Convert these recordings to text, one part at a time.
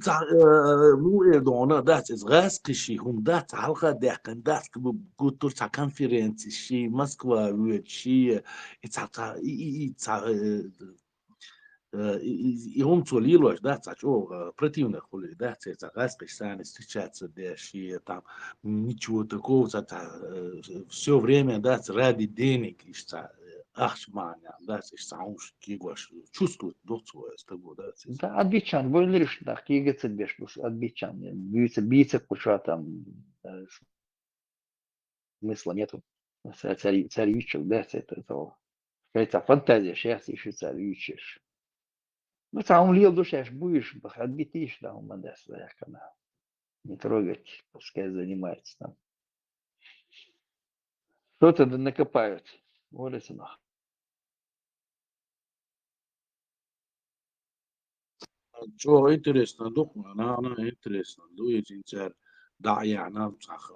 تاع مو ايردونا دات غاس قشي هم دات حلقة داكن دات قلت تاع كونفرنس شي موسكوا ويت شي تاع تاع يوم توليلوش دات تاع شو بريتيونا خلي دات تاع غاس قشان استشات ده شي تاع ничего такого تاع все время дать ради денег تاع ах маня дать تاع кигош чувствует доцу с того дать Да, обичан, бойлериш, да, кигец беш, обичан, бийца куча там, смысла нету. Царевичек, да, это какая-то фантазия, сейчас еще царевичешь. Ну, там лил душешь, будешь, отбитишь, да, он мандас, да, когда не трогать, пускай занимается там. Что-то накопают, волится нах. شو интересно دوك انا интересно دو يجنسر دعيانا بصح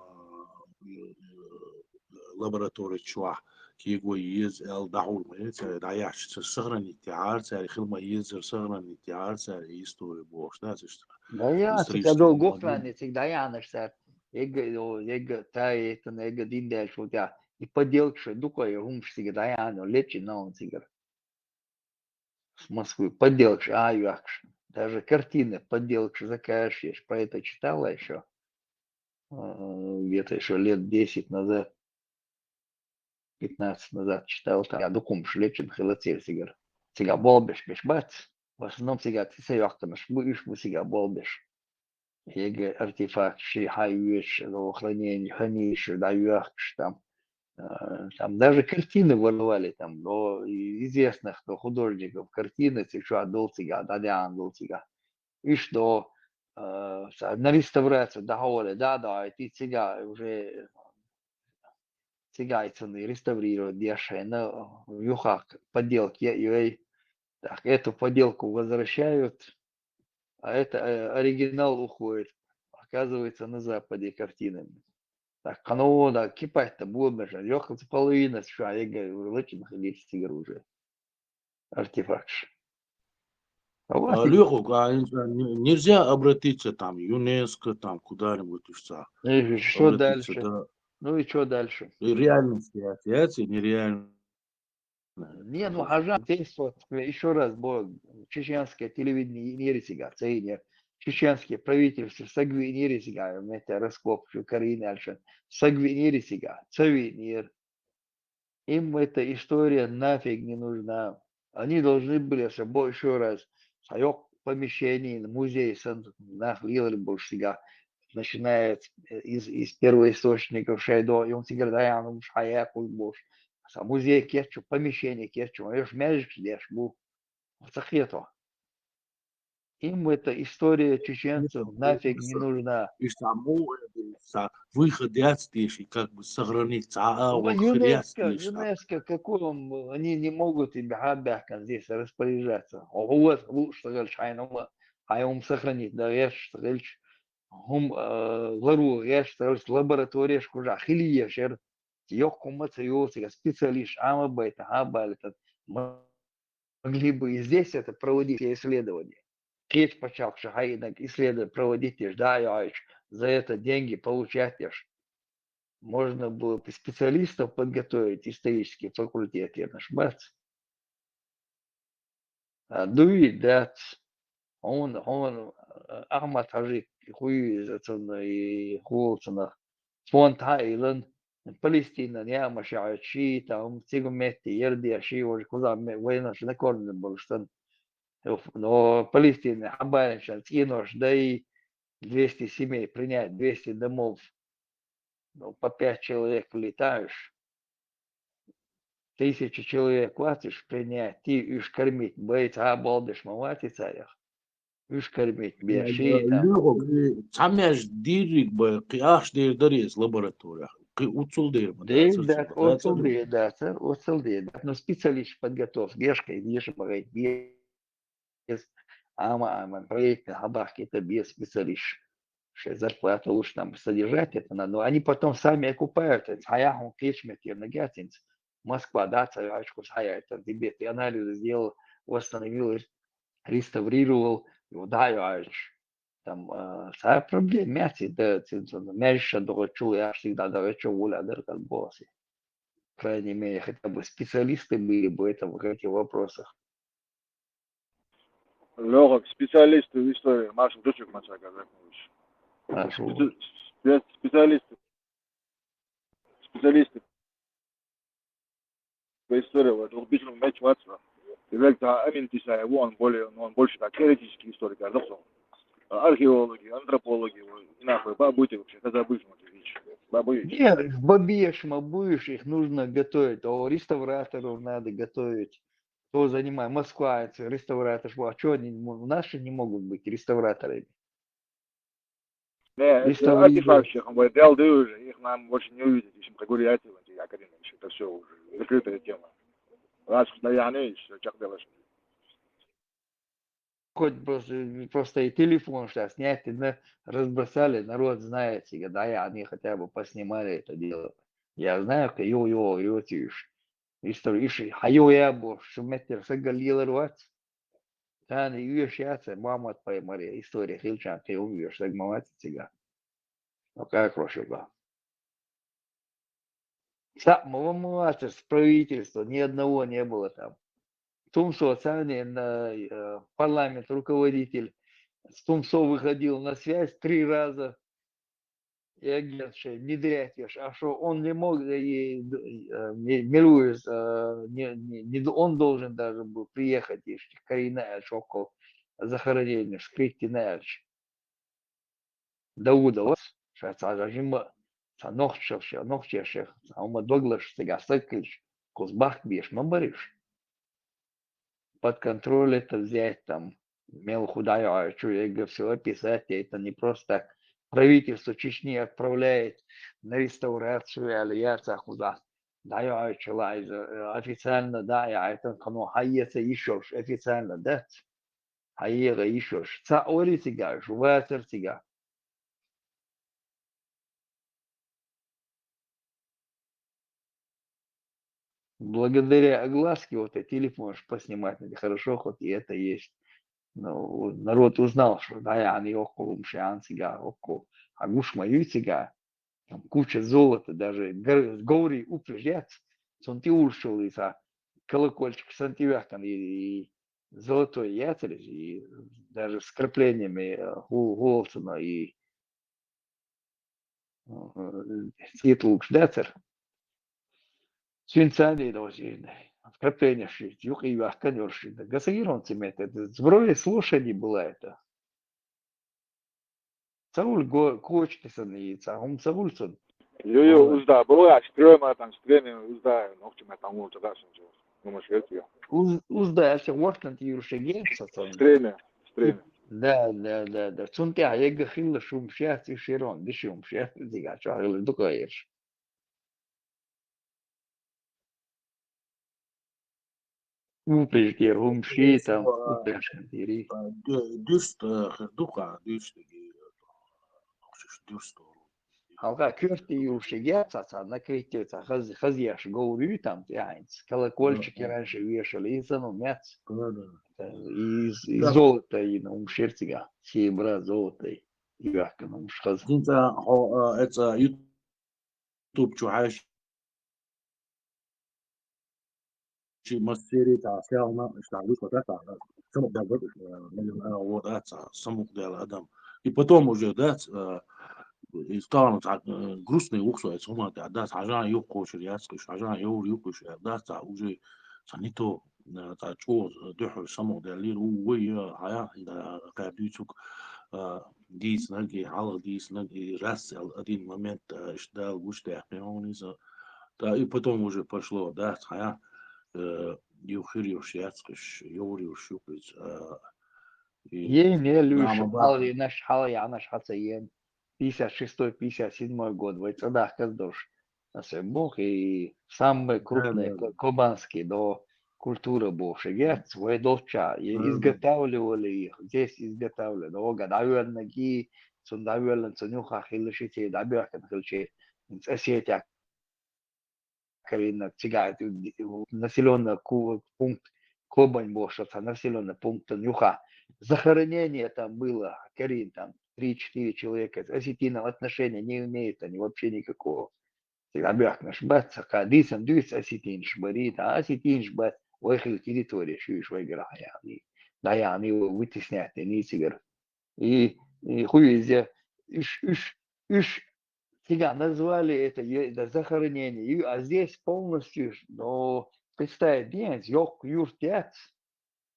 لابراتوري شوح كي يز ال دعول ما دعياش صغرا نتيار ساري خدمة يزر صغرا نتيار ساري يستوري بوش ناس Да я, цика исторический дол модуль. гофрани, цик да я наш ега тай, это ега диндель, что у тебя и поделкши, дукой, гумш, цик да я, но лечи, но он цигар. С Москвы, подделкши, юакш. Даже картины подделкши закажешь, про это читала еще, где-то еще лет 10 назад, 15 назад читал, там, я дукумш, лечим, хилацель, цигар. Цига болбеш, беш бац, в основном цига, ты сеяхтанаш, будешь, мы цига болбеш. Ега артефакт, хайвеш, хранение, хранилище, даешь там. Там даже картины воровали там, до известных до художников картины, что Долцига, Дадян Долцига. И что на реставрацию договоры, да, эти цыга уже цыгайцаны реставрируют дешевые, но в юхах подделки, и так, эту подделку возвращают, а это оригинал уходит. Оказывается, на Западе картины. Так, ну да, кипать-то будет, ехать половина, что, а я говорю, лучше находить тигр уже. Артефакт. А у вас Леху, нельзя обратиться там, ЮНЕСКО, там, куда-нибудь, что что обратиться, дальше? да. Ну и что дальше? Реальность, асоциация нереально. Не, ну ага, здесь вот еще раз, чеченское телевидение не ресига, цейне, чеченские правительства сагви не ресига, это раскоп, Карин Альшин, сагви не ресига, цавинир. Им эта история нафиг не нужна. Они должны были собой еще раз свое помещение, музей нахлили больше, начиная из первоисточников Шайдо, и он всегда дает шаяку больше. Музей керчу, помещение керчу, я ж мяжик здесь был. Вот им эта история чеченцев нафиг не нужна. И само выход и как бы сохранить ЮНЕСКО, какой он, они не могут и бяхабяхкан здесь распоряжаться. Вот, что шайном, а он сохранить, да, я что هم ضروري لابوراتوريش كوجا خليه شر يحكم ماتريوсы специалист ама байта абалит могли бы и здесь это проводить исследования. Кеть почал шахайнак исследовать проводить да за это деньги получать можно было бы специалистов подготовить исторический факультет я наш бац. Дуи дат он Ахмад Хаджи хуй и холцена фонд Хайлен Палестина не машает ши там цигумети ерди ши уже куда война что накормлен был что но Палестина хабарин сейчас кинош да и 200 семей принять 200 домов ну, по 5 человек летаешь 1000 человек платишь принять ты ишь кормить быть обалдешь мамати царях ишь кормить беши там تعمل ديرك بقياش دير دريس لابوراتوريا уцул дер да Да, отцел да. Но специалист подготов, гешка, ешь, богать, без проект, хабахки, это без специалист. Что зарплата лучше там содержать это надо. Но они потом сами окупают. Хаяхун кичмет, нагатинц. Москва, да, царячку хая, это тебе ты анализы сделал, восстановил, реставрировал, да, там, проблем мяти, да, меньше дорочу, я всегда дорочу уля, да, как боссы. По крайней мере, хотя бы специалисты были бы это в этих вопросах. Лёга, специалисты в истории, Маша Дучек Мачака, Хорошо. специалисты по истории, вот, убийственного матча Ватса. Является Амин Тисая, он больше так теоретический историк, а археологи, антропологи, нахуй, бабуйте вообще, это обычно вещь. Бабуйте. Нет, бабешма будешь, их нужно готовить, а реставраторов надо готовить. Кто занимает? Москва, это реставратор. А что они, наши не могут быть реставраторами? Не, это Реставрировать. артефактчик, он говорит, дел уже, их нам больше не увидеть, если мы говорили, это все уже закрытая тема. Раз, наверное, еще, чак делаешь. Хоть просто и телефон сейчас снять, разбросали, народ знает себя, да, и они хотя бы поснимали это дело. Я знаю, что тишь. Истории, хаю я бо, шуметер, сагалилар ват. Тан и яца, мамат поймали, история хилчан, ты умеешь, так мамат тебя. Ну как прошла? Самого мамата с правительства ни одного не было там. Тумсо, парламент, руководитель, Тумсо выходил на связь 3 раза, и агентша, внедрять, а что он не мог, милуюсь, он должен даже был приехать, и Карина Шокол, захоронение, скрыть Нэльч, Дауда, вот, шаца режима, нохчевших, а ума доглаш, сега сакиш, кузбах бьешь, мабариш. Под контроль это взять, там, мелхудаю, все описать, это не просто так. Правительство Чечни отправляет на реставрацию алияца худа. Да, я официально, да, я это кому хайеца еще официально, да, хайера еще. Ца ори тига, жуватер тига. Благодаря огласке вот этот телефон можешь поснимать, хорошо, хоть и это есть. Ну, народ узнал, что да, я не около мшианцига, около агушмаюцига, там куча золота, даже гори упрежец, сон ты ушел из колокольчик сантивяхан и золотой яцерь, и даже с краплениями Голсона и Ситлук Шдецер. Свинцали должны. Вкрапление шить, юг и вахканер шить. Гасагирон цемет, это зброй слушаний была это. Сауль кочкисан и цахум саульсон. Йо, узда, было, стрёма там, стрены, узда, ногти мы там вот туда все. Ну, я. Уздался Уортland юршеген сацон. Стрены. Да. Цунте а ега хилла шум шяц и широн, дишум шяц дига, чахилла дукаеш. Упреждер, ши там, упреждери. Düst, duha, düst, düst. Алга кюрти юршеген сацан, накрытица, хазьяш, говорю там, тянец. Колокольчики раньше вешали, и зану мяц. Из золота и на умшерцига, серебра, золото и вяка на умшхаз. انت это يوتيوب чухаешь مصيري تاع فيلم تاع ويسكو تاع самок да вот это самок да адам и потом уже да и стало так грустно и уксо сама да сажан юко шриятско сажан юко да уже санито та чо дохо самок да лир уй хая да кабдючук ديس نجي على ديس نجي راسل один момент ждал гуще он из и потом уже пошло да хая Юхириуш Яцкиш, Юриуш Юкиц, и Ей не люш, нам алли наш хала я наш хацаен. 56-57 год, в Айцадах Каздош. Бог и самые крупные кубанские до культуры бывшие, свои доча, изготавливали их, здесь изготавливали, но гадавел ноги, сундавел цунюха хилшите, дабяхан хилче, осетия, карина, цигает, населенный пункт Кобань был, что это населенный пункт Нюха. Захоронение там было, Карин, там 3-4 человека. Осетином отношения не имеют они вообще никакого. Обяк наш бат, кадисам дюс осетин шбарит, а осетин шбат, выехали территории, шуиш выиграл, да, я они вытеснять, не сигар. И хуй везде, иш, тебя назвали это захоронение, а здесь полностью, но представь, нет, ёк, юртец,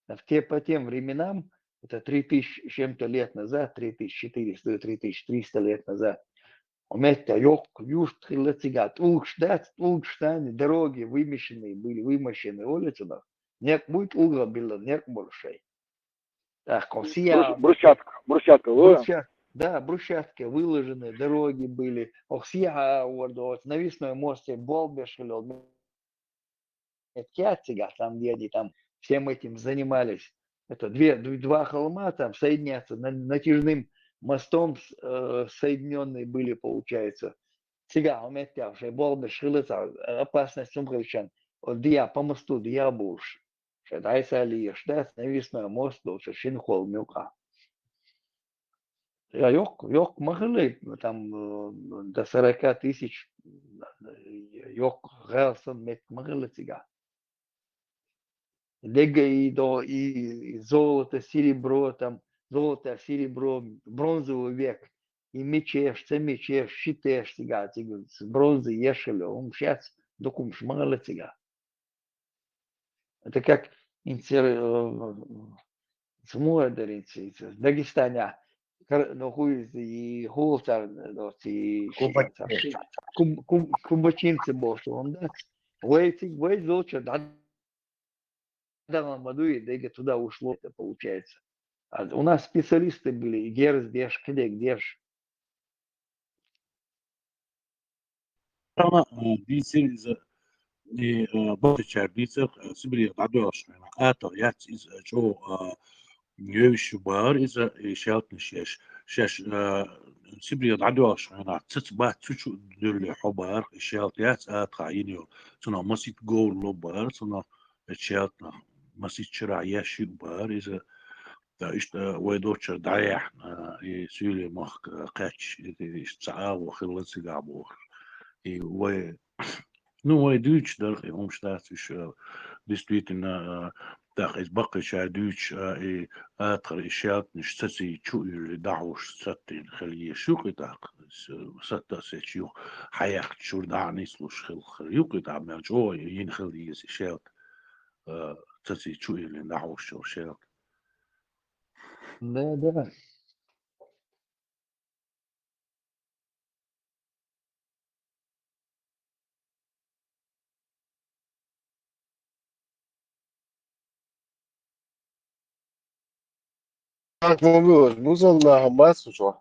по тем временам, это 3000 чем-то лет назад, 3400, 3300 лет назад, Ометта, ёк, юрт, хилацигат, улгштаны, дороги вымощенные были, вымощены улицы, да. Нет, будет угла было, нет больше. Так, колсия, Брусчатка, вы? да, брусчатки выложены, дороги были. Оксия, вот, навесной мост, Болбешили, Кятига, там, где они там всем этим занимались. Это два холма там соединяться натяжным мостом соединенные были, получается. Сега, уметя, что Болбешили, опасность умрачан. Дия по мосту, Диабуш. Дайса ли, что навесной мост, лучше Шинхол Мюка. Я yok могли там до 40 тысяч yok Гелсон мет могли сега. Дега и золото, серебро, там золото, серебро, бронзовый век. И мечеш, це мечеш, щитеш сега, с бронзы ешали, он сейчас докум шмагали сега. Это как смуэдеринцы, Дагестане. No хуй и холтар, и кубачинцы был, что он, да, вей золча, да, маду и дега туда ушло, это получается. А у нас специалисты были, герс, деш, где ж. ديسل بوتشار ديسل سبري عدو عشرين آتر يات إز جو يوش بار إذا شالت نشيش شاش سبري عدو عشرين تتبع تشو دل حبار شالت يات قاعينيو صنا مسيت جول لو بار صنا شالتنا مسيت شرع ياشي بار إذا إيش ويدوتشر دايح يسولي مخ قاتش إيش تعاو وخلص قابور و nu hij Duits daar in omstaat dus действительно так из бакыша Duits атр ишат ниш цаци чуили дауш саттин خليه شوق так сатта сечу حياك شور دعني слуш خل يوقي تعمل جو ينخليه ишат цаци чуили дауш шат Да, да. Как mı olur? Bu zonda bas şu.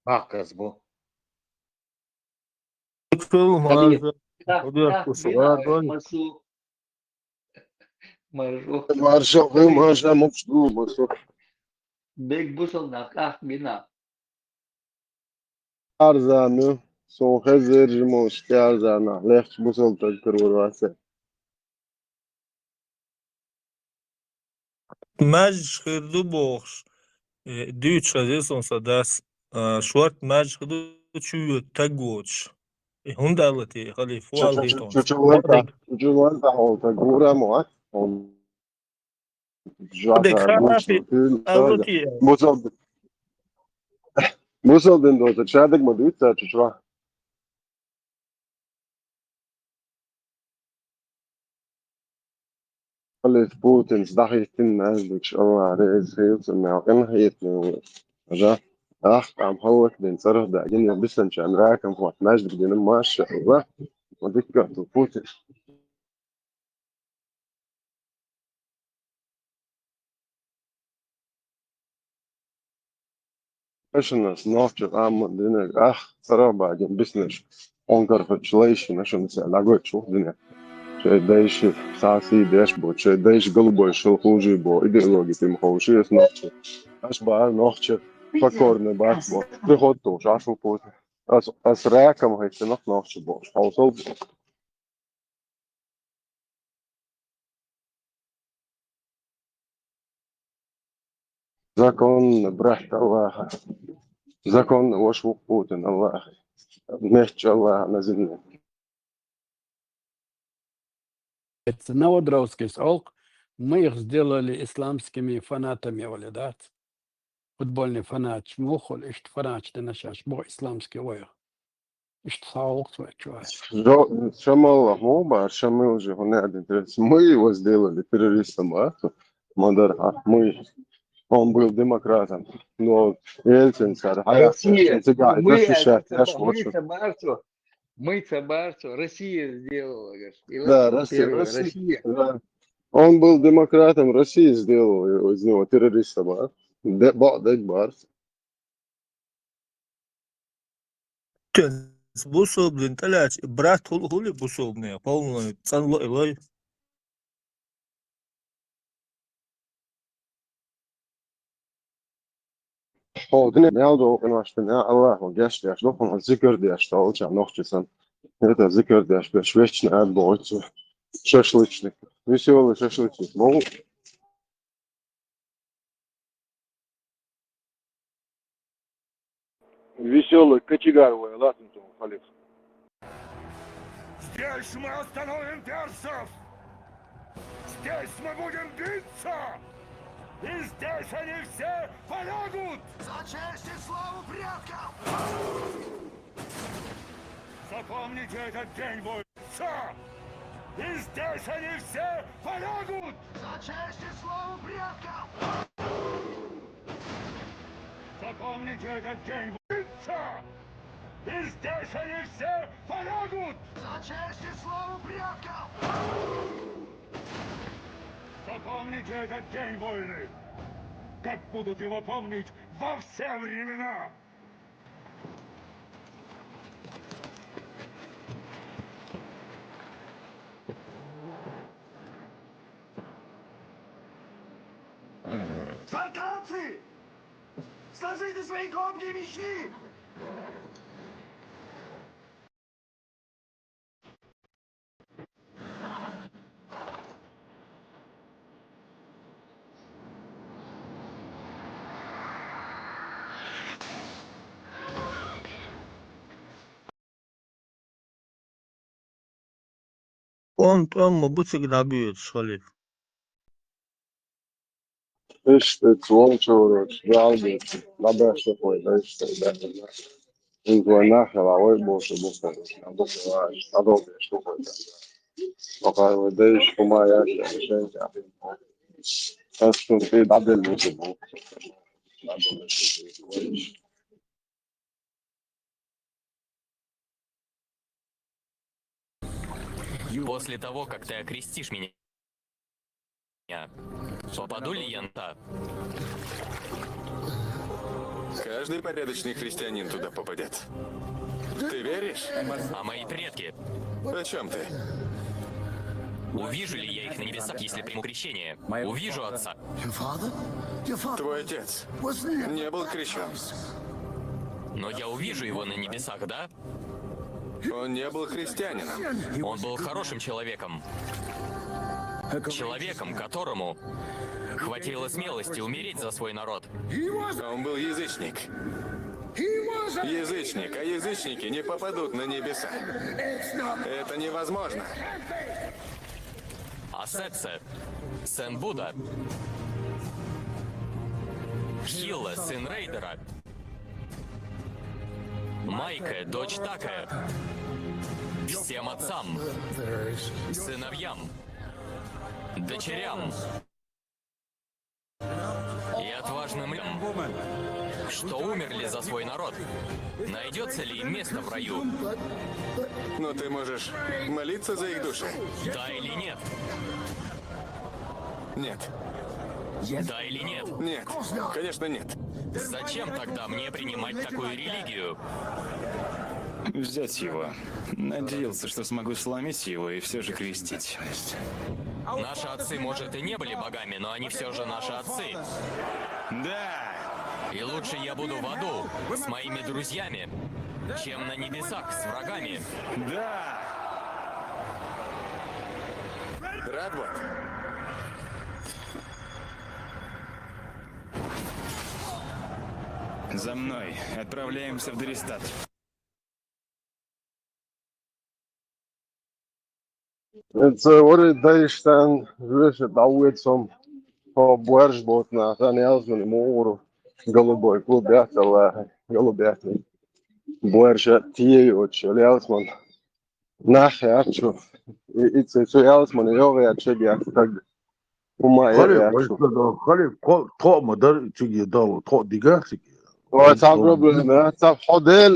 Hakkız bu. Tutul Tabii. marjı, odaya kusular var. Маржу. Marşa ve marşa mutlu bu. Bek busal na kaf bina. Arzanı. Son hazır moş arzana. Lehç bu sol tadkır varsa. Maj xirdu box. Düç razı das. Şuart maj xirdu çüyü tagoç. Hundalati hali fual hiton. Çuçulan da olta gura mu? De Jaka krafi alati. bu sol den do çadık mı düt çuçva. Alles Putins Nachrichten eigentlich Allah رئيس المعقل هيتنو هذا عم هوك بين صرف ده جنيه بس مش راكم هو ماجد بدنا ما شاء الله وديك قاعد بوتين ايش الناس نوتش عم دينا صراحة بعدين بسنش انكر فيتشليشن عشان نسأل شو دنيا شيء دايش ساسي داشبورد شيء دايش قلبه شو خوجي بو ايديولوجي في مخوشي نوتش اش بقى نوتش فكرنا بعد بو بيحطوا عارفوا بوتين as räkam heter något norsk boss. Закон, брат Аллаха. Закон ваш Путин Аллах. Меч Аллаха на земле. Новодровский полк, мы их сделали исламскими фанатами, Оля, да? Футбольный фанат, шмухол, и что фанат, что нашаш, бо исламский воя. И что саулк свой чувак. Шамалла Моба, Шамил же, он один. Мы его сделали террористом, а? Мадарха, мы. Он был демократом, но Ельцин сказал, Россия, мы це барцо, Россия сделала, говорит. И Да, вот Россия. Россия. Да. Он был демократом, Россия сделала его, из него террористом, а? Дать барс. Бусол, блин, таляч, брат хули бусол мне, полный, цанло илой. O, din ne oldu o üniversitede? Allah o geç yaş, yok ama zikir diye işte olacak nokçasan. Это zikir diye işte şveçne отбойцу. Шашлычник. Веселый шашлычник. Ну, Веселый кочегаровый латунтум, Алекс. Здесь мы остановим персов! Здесь мы будем биться! И здесь они все полягут! За честь и славу предков! Запомните этот день, бойца! И здесь они все полягут! За честь и славу предков! Запомните этот день, бойца! И здесь они все полягут! За честь и славу предков! Запомните этот день войны, как будут его помнить во все времена! Спартанцы! Сложите свои копья и мечи! Он bu всегда бьет, Шалиф. işte çuvalça uğraş. Geldi. Labra şey koy. Da işte. İnko nahla oy boşu bu kadar. Bu kadar. Adol işte koy. Bakar ve değiş kuma ya. Şey ya. Aslında bir dadel bu. После того, как ты окрестишь меня, попаду ли я на... Каждый порядочный христианин туда попадет. Ты веришь? А мои предки, О чем ты? увижу ли я их на небесах, если приму крещение? Увижу отца. Твой отец не был крещен. Но я увижу его на небесах, да? Он не был христианином. Он был хорошим человеком. Человеком, которому хватило смелости умереть за свой народ. Он был язычник. Язычник, а язычники не попадут на небеса. Это невозможно. А Сетсе, сын Будда, Хилла, сын Рейдера, Майка, дочь Така, всем отцам, сыновьям, дочерям и отважным людям, что умерли за свой народ, найдется ли им место в раю? Но ты можешь молиться за их души? Да или нет? Нет. Да или нет? Нет. Конечно, нет. Зачем тогда мне принимать такую религию? Взять его. Надеялся, что смогу сломить его и все же крестить. Наши отцы, может, и не были богами, но они все же наши отцы. Да! И лучше я буду в аду с моими друзьями, чем на небесах с врагами. Да! Радвар. За мной. Отправляемся в Дристат. Het wordt deze dan dus het oude som voor boersboot na dan als we morgen голубой клуб бятал голубят boersje tie ocho als man nach yacho it's als man yoga yacho biat uma yacho خلي طوق مدار تيجي داو طوق ديجاسي وتعب ربنا تعب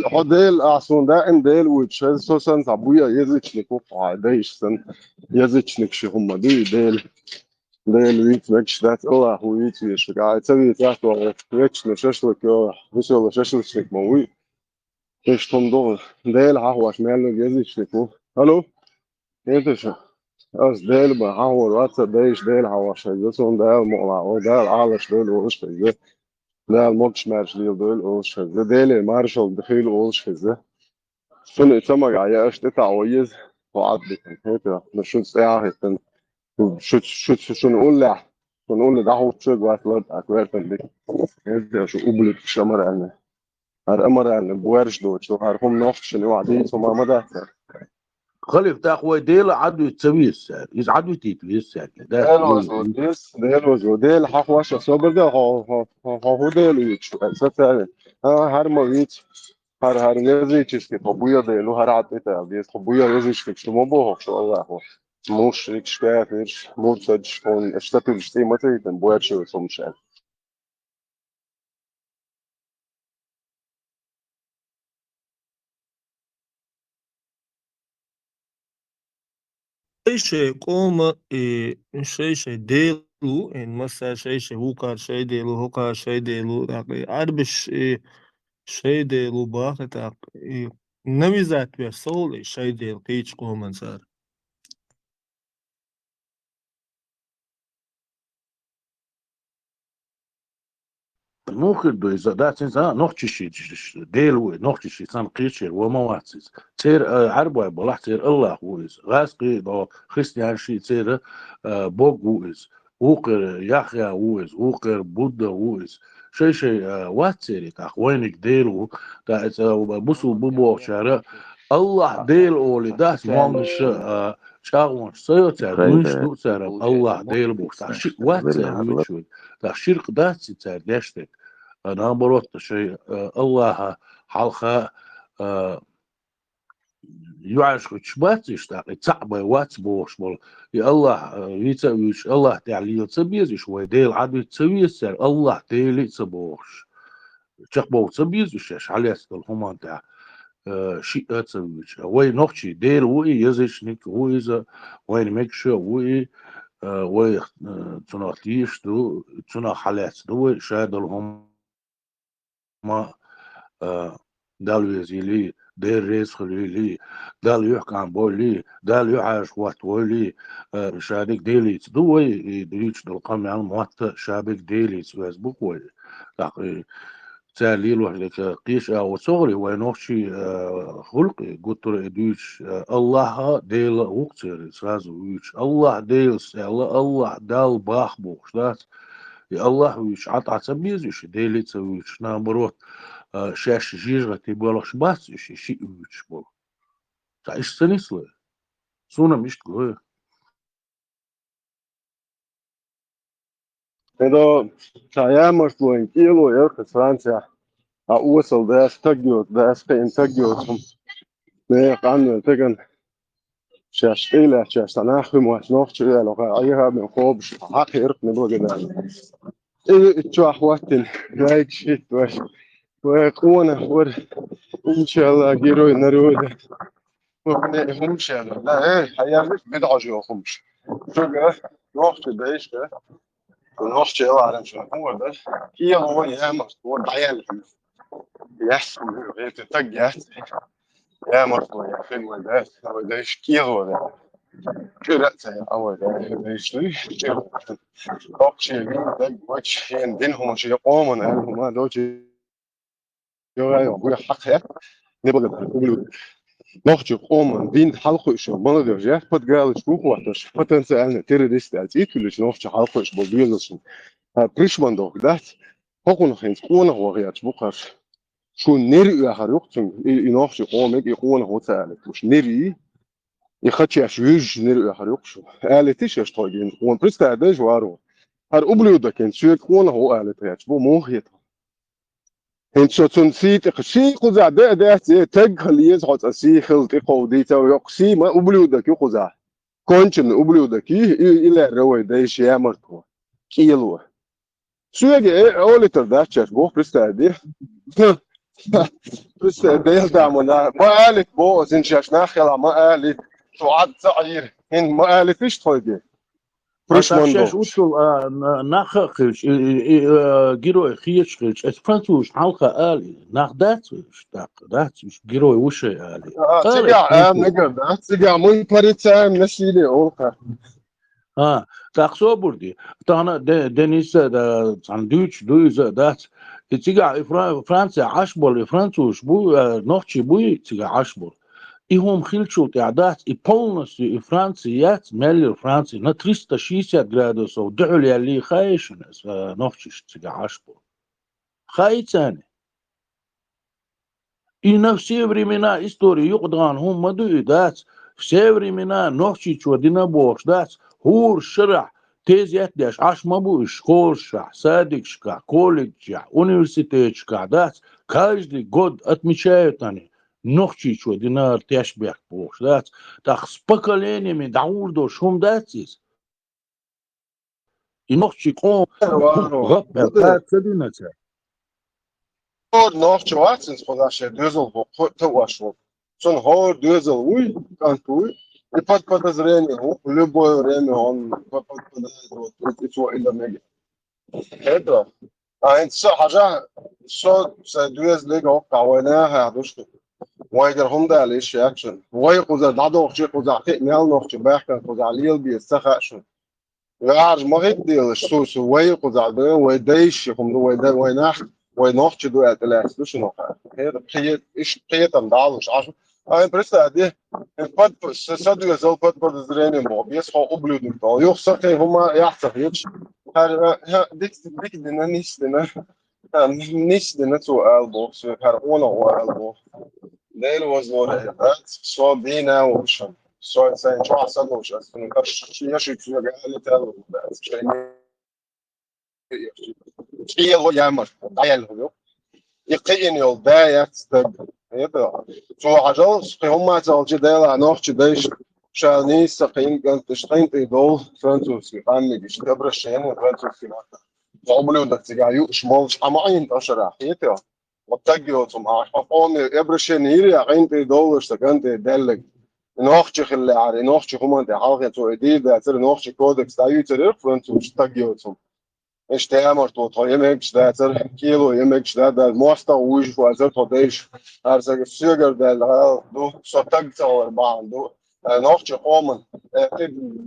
حديل أحسن ده إن ديل وتشيل سوسن تعبويا يزيد نكوف عاديش سن يزيد نكشي هم ديل ويت مكش ذات الله ويت يش قاعد تبي تحت ويتش نششلك وشو ششلك موي ايش تنضغ ديل هاهواش ماله يزيد نكوف هلو انت شو أص ديل بهاور واتس ديش ديل هاواش يزون ديل مقلع وديل عالش ديل وش كذا لا الماتش ماتش ديل دول أولش كذا ديل مارشال دخيل أولش كذا شنو يتسمى عياش تتعويز وعدي هيك مش ساعة هيك شو نقول له شو نقول له ده هو شو جوات لود أكبر تندي هيك شو قبل شمر عنا هر أمر عنا بورش دوت شو هرهم نفس شنو عادي ثم ما ده خلي بتاع خوي ديل عدو تسويس إذا عدو تيتويس يعني ده ديل وزو ديل حقواش صبر ده هو ديل يشو أساسا هر مريض هر نزيچش که خبویا دلو هر عادت تابیز خبویا یزش که شما با شو الله هو موش ریکش کافرش مرتج کن اشتاپی بشتی متیتن باید شو سومشن شيء قوم شيء ديلو إن مثلا شيء هوكار شيء ديلو هوكار شيء ديلو عربش شيء ديلو باخت نوي ذات بيرسول شيء ديل قيش قوم صار ممكن دو إذا ده إنسان نوختشي ديلو نوختشي سان قيشير وما واتسيز تير عربو بلاح تير الله ويز غاسقي دو خريستيان شي تير بوغ ويز وقر يحيى ويز وقر بودا ويز شي واتسيري تاخ وينك ديلو تا بوسو بوبو شارع الله ديل أولي داس مونش شاغون سيوتا دوش دوسر الله ديل بوش تا شي واتسير ويشوي تا شرق داس تير داشتك أنا بروت شيء الله حلقة يعيش كشبات يشتاق تعبه وات بوش بول يا الله يتسويش الله تعلي يتسبيز شوي ديل عاد يتسويش سر الله ديل يتسبوش تشقبو تسبيز وش على يسكل هم تاع شيء تسويش وين نوختي ديل وي يزش نيك وي إذا وين مكشة وي وي تناطيش دو تنا حالات دو شادل هم ما دال يزيلي دير ريس خليلي دال يحكم بولي دال يعاش وقت ولي شابك ديلي تدوي دريتش دلقم يعني موات شابك ديلي فيسبوك ولي تاقي تالي لوحدك قيش او صغري وينوشي خلقي قلت له دوش الله ديل وقتر سازو ويش الله ديل الله دال باخ بوخ يا الله ويش عطا تسبيز ويش ديلي تسويش نامبروت شاش جيجا تبالغ بس شيء ويش بول تعيش سنسلة سونا مش تقول هذا تايم مرتين كيلو يرخص فرنسا أوصل ده استجيوت ده أسقين تجيوتهم ده قانون تجن شاش إلى شاش تناخي مواش نوخش إلى لغة أيها من خوبش حقير نبغى كده إيه تشوح وقتن لايك شيت وش وقونا ور إن شاء الله جيرو نرود وكنا هم شاء الله لا إيه حياتك بدعة جو خمش شو قال نوخش بعيش ده نوخش يلا على شو هو ده هي هو يا مصور عيال يحسن تتجه يا مصور يا فين وده وده كيلو ده كده أول ده يشتري كده أوكي ده وش عندهم شيء قومنا هم دوتش يا أبوي حقها نبغى نقول نخرج قوم دين حلقة إيش ما نقدر جاه فت قال شوف وقتش فتن سألنا ترى دست أتيت ولا شنو نخرج حلقة إيش بقول لسه بريش من دوك ده هكون خين قونا هو غيات بقر شو نري آخر يقطن إناخ شو قومك يقونا هو ثالث مش نري يخدش أشويج نري آخر يقشو آلتش يشتاقين قوان بريستا أداج وارو هر أبليو دا كان شو قونا هو آلت هيك بو موهيت هن شو تنسيت قشي قزع ده تج خليز حط أسي خلط قوديتا ويقسي ما أبليو دا كي قزع كونشن أبليو دا كي إلى روي ده شيء مرتو كيلو شو يجي أولي ترداتش بو بريستا أدي بس بيخدعونا ما قالت بوز إن شاشناخ يلا ما قالت شو عاد صغير هن ما قالتش طيب فريش Atashas ماندو utul nachachis giro khiechis es frantus halka ali nach dat giro ushe ali ali es تيجا frantus نقدر تيجا مو بريتسام نشيلي أوكا ha takso burdi tana denise da sandwich duiza dat tiga Fransa ashbol frantus bu nochi bu tiga ashbol إهم خلشوا تعدات полностью и Франция ملي فرنسا на 360 градусов دعوا اللي خايش نوحش تجعشبو خايتاني и на все времена истории يقدران هم مدو دات все времена نوحش чудина бош дат هور شرع تيزيات داش عش مبو школша садикшка колледжа университетшка дат каждый год отмечают они نوخشي شو دينار تشبه بوش دات تخ поколениями даурдо шум датис и نوخشي قوم وارو غب القات سدينته هور نوخ شواتسنس خداش دوزل تواشو شون هور دوزل وي كانتوي يفت подозрение هو в любое время он подозревает это إلا ميجا это انت شو حاجة شو سدوز ليجا قواناها هدوش ويجر هم ده ليش أكشن ويقوز دادو خشي قوز عقيق نال نخش بحكا قوز عليل بيستخ أكشن وعج ما غير ديال السوس ويقوز عدنا ويديش هم وينح وينخش دو أتلاس دوش نخ هذا بخيت إيش بخيت مدعوش عشان أنا بريستا ده الفد صدق زال فد بدرين مو بيس هو قبلوا دكتور يخسر هما يحصل هيك هذا ديك دينا نيش دينا تو ألبوس هذا أونا ألبوس Dele was what so be now ocean. So it's saying try solution. And that's she should feel a tell that. She هو يعمل عيال هو يقين يوضع يستب هذا شو عجل هم تعال جدال نوع جداش شاني سقين كانت تشتين تدول فرنسوسي قام مش دبر الشين فرنسوسي قبلوا دك تجايو شمال أماين تشرح هيته وتجيوتهم عشان إبرشين هيري عين $10 سكنت دلك نوخش اللي على نوخش هم أنت حاجة تويدي ده ترى نوخش كودكس تايو ترى فرنسوس تجيوتهم إيش تعمل توطي يمكش ده ترى كيلو يمكش ده موستا ويش وازر توديش أرزق السجر ده دو صتج تاور بعض دو نوخش قومن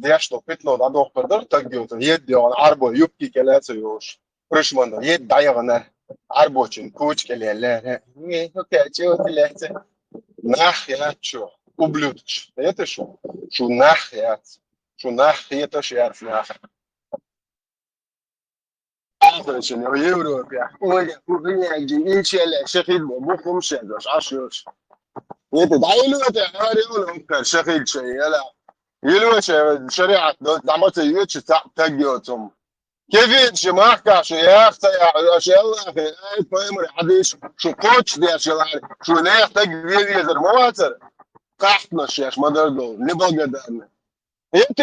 ديشتو بيتلو ده دو قدر تجيوتهم يدي عن عربو يبكي كلاته يوش فريشمان ده يد دايغنا عربوچن کوچ کلی الله نه اوكي شو تلاتة ناحية شو ублюдочь это شو ناحية شو ناحية شو يعرف ناحية عشان يورو يا ويا ويا جين شيء شخيد مو شادش عشوش يتدعيلو تعاريو لهم شخيد شيء لا يلو شريعة دعمت يوتش تاجيوتهم كيف شماحك شو يا أختي يا الله أخي فاهم حديث شو كوتش دي شو شو لا يحتاج فيديو زر مواتر قحطنا شيش ما دردو نبغى قدامنا أنت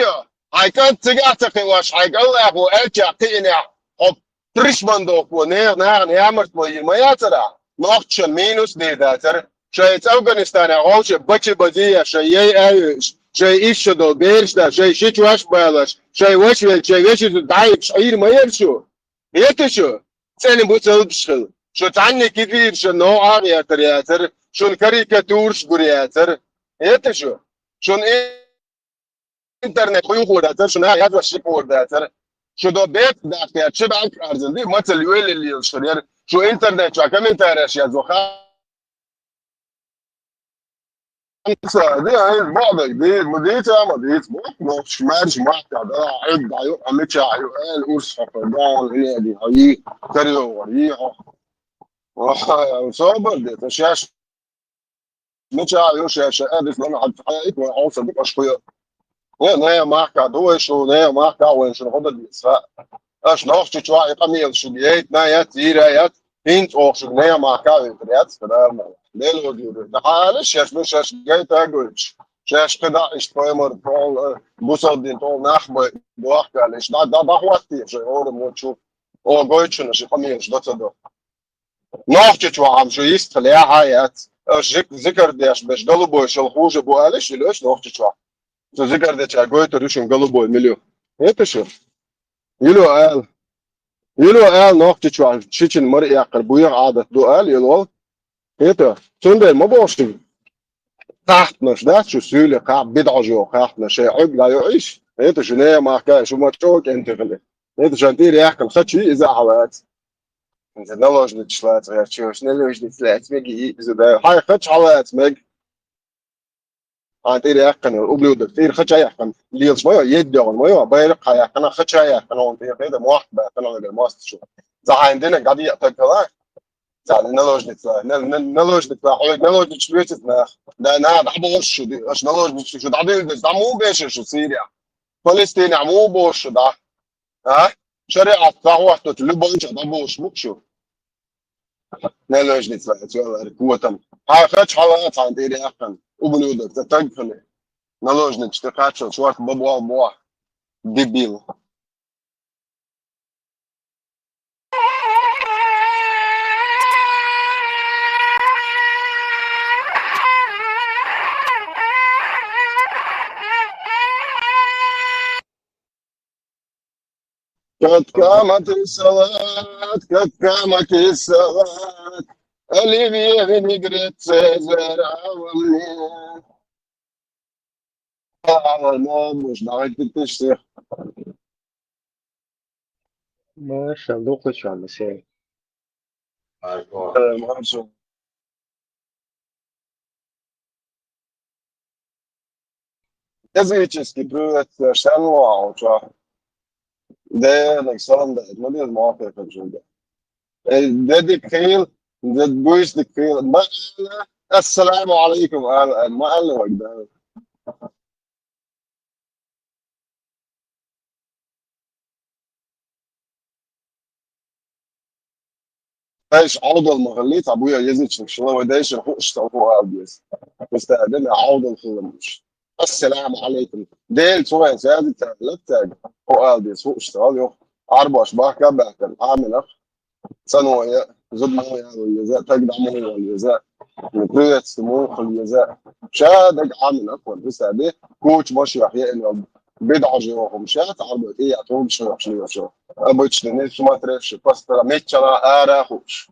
هاي كانت تجاتك واش هاي قال لك وأرجع قيني حب تريش بندوق ونير نعمت ما ياترا نقطش مينوس دي داتر شيء أفغانستان عاوش بتشي بديه شيء أيش شيء إيش دو بيرش ده شيء واش بالاش شيء واش دايش أير ما يرشو يتشو سالم بوصل بشخل شو تعني كثير شو نوع ياتر شو الكاريكاتورش برياتر يتشو شو إنترنت خيوخ وداتر شو نهار يدوش شيبور داتر شو دو بيت داتر شو بانك أرزل دي مثل يويل اللي يشتري شو إنترنت شو كم إنترنت يا زوخا دي عين بعدك دي مديتة مديت بوك شمال شمال كذا عد عيو أمشي عيو الأرس فقدان هي دي هاي كريو وريها وصابر دي تشاش مشي عيو شاش أدف لنا على حياتي وعوصة بك أشقيا ونايا معك دوش ونايا معك وين شنو هذا الإسراء أش نوخش شوي قميل شو جيت نايا تيرايات هنت أو شو نايا معك ويتريات كلام ليل وديور ده حالش شاش مش شاش جيت أقولش شاش كذا إشتويمر طول بوصل طول نخبة بوحكة ليش ده وقتي شو هو موتشو أو قويتشنا شو قميل شو ده نوخش شو عم شو يستخل يا حيات أش ذكر ديش بس قلبه شو الخوج أبو قالش ليش نوخش شو ذكر ديش قويت ريشون قلبه المليون هيك شو يلو قال نوخش شو شيء مرئي قربوية عادة دو قال يلو هيك تندل ما بوشي تحت مش ده شو سيولي قاع بدعة جو تحت مش عقل لا يعيش انت شو نية ما كان شو ما تشوك انت غلي انت شو انتي يحكي الخدشي اذا حوات انت نلوش نتشلات غير شو نلوش نتشلات ميجي اذا ده هاي خدش حوات ميج انتي يحكي الابلي ودكتير خدش يحكي ليلش ما يدي ما بايرق يحكي انا خدش يحكي انا انت كده واحد بقى انا الماست شو زي عندنا قاعد يعطيك يعني نلوجنك حوالي نلوجنك شويتنا ده انا عبوش شو دي اش نلوجنك شو ده عديد ده مو بيش شو سوريا فلسطين مو بوش ده ها شريعة تاوحت تلبنش عبوش مو شو نلوجنك شو قوة ها خدش حالات عند ايدي اخن وبنودك تتقفني نلوجنك تقاتشو شوات بابوا ديبيل قد قامت الصلاة قد قامت الصلاة اللي بيه نقرت زرع ومنين مش دعيت تشتغل ما شاء الله خوش عم مساء Языческий привет, Шануау, ده liksom det, men det är smakar kanske inte. Det دكيل ده تقويش دكيل ما السلام عليكم ما قال له وقت ايش عوض المغليت ابويا يزيد شلون ودايش الحوش هو ابيس مستخدم عوض الخلمش السلام عليكم ديل سوى زيادة ثلاثة هو ابيس هو اشتغل يو 4 اشباح كبه كان عامل اخ سنوية زد موية والجزاء تقدع موية والجزاء نقريت سموخ الجزاء شادق عامل اكبر بس هذه كوتش ماشي احياء بدعة جواهم شات عربت ايه اتوم شو ابوش لنيش ما ترفش بس ترى ميتشنا اراخوش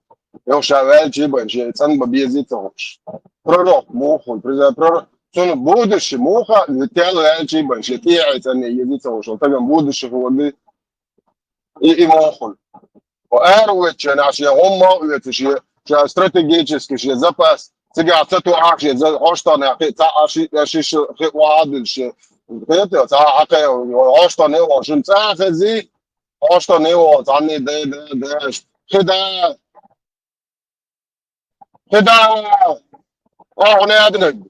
يو شغال جيبن جي تسن بيزيتوش برو موخ برو شنو بودش موخا لتيال جيبن جي تيعي تن يزيتوش تقن بودش هو اللي اي موخ واروتش انا عشان هم يتشي استراتيجيتش شي زباس تيجي تتو عاش زي هوشتان يا اخي تاع شي واحد شي قيت تاع عقي هوشتان هو شنو تاع زي هوشتان هو تعني ده كده كده اه انا ادنى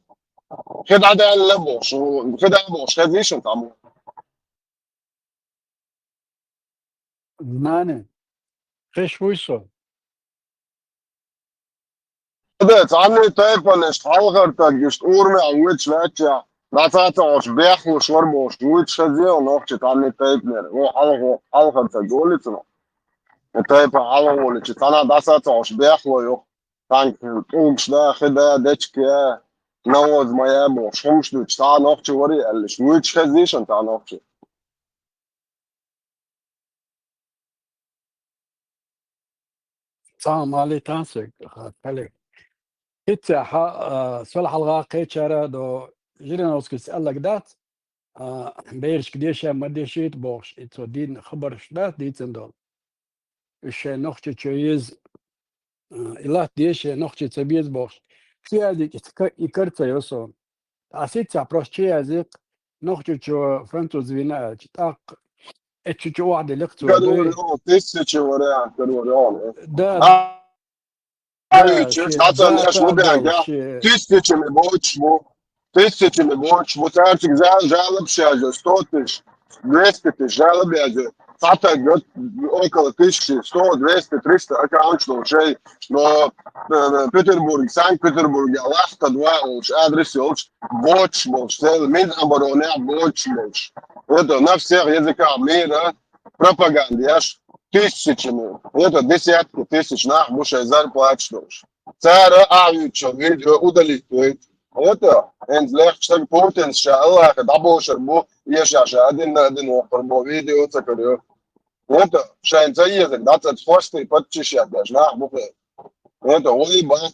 كده ده اللبوش وكده بوش كذيش انت عمو زمانه خش ويسو كده تعني تايفنش حلقر تاجش اورمي عن ويتش لاتشا لا تعطوش بيح وشرب وشويتش كذي ونوخش تعني تايفنر هو حلقر تاجولي تنو تايف حلقر ولي تانا داسا تعوش بيح ويو تانك تومش ده خده ديتش كيا نوز ما يابو شمش دوتش تا نوخش وري اللي شويتش كذيش انت نوخش صام علي تانسك خليك حتى صلح الغاقي شارع دو جيرنا وسكس قالك دات بيرش كديش ما ديشيت بوش اتو دين خبر شدات ديتن دول الش نوخش تشيز إلا ديش نوخش تبيز بوش في هذيك يكرت يوصل عسيتها بروستشي язык, нохчучу француз вина, так, чуть واحد لقطه Karuori ده, on, 1000 varianti Karuori on. да, да, Aici, شي stați да în așa تعدل muganka, شي 1000 bočmu, 1000 bočmu, tērcik žēlapšāžu, 100, 200 žēlapjāžu, patagāt okolo 1000, 100, 200, 300, kā viņš no šeit, no Peterburgas, Sankt-Peterburgā, Lasta 2, adresi olš, bočmuš, min обороня bočmuš. Это на всех языках мира пропаганда, яш. Тысячами, это десятки тысяч нах мушай зарплачиваешь. Цара авичо видео удалить. Это энзлех штаг Путин шалах дабошер бу ешаша один охр бу видео цакарю. Это шайн заезек дацат фосты подчищать даже нах бухе. Это ой бат,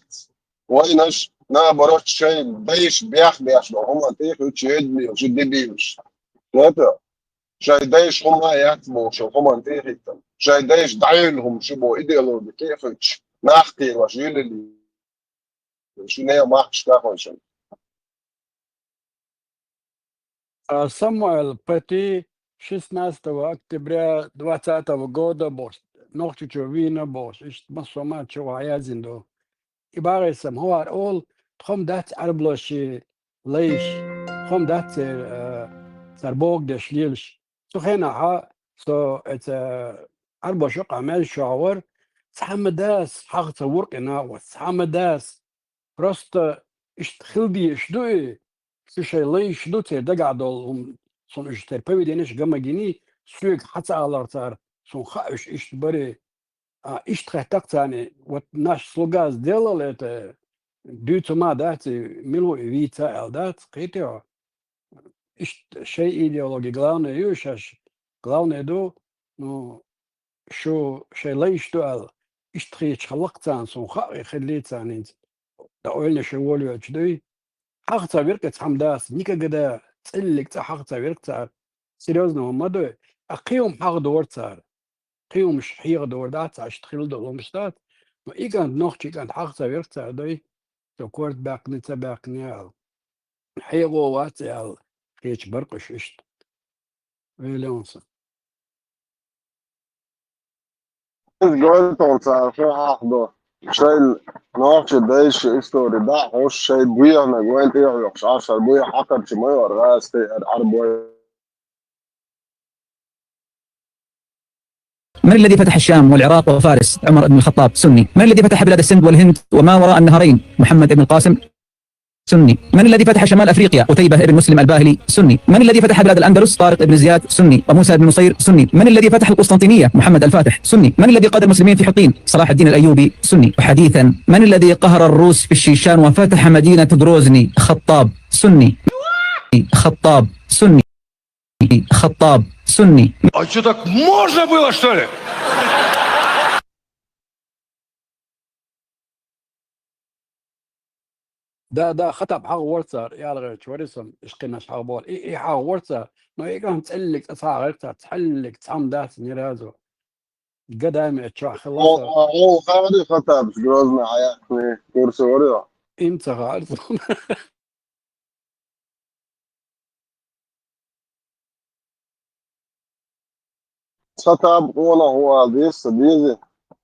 ой наш наоборот шайн бейш бях но он тих учедли уже дебилш. Это شايدايش هم ياتموش هم تيريتم شايدايش دايلهم شبو ايديولوجي كيفش نحكي وشيل اللي شنو ما حشتاخوش Самуэл Пэти 16 октября 2020 года бош. Нохчучу вина бош. Ишт масома чува язиндо. Ибарисам هو all تخم دات عربلوشي ليش تخم دات سربوك دشليلش سو خينا ها سو ات عربوشق عمل شاور سحمداس حق تصورك انا سحمداس просто اشت خلبي اشدوي سشي ليش دوتي دقعدول son اشتر بيدينش جما جيني سوق حتى على صار son خاش اشت بري اشت خطقت يعني وتناش سلوغاز ديلال это дюйцо ма дати милу вица элдат قيتيو اشت شيء ايديولوجي главное يوشاش главное دو ну شو شيء ليش دو اشت خيش خلقت عن son خا خليت عن да ойлна шеволю очдой хагца веркец хамдас никогда целлик хагца веркца серьезного мадой قيوم حق دورتار قيوم مش حيغ دور دات عشت خيل دور مشتات ما إيجان نوخشي كان حق ويرتار دوي تكورت باقني تباقني حيغو واتي خيش برقش اشت ويلونس قلت on صار حاحدو شيء نوعش دايش استوري دا هوش شيء بويا نقوين تيغ يوكش عشر بويا حقب شموي ورغاز تي عربوي من الذي فتح الشام والعراق وفارس؟ عمر بن الخطاب سني. من الذي فتح بلاد السند والهند وما وراء النهرين؟ محمد بن القاسم سني. من الذي فتح شمال أفريقيا؟ قتيبة بن مسلم الباهلي سني. من الذي فتح بلاد الأندلس؟ طارق بن زياد سني. وموسى بن نصير سني. من الذي فتح القسطنطينية؟ محمد الفاتح سني. من الذي قاد المسلمين في حطين؟ صلاح الدين الأيوبي سني. وحديثا من الذي قهر الروس في الشيشان وفتح مدينة غروزني؟ خطاب سني. خطاب سني. خطاب سني. А что, так можно было, что ли? دا خطب حق ورثة يا رجل شوريسم اشقنا حق بول اي حق ورثة ما يقام تسألك تصاع غيرتها تحلك تصام داس نيرازو قدامي اتشوع خلصة هو خاري خطاب جروزنا عياتني كورس وريا انت عارف خطاب هو ديس ديزي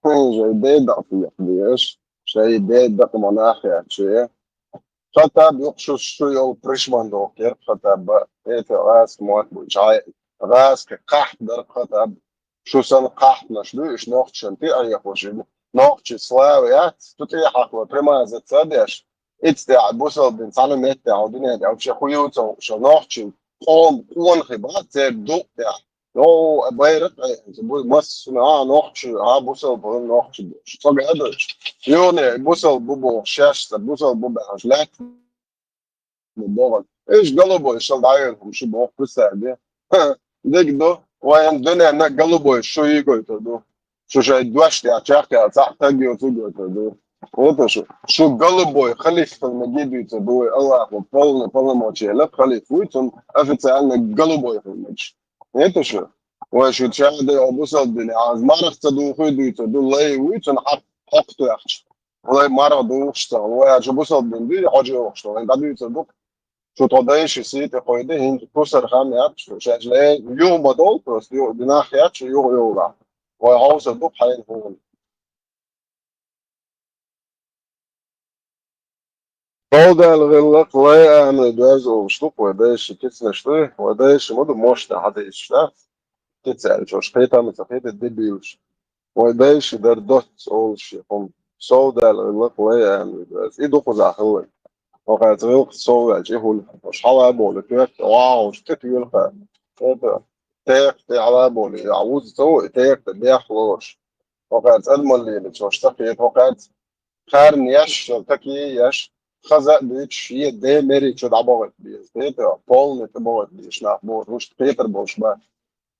جاي ديدا في قديش شيء ديدا مناخي شيء خطاب يقشو شو يو بريشمان دوكير خطاب ايت راس موات بوجاي راس كقحط در خطاب شو سن قحط نشدو ايش نوخش انتي اي خوشي نوخش سلاويات تطيح حقو بريمازة تصديش اتستاع بوصل بين صالو ميتا ودنيا دي او شي خيوتو شو نوخش قون خبات تير دوك تاع لو بايرت مس نوخش بوصل بون نوخش طب هذا يوني بوصل بوبو شاش بوصل بوبو لا بالضغط ايش قلبه يشل دايرهم شو بوق بساعدة ديك دو وين دنيا انك قلبه شو يقول تدو شو شاي دوشت يا شاكي صح تجي وتقول تدو وانت شو قلبه خليك في المجيد يتدو الله وطولنا موتشي لا خليك ويتم افت انك قلبه في المج انت شو وشو تشاهد ابوس الدنيا عايز ما رح تدو خيدو يتدو الله ويتم حقته يحش والله ما رح دوشت والله شو بوصل الدنيا حاجه وحش وين قاعد يتدو شو توديش يصير قيده هند كسر خامات شو شجلة يوم بدول بس يوم بناحيات شو يوم يوم وعاوز الدب حين هون هذا الغلق لا أنا جاز وشتوك وداش كيس نشتري وداش مدو موشت هذا الشتاف تتسأل شو شقيتها متفقيت الدبيوش وداش در دوت أول شيء هم سودا الغلق لا أنا جاز إيه دوكو زاخلين وقت غلق سودا جيهول مش حلا بولي كيف واو شتت يلقى تاك على بولي عاوز سوي تاك تبيع خلاص وقت المالي مش تقيت وقت خارن يش تكي يش خزق بيتش يدي ميري شد عبوت بيز بيتر بول نتبوت بيش نعبوت وش بيتر بوش با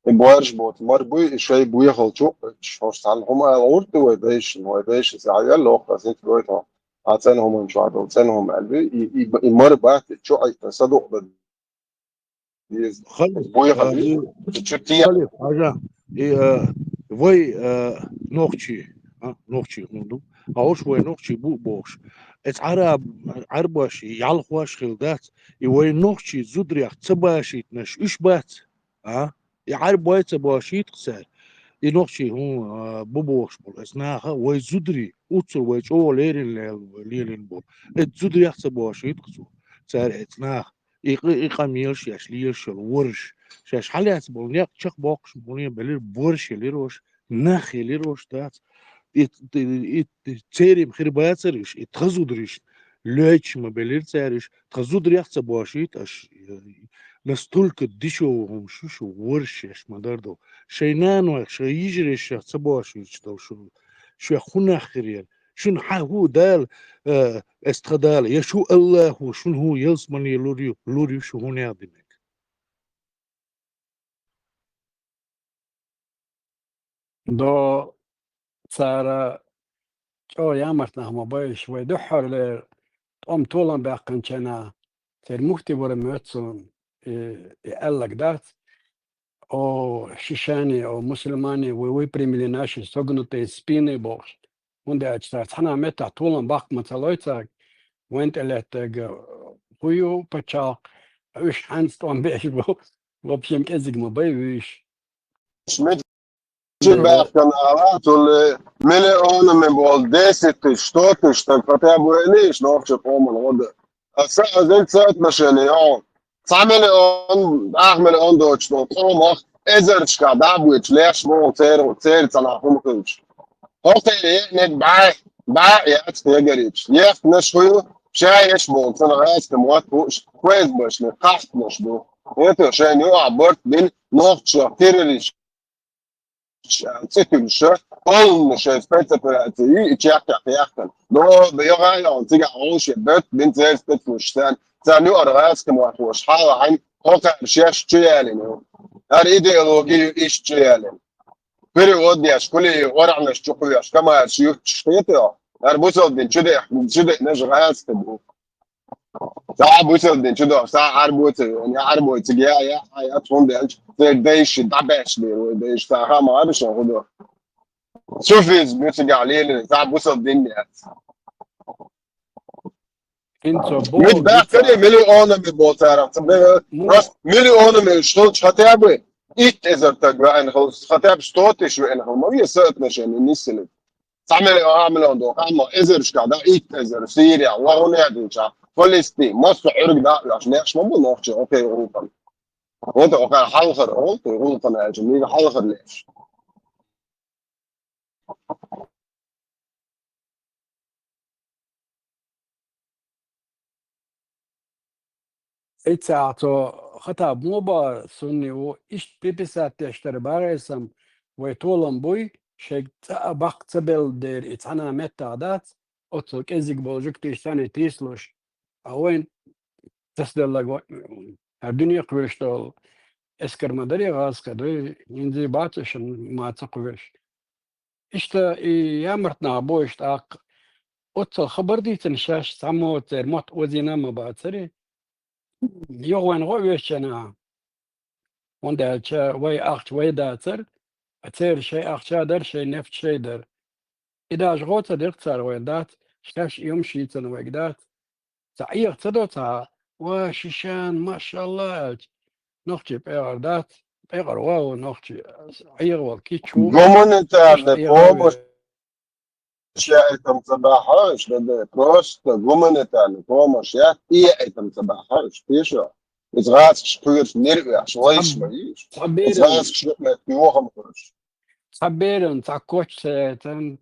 بوارش بوت مر بوي شوي بوي خلچو شوش تعال هما اورت ودايش زعيا لو قصيت بويتها عتنهم ان شاء الله عتنهم قلبي يمر بقى شو اي تصدق بيز خلص بوي خلبي تشتي خلص حاجة وي نوخشي نوخشي هندو أوش وي نوخشي بوش ات عرباش يالخواش خلدات يوي نوخشي زودريخ تباشيت نش إش بات يعرباي تباشيت قسال ينوخشي هون بوبوش بول اسناها وي زودري اوتسر وي جو ليرين بول ات زودريخ تباشيت قسو سار اتناها يقاميلش يشليش الورش شاش حاليات بولنيا تشخ بوكش بولنيا بلير بورش يليروش نخ يليروش دات تيريم خرباتريش اتخزودريش ليش ما بلير تاريش تخزودري يخت باشيت اش نستولك ديشو هم شو ورش اش مدردو شينان وخ شي يجريش يخت باشيت شو خونا خرير شون هو دال استخدال يشو الله وشون هو يلسمني لوريو شو هون يادمك دو صار او يامرتنا هم بايش ويدحر ل ام طولن باقن كنا تر مختي ور متسون يقلك دات او شيشاني او مسلماني وي بريميلي ناشي سوغنوتي سبيني بوش وند اتشتات حنا متى طولن باق متلويتك وانت اللي تج هيو بتشا ايش حنستون بيش بو وبشم كزق مبايش شمت بقى قناعات مليون من بولديست شتوتش تنقطع بوينيش نوخش قوم الغد الساعة زين ساعة مشانيون 9 مليون 8 مليون دوتش قوم اخ ازر شكا دابويتش ليش مو تير تناقوم كنش هوتي نت باي يات يجريتش يف نشوي شايش مو تنغاس كموات بوش كويس باش نقحت نشدو هيتو شاين يوع برت بين نوخش تيرليش cykelkjø, alle spetseoperatie, tjekka, då börjar jag tycka att bött min tjänst förstånd. Sen nu är det här ska man få schalla han hotar شاش تشيالين هذه ideologi ish تشيالين period ياش كل ورعنا شتوقياش كما شيوخ تشتيته هذا بوصل دين شده نجغاس تبو ساعة بوصل دين شده ساعة عربوت يعني عربوت يا تفهم ده دايش دبش دايش ساعة ما عارفش هو شوفي بيوتي عليه ساعة بوصل دين انتو بو متباع كده مليون من بوتارم راس مليون من شتوت خطابه إيت إذا تجرا إن خلص خطاب شتوت شو إن هم ما يسأت نشان النسل تعمل عندو أما إذا رش كذا إيت إذا سوريا وهون يدوشا فلسطين مصر عرق ده عشان إيش ما بنوخش أوكي أوروبا وأنت أوكي حلخر أوكي أوروبا ناجمين حلخر ليش اتساعتو خطاب موبا سني و إيش بيبسات تشتري باريسم ويطولن بوي شيك باق تبل دير اتعنا متى دات اوتو كزيك بولجوك تيشتاني تيسلوش اوين تسدل لغو الدنيا قويشتول اسكر مدري غاز كدوي ينزي باتشن ما تقويش اشتا يامرتنا بويشت اق اوتو خبر دي تنشاش سامو ترموت وزينا ما باتسري يوغوان غويشنا وندا تشا وي اخت وي داتر اتير شيء اخت شادر شيء نفت شيء در اذا جغوت دير تسار وين دات شاش يوم شيتن ويقدات تعيق تدو تا وشيشان ما شاء الله نختي بيغر دات بيغر واو نختي عيغ والكيتشو Гуманитарная помощь, это забахаешь, да, просто гуманитарная помощь, я и это забахаешь, ты что? Из раз шпырт нервы, шлайш моишь, из раз шпырт на пьехом хочешь. صبيرن تاع كوتش سيتن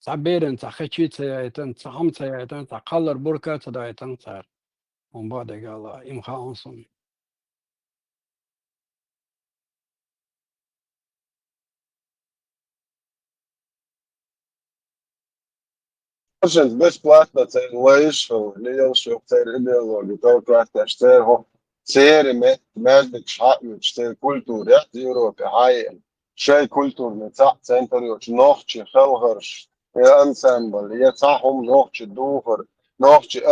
صبيرن تاع خشيت سيتن تاع هم سيتن تاع قلر بركة تاع صار ومن بعد قال إم خاصم Может, бесплатно целуешь, лил шо цель идеологию, только что церими между шагами, что культуре в Европе, хай, شيء كولتور تاع سنتريوش نوختي خلغرش يا انسامبل يا تاعهم نوختي دوغر نوختي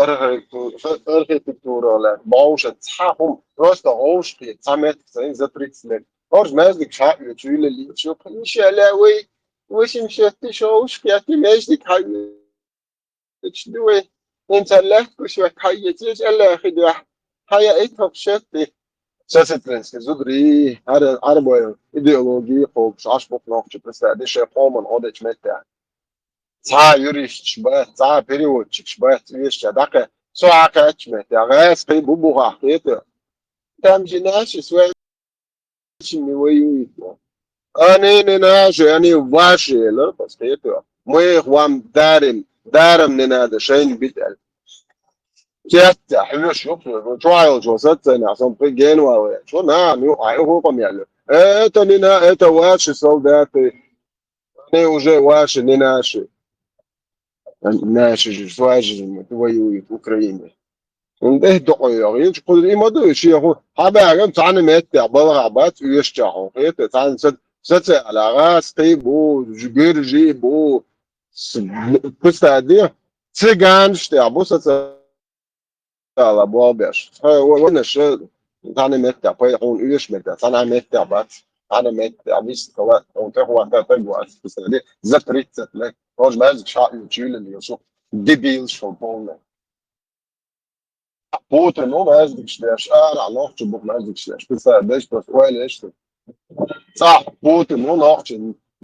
ارغيتكتورال باوش تاعهم روست هوشتي تامت زين زتريكسلك اورج مازدك شاء تشيل اللي تشوف ان شاء الله وي وش مشيتي شوش كياتي مازدك هاي تشدوي انت لا وش هاي تيج الا اخي واحد هاي ايتها بشتي سياسة زودري هذا عربي إيديولوجي خوب شاش بوك بس هذا شيء قوم من هذا جمتة تا يوريش شبه تا بريود شبه تريش هذاك سو عقد جمتة غاس في بوبوها كده تام جناش سوى شيء ويوي أنا نناش يعني واشي لا بس كده مي خوام دارم ننادى شيء بيتقل جاتا حلو شوف ترايل جو ستة عشان في جنوا شو نعم هو قم يعني نينا واش سولداتي أنا وجا واش نناشي ناشي شواج ويو أوكرانيا عنده دقيقة يقول لي ما دوي شيء هو هذا عم تعاني مت عبارة عبات ويشجعه هي تعاني ست على راس تيبو جيرجي بو بس هذه تيجان شتى ست على بوابش وانا شو تعاني مت عبارة هون ويش مت تعاني مت عبات أنا مت عبيس كلا وتهوى تتجوع بس هذه زتريت لك روج مازك شاء يجيل اللي يشوف ديبيل شو بقولنا Putin, nu mēsdikšļieš ārā, nohči būk mēsdikšļieš. Pēc tā, deštos, oiļiešti. Tā, Putin, nu nohči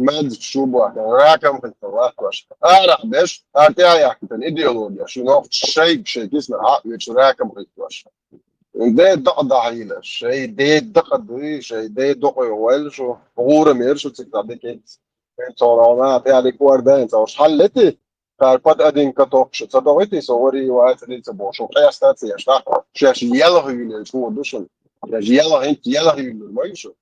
mēsdikšļubāk, rākam, kad tā lēkoši. Ārā, deš, ār tējāk, tad ideoloģija, šī nohči šeik, ismē, āvieču rākam, rīkoši. ده دقة عيلة شيء ده دقة دي شيء ده دقة يوال شو غورة ميرشو تكتب دي كيت انت ورانا تيالي كوار ده انت وش حلتي فالقد أدين كتوكش تصدقتي صوري وقت اللي تبغى شو قياس تاتي يشتاق شاش يلا هيل شو دوشن يلا انت يلا هيل ما يشو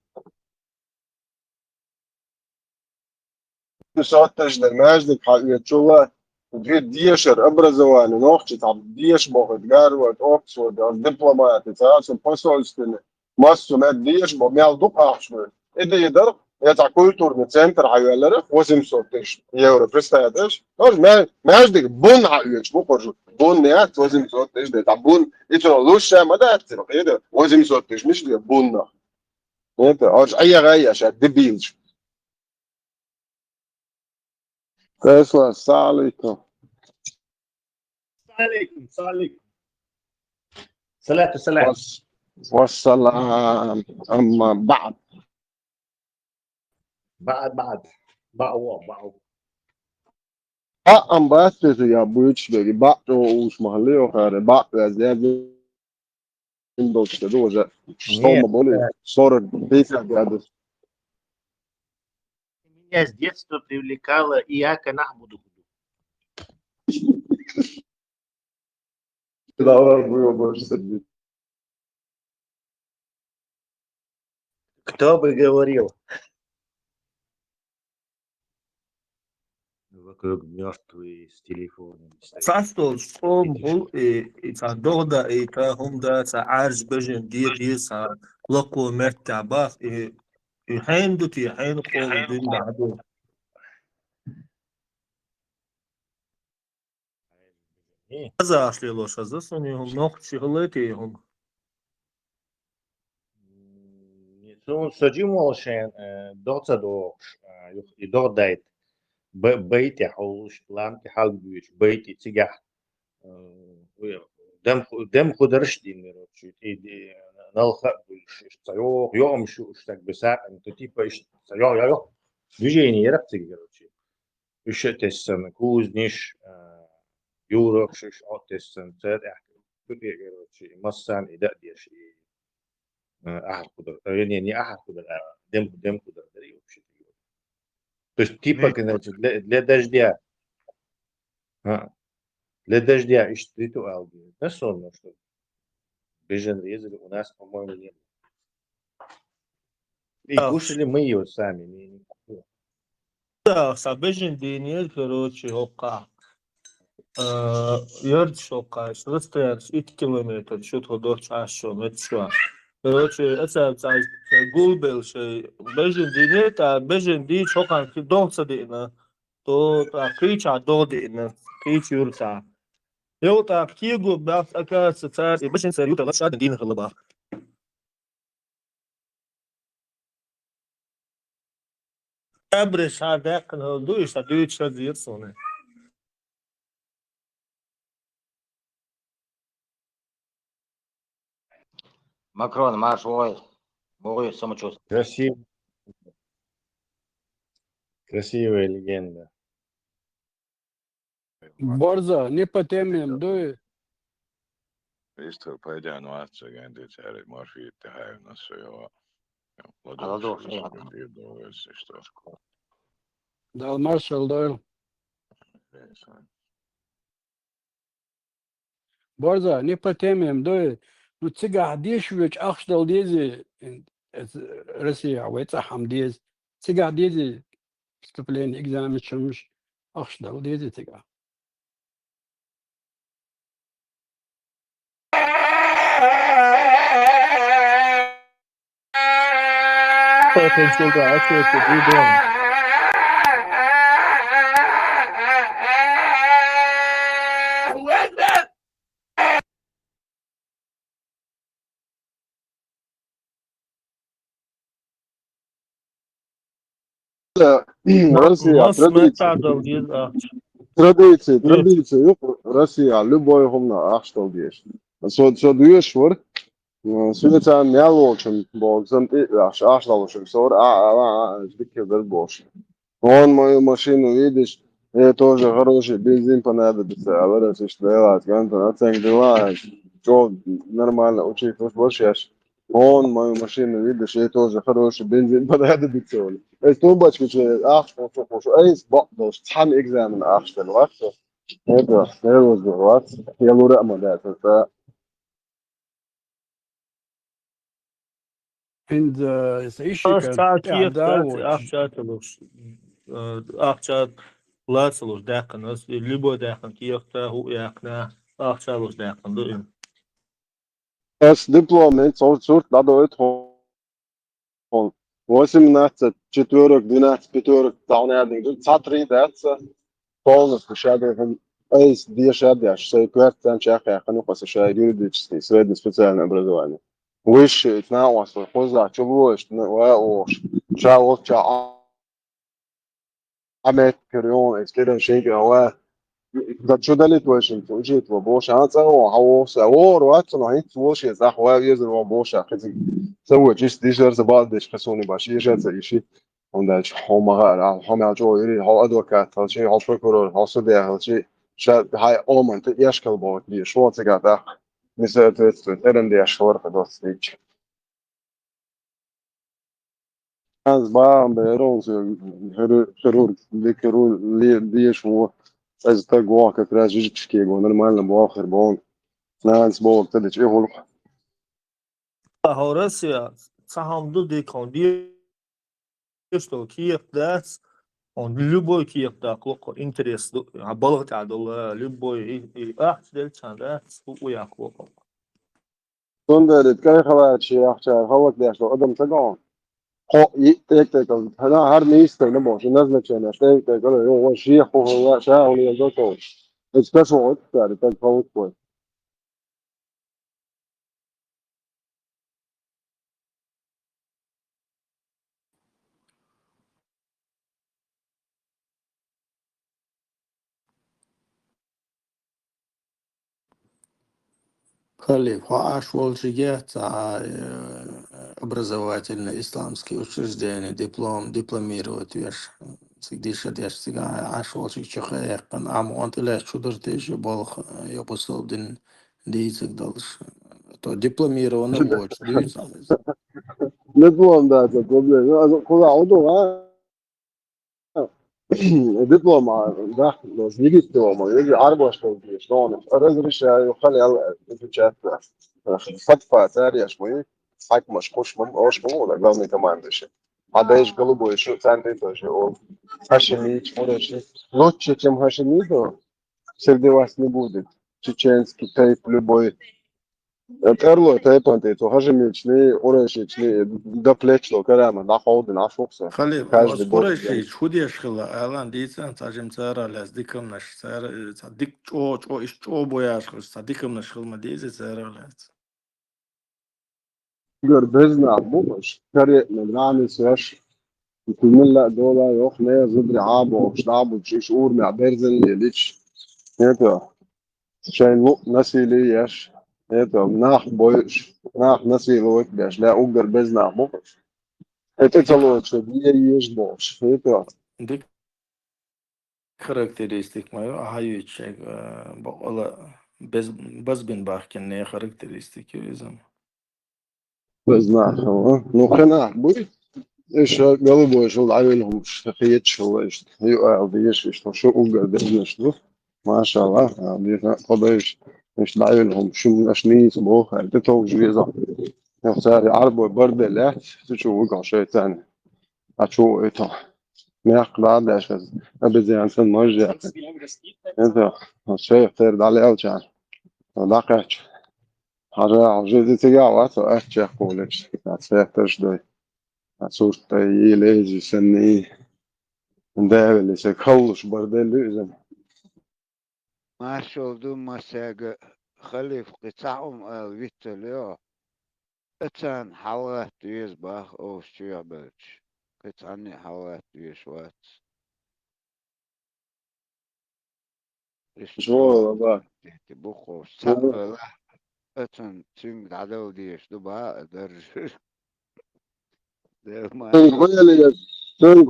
صوت تجد ماجدك حقيقة شو وتريد ديشر ابرزوان نوختي تعب ديش بوخت جاروت اوكسفورد دبلومات تاسم بوسولستن ماسو مات ديش بو ميال دوق احشمر اذا يقدر يتع كولتور نتسنتر حيوالر وزم صوتش يورو برستايتش اور ما اجدك بون حيوش بو قرجو بون نيات وزم صوتش ده تعبون يترولوش ما ده كده وزم صوتش مش ده بون انت اور اي غايه عشان دبيلش السلام عليكم عليكم صلاة والسلام والسلام أما بعض أم بس يا بويتش بيجي بعض وش محلي وخير بعض زي دوتش دوجا что Нет, мы были 40-50 градусов. меня с детства привлекала Ияка Нахмуду. Давай было больше садиться. Кто бы говорил? Вокруг мертвые с телефонами стоят. Састол, шком, гул, та догда, та хумда, та арж бежен, дир, та локо مرتع باخ, حين دوتي حين قول دين بعدو. هذا أصلي لوش هذا سوني هم نقط شغلتي هم. Sun sojimo shen dotsa do i dordait beiti haulush lam ki halbuch beiti tigah دم خدرش دين короче и налха что يوم شو اشتاق بساعة انت типа يو движение يرقصي короче еще تسن كوز نيش يورو شش او تسن تاد كده короче مثلا إداء دي شيء أحد قدر يعني أحد قدر دم قدر ده вообще то есть типа короче для дождя для дождя ищет ритуал да сон что Бежен резали у нас, по-моему, не было. И кушали мы ее сами. Sabежin diniyet короче hoka. Yard шока, расстояние 2 километра, что-то до часа, метра. Короче, это гулбел, что бежин diniyet, а бежин ди шока, ты долго дина, то крича до дина, крич юрта. Eu tá aqui go back aka tsar e bashin sari ta gasha da dinin halaba abre sha da kan do isa do cha dir sone Макрон, марш вой. Мой самочувствие. Красивая легенда. Борза, не по теме, дуй. Isto pойдя no atsegendi цари марши тахай на своего. Дал маршал дойл. Борза, не по теме, дуй. Ну цыга диш вич ахштал дези Россия, вайца хамдез. Цыга дези вступление экзамен чумш ахштал дези цыга. Потенциал да, это будет. Россия, традиции, Россия, любой гумна, что здесь. So duur Sudah мелочен был, ашдалошен, сбитки del бош. Он мою машину видишь, тоже хороший бензин понадобится, а вот это что делать, как-то оценки дела, что нормально, учить больше. Он мою машину видишь, тоже хороший бензин понадобится. Это бачки, что эйс бакдош, сам экзамен ашдал, вот. Это вот, я лура мадат, это عند سيشيكا Ахчат, ахчат, лацалуш дакан, любой дакан, киехта, хуякна, ахчалуш дакан, дуим. Es дипломит, сорт надо он. 18, 4, 12, 5, таунядинг, 3 дается, полностью шагает. Эйс, две шагашь, что квартал чаха, ну посещаю юридический, среднее специальное образование. Высшее, на вас, поза, что будешь, шау, амет, перион, эксперимент, шейка, da ciudad właśnie użyć w Boże, a co o roacu no nic Boże za chwała jest w Boże, kiedy co jest dzisiaj z badać persony bashi jest za ishi on da homa jo yeri hal advokat hal şey hal prokuror hal sudiye hal şey hay olman te yaşkal bu diye şu atı da mesela teren de yaşlar da dostik az bağım beron hırır diye şu از تا گواه که تراش جیش که گو نرمال با آخر بون نانس با وقت دچ ای هول Россия, сахамду декон, что Киев даст, он любой Киев да, клоко интерес, а балот адол, любой ахтел чандаст, уя клоко. Sonda كان خلاص شيء أخشى خلاص ليش لو أدم تقون هو يتك هذا هر ميست نبوش الناس نتشنا شيء تقول هو شيء هو شاء ولي يزوجه استشعرت يعني تفوت كويس Халиф, аш волжигет, образовательные исламские учреждения, дипломировать веш. Сигдиша деш сига аш волжиг чахаек, он тилеш чудор теш болох, я пособден дийцек дальше. То дипломированный больше, дийцек. Diplom da çok problem. Also kula oldu ha. Diploma da zigi diploma. Yegi arboşta diyor. Onu разрешаю خلي изучать. Фатфа царь шмой. Хакмаш кошмам ошмам ولا главной командующий. А даешь голубой еще центр тоже. Он Хашимич, короче. Лучше, чем Хашимидо, среди вас не будет. Чеченский тейп любой. Erlo taypantayto hajimchli orashchli daplechlo karama naxod nashoksa Халиф, у вас каждый год хороший, худешь хила, алан дийцан, сажим цара лез, дикам наш цара, дик чо, иш чо бояш хус, дикам наш хилма дейзе цара лез. gör bezna buş kare nani sash كلنا دول يخنا زبر عابو شعبو تشيش اور مع برزن يليش هذا شاين نسيلي ياش هذا ناخ بوش ناخ نسيلوك باش لا اقدر بزنا بوش это лучше есть больше это Дик характеристик мою, аюичек, ола безбин бахкен не характеристики визам. بزنا ну хрена будет ايش قلبه شو عاملهم شخيت شو ايش يقع بيش ايش شو اوجر ده شو ما شاء الله يعني قبيش ايش عاملهم شو من اشني صبوخ انت تو جيزه يختار عربه برد لا شو وقع شيء ثاني اشو ايتا ما بعد ايش ابي زي عن سن مرجع انت شيء اختار على اوجع ضاقت حاجه عجزت تجا وقت احكي اقولش هتفتش ده صورت يلي سني ده اللي شكلش برضه اللي ما شولدو مساق خليف قطعهم الفيتليو اتان حلقة ديز باخ او شيا بلش قطعني حلقة ديز وات شو بقى تبوخو سأل اتان تنق عدو ديش دبا درج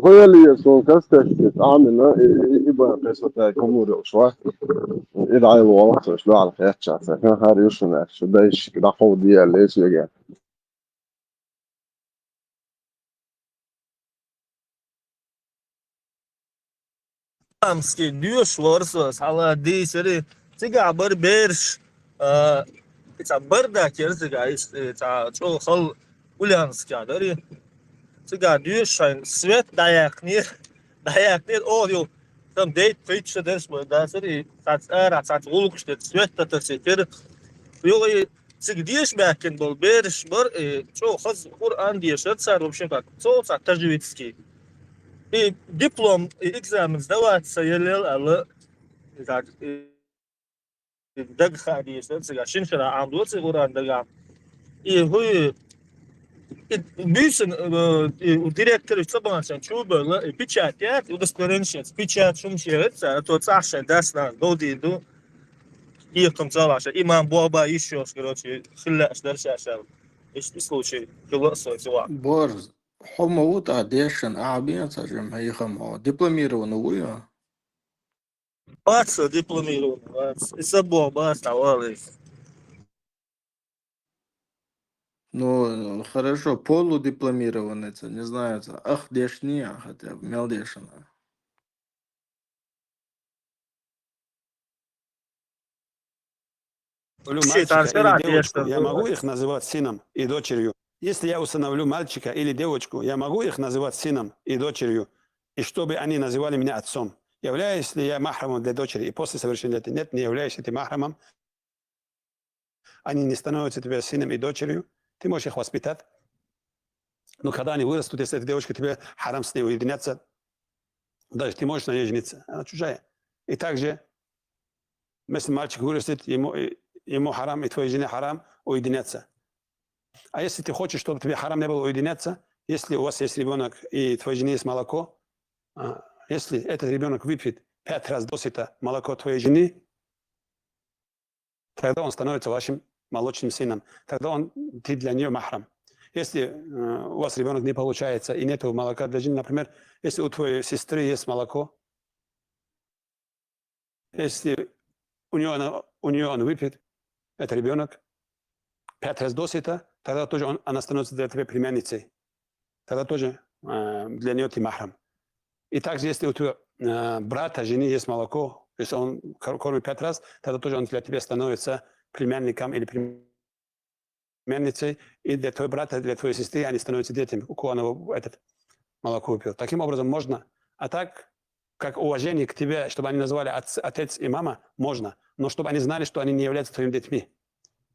Khuyali so kastet عامل يبقى قصة كمور شوي يدعي وقت شو على خيات شاف كان هاري وشنا شو دايش كده قودي ليش يجي Amski diyor varsa sala değişleri tiga bar berş ta barda kerziga işte ta çok hal ulyanska dari tiga diyor şayn svet dayak ne o diyor tam date fetch ders bu da seri tat uluk işte svet ta teker yok sig diyeş bakken bol berş bar çok haz Kur'an diye şartlar в общем как çok tajvidski и диплом экзамен сдаваться елел алла так даг хади что шиншра амдуцы уран дага и хуй бюсен у директора собранца чубла печать удостоверение печать шумшерца то цаша дасна додиду и концалаша имам баба еще короче хилляш дальше эти случаи философия Борз, хомоут адешен, абиен, сажим, хаихамо, дипломированный уя. Баца дипломирован, баца. И собой, баца, валис. Ну, хорошо, полудипломированный, не знаю, ах, дешния, хотя бы, мелдешина. Мальчика или девочку, я могу их называть сыном и дочерью? Если я установлю мальчика или девочку, я могу их называть сыном и дочерью, и чтобы они называли меня отцом. Являюсь ли я махрамом для дочери и после совершеннолетия? Нет, не являешься ты махрамом. Они не становятся тебе сыном и дочерью. Ты можешь их воспитать. Но когда они вырастут, если эта девочка тебе харам с ней уединяться, даже ты можешь на ней жениться. Она чужая. И также, если мальчик вырастет, ему харам, и твоей жене харам уединяться. А если ты хочешь, чтобы тебе харам не было уединяться, если у вас есть ребенок и твоей жене есть молоко, если этот ребенок выпьет 5 раз досыта молоко твоей жены, тогда он становится вашим молочным сыном, тогда ты для нее махрам. Если у вас ребенок не получается и нет молока для жены, например, если у твоей сестры есть молоко, если у нее он выпьет, это ребенок, 5 раз досыта, тогда тоже она становится для тебя племянницей. Тогда тоже для нее ты махрам. И также, если у твоего брата, жены есть молоко, если он кормит 5 раз, тогда тоже он для тебя становится племянником или племянницей, и для твоего брата, для твоей сестры они становятся детьми, у кого она этот молоко выпил. Таким образом можно. А так, как уважение к тебе, чтобы они называли отец и мама, можно. Но чтобы они знали, что они не являются твоими детьми.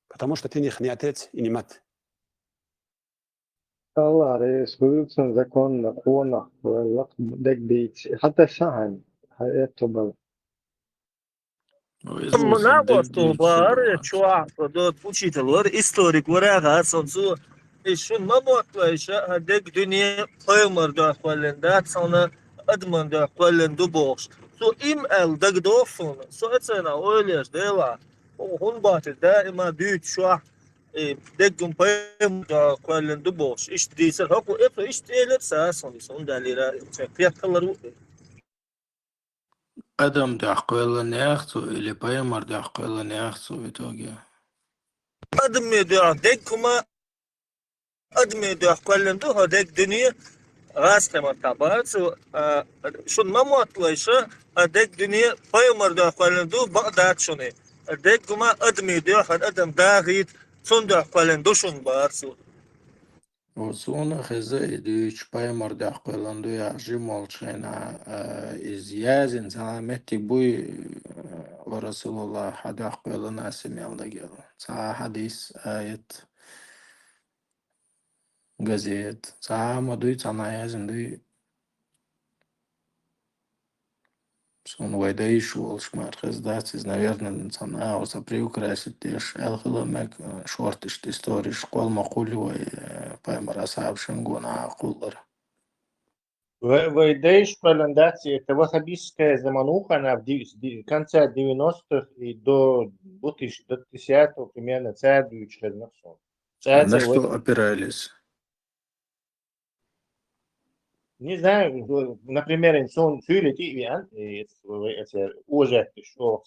Потому что ты не отец и не мать. الله يسبوعون ذكون قونا واللق دك بيت حتى سهل هيتوبل Nagosto var, çoğu учитель, историк, варяга, сонцу, işin mamotlayışa, hadek dünya payımır da akvallendat, sonra adman da akvallendu boş. So im el dag dofun, so etsena öyleyş deva. Hun batı daima büyük çoğu دقم بيم دا كوالن دبوش إيش ديسر هكو إفا إيش تيلر ساسون يسون داليرا فيها كلر Адам дяхквела нехцу или паймар дяхквела нехцу в итоге? أدمي دا دقما أدمي دا كوالن دو هدق دنيا غاز كما تابعت شون ما مطلعشة هدق دنيا بيمر دا كوالن دو بغداد شوني دقما أدمي دا هد أدم داغيت son da kwalen doshun barsu. Osuna хезе идуч паймар дяхквеланду я жимолчена изъязен замети буй ورسول حداحكولا ناسم يالداجل ساعة حديث آية газет ساعة مدوي تنايزن دوي сон вайдаиш волшмар хездатис наверное цана оса приукрасит деш элхиламек шортиш историш школ мақулевой паймара саабшингуна куллар. Вайдаиш паландации это ваххабистская замануха, она в конце 90-х и до 2010-го примерно царю через насон. На что опирались? Не знаю, например, инсон сюлети уважать что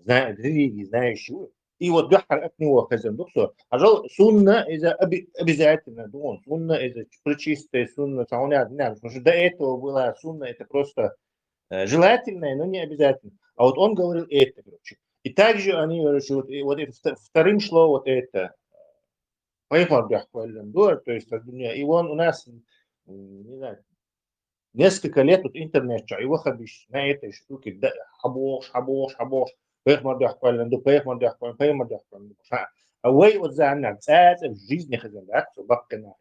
знает религии, знающие. И вот дохар от него хазен доксор. А жал сунна из-за обязательно дон. Сунна из-за причистая сунна. Потому что до этого была сунна, это просто желательное, но не обязательно. А вот он говорил это, короче. И также они говорят, что вот это вторым шло вот это. Поехал то есть и он у нас не знаю, несколько лет вот интернет, и выходишь на этой штуке, хабош, поехал а вы вот за нас, в жизни хотят, да, собакина,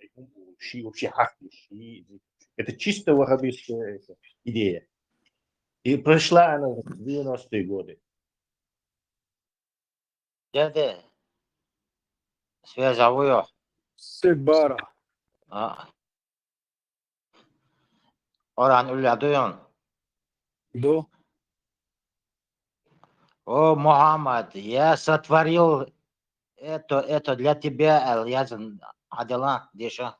вообще хахтиш, это чисто ваххабистская идея. И прошла она в 90-е годы. Дядя, связываю. Сибара. Оран Улядуян. Да. О, Мухаммад, я сотворил это для тебя, Альязан Адела, Деша.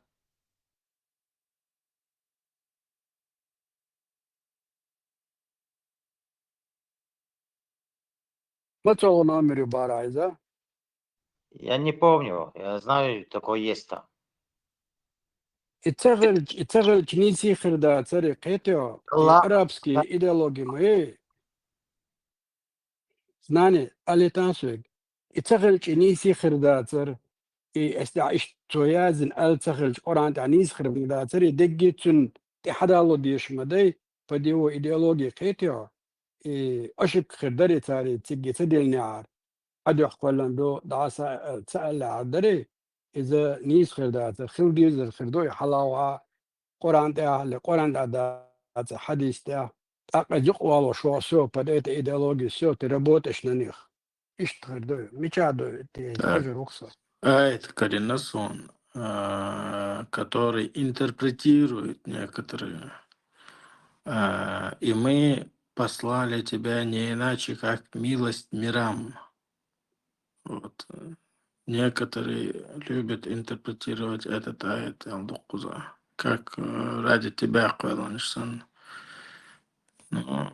Что номер Барайза? Я не помню, я знаю, такое есть там. يتغل كنيسي خردا تري قيتو арабские идеологии мы знание алитансوك يتغل كنيسي خردا تر استعيش تويازن التغل قران تعنيس خردا تري دقيتن حدا الله ديش مدي فديو идеологии قيتو اشك خردري تاري تيجي تدل نعار ادو خلندو دعسا تسال عدري إذا نيس خردات خلديز خردوي حلاوة قرآن ده قرآن ده حديث ده أقجق والله شو سو بدأت إيديولوجي سو تربوتش ننيخ إيش خردوي ميشادو تيجي رخصة. Это коренносон, который интерпретирует некоторые. И мы послали тебя не иначе, как милость мирам. Вот. некоторые любят интерпретировать этот аят Алдукуза, как ради тебя, Куэланшсан. Но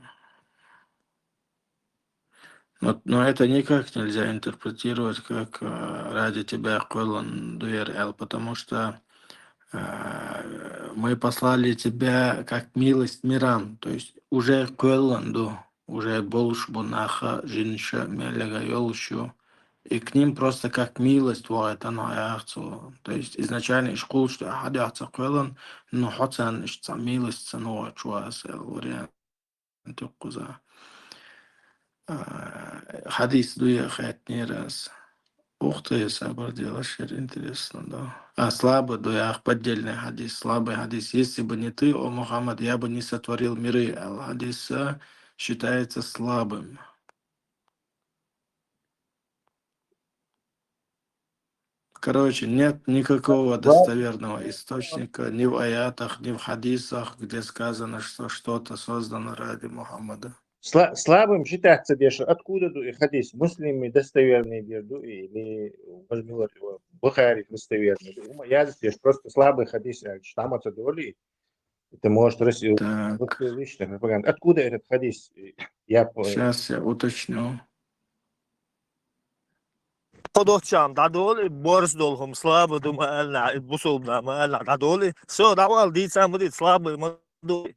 это никак нельзя интерпретировать как ради тебя, Куэлан Дуэр, потому что мы послали тебя как милость мирам, то есть уже Куэланду, уже больше бунаха, жинша, мелега, йолшу. И к ним просто как милость воет она яхцу. То есть изначально школ, что ахадяхца Куэлан, но хоцан ишца милость цануа чуасел, вариант куза. Хадис дуя хат не раз. Ух ты, сабар делаешь, интересно, да. Слабый дуях, поддельный хадис, слабый хадис. Если бы не ты, о Мухаммад, я бы не сотворил миры. Хадис считается слабым. Короче, нет никакого достоверного источника ни в аятах, ни в хадисах, где сказано, что что-то создано ради Мухаммада. Слабым считается деш. Откуда хадис? Муслимы достоверные бирду или возьмем Бухари достоверный. Я здесь просто слабый хадис. Там это доли. Это может личная пропаганда. Откуда этот хадис? Сейчас я уточню. Подохчам, дадоли, борс долгом, слабый, думаю, бусулна, дадоли. Все, давал, дитя, будет слабый, мадоли.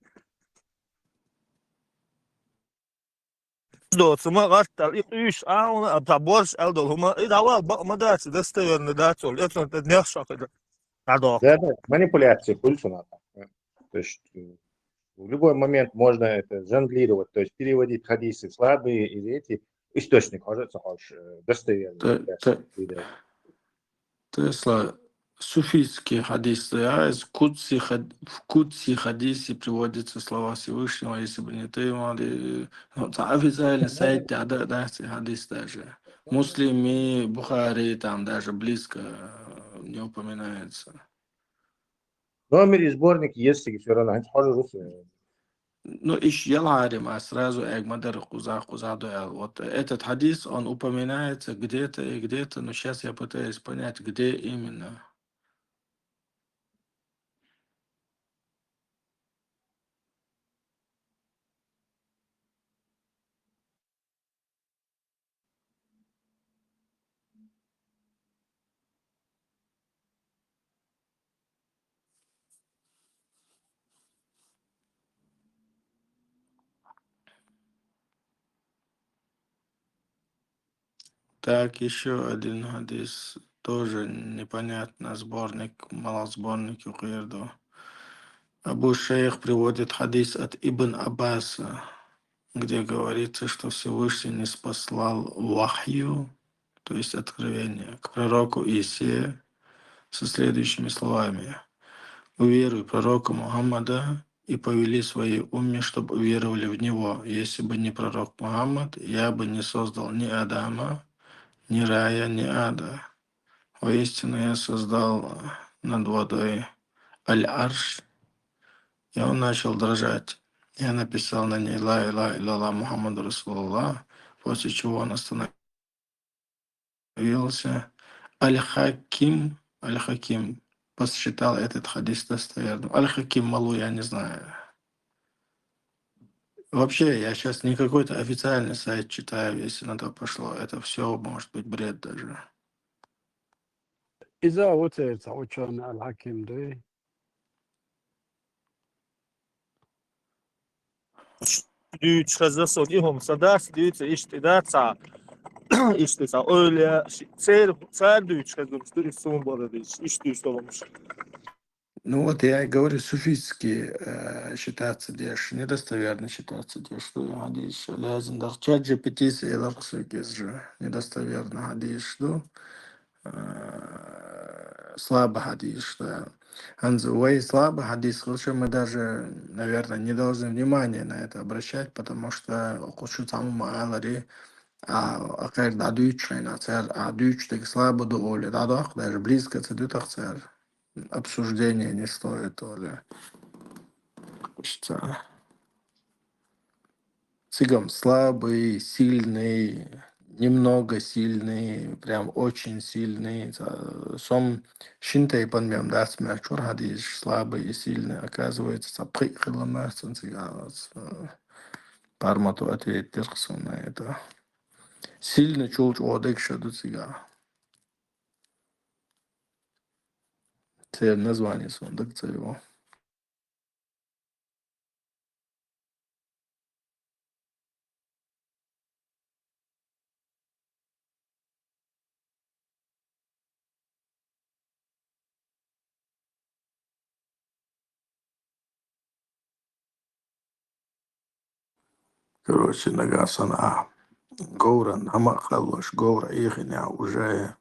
Доцума гартал, иш, он, борс, элдолума, и давал, мадачи, достоверный, да, цоль. Это не шоколадно. Да, манипуляции, пульсу. То есть в любой момент можно это жонглировать, то есть переводить хадисы слабые или эти источник, достоверный. Тесла суфийские хадисы, в Кутси хадисе приводятся слова Всевышнего, если бы не ты, официальный сайт, да, хадис даже. Муслими, Бухари, там даже близко не упоминается. Номер и сборник есть, все равно. Ну, я ларим, а сразу Эгмадар Куза дуэл. Вот этот хадис, он упоминается где-то и где-то, но сейчас я пытаюсь понять, где именно. Так, еще один хадис, тоже непонятно, сборник, малосборник Юхирду. Абу Шейх приводит хадис от Ибн Аббаса, где говорится, что Всевышний не спаслал вахью, то есть откровение, к пророку Исии со следующими словами. Уверуй пророка Мухаммада и повели своей умме, чтобы уверовали в него. Если бы не пророк Мухаммад, я бы не создал ни Адама, ни рая, ни ада. Воистину я создал над водой Аль-Арш, и он начал дрожать. Я написал на ней «Ла иля илля Мухаммаду Расулуллах», после чего он остановился. Аль-Хаким посчитал этот хадис достоверным. Аль-Хаким Малу я не знаю. Вообще, я сейчас не какой-то официальный сайт читаю, если на то пошло. Это все может быть бред даже. إذا وتر تعوشان الحكيم ده Düğüç kazası oluyor, sadas düğüç işte da işte öyle ser düğüç kazası üstün burada iş düğüç olmuş. Ну вот я и говорю, суфийские считаться деш, недостоверно считаться деш, что хадис лязен дар чат GPT и лапсуки же недостоверно хадис, что слабо хадис, что анзуэй слабо хадис, лучше мы даже, наверное, не должны внимания на это обращать, потому что хочу там малари, а как дадуч, а дуч так слабо доволи, дадох даже близко цедутах цер. Обсуждения не стоит, то ли. Цигам слабый, сильный, немного сильный, прям очень сильный. Сом шинтей подмем даст мячур хадис слабый и сильный. Оказывается, сапхи хиламарцан цыганец. Пармату ответит на это. Сильный чулч одек шаду цыган. Цель название сондак целево. Короче, Нагасана. Гора, нама халваш, гора ихиня уже,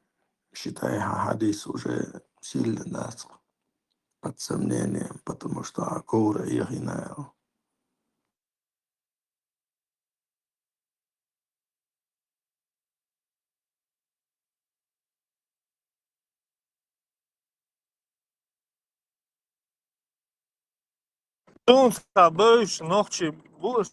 считай, хадис уже сильно нас под сомнением, потому что гора ихиня. Tunska böjs noći būs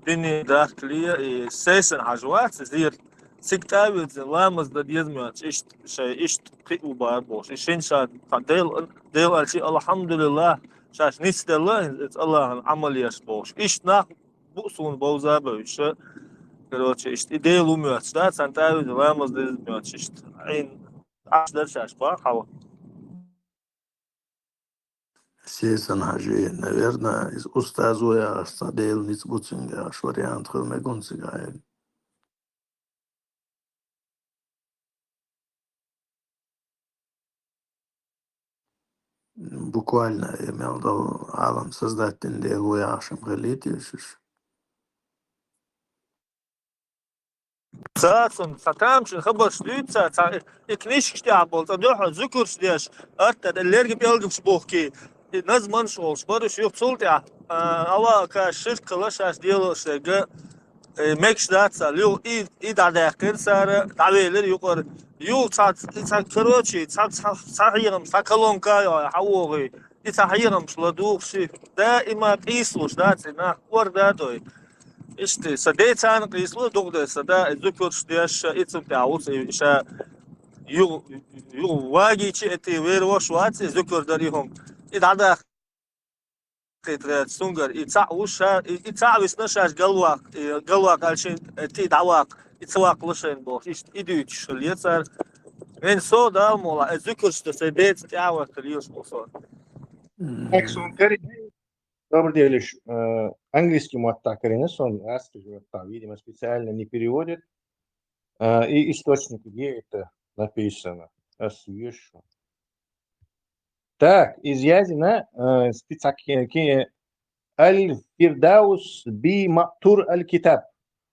dini dahtlija i sesen hažvats zir cik tāvīdzi lēmas dad iezmēts išt qi'u bārboš. Išin šād del alši alhamdulillah šāš nisdella Allah'ın amaliyas boş. Išt naq būsun bavzā böjš. Короче, и дел умёт, да, сантави, лэмас дел умёт, ин ашдар шаш ба, хава. Сесан хажи, наверное, из устазуя стадел ницбуцинга, аш вариант хылмегунцига. Буквально имел до алам создатель дел яшем галитишь. Sācun, satāmšin, habaš līdz, ik nišķi jābol, tad joha zukurs dieš, tad lergi pelgim šbohki, naz man šol, šbaruš juh cultjā, ava kā širkalašās dielošē, ga mekš dāca, ļu idādēkir sāra, davēlir yuqar, yu karoči, sahīram, sakalom kājo, havogi, sahīram šladūkši, dāima qīsluš dāci, nā, kur dādoj. İşte sadece an kıyıslı doktor sada zükür diyaş isim tavus işe yu vagi içi eti ver o şuat zükür darihum idada qitrat sungar itsavuş itsavis naşaş galvak alşin eti davak itsvak lışın boş işte idüç şulyetar en so da mola zükür sadece tavus tliyoş bolsa. Эксон корень. Добрый день, лишь английский муаттак коренес, он видимо, специально не переводит. И источник, где это написано. Так, из Язина спецаки Аль-Фирдаус би Мактур Аль-Китаб.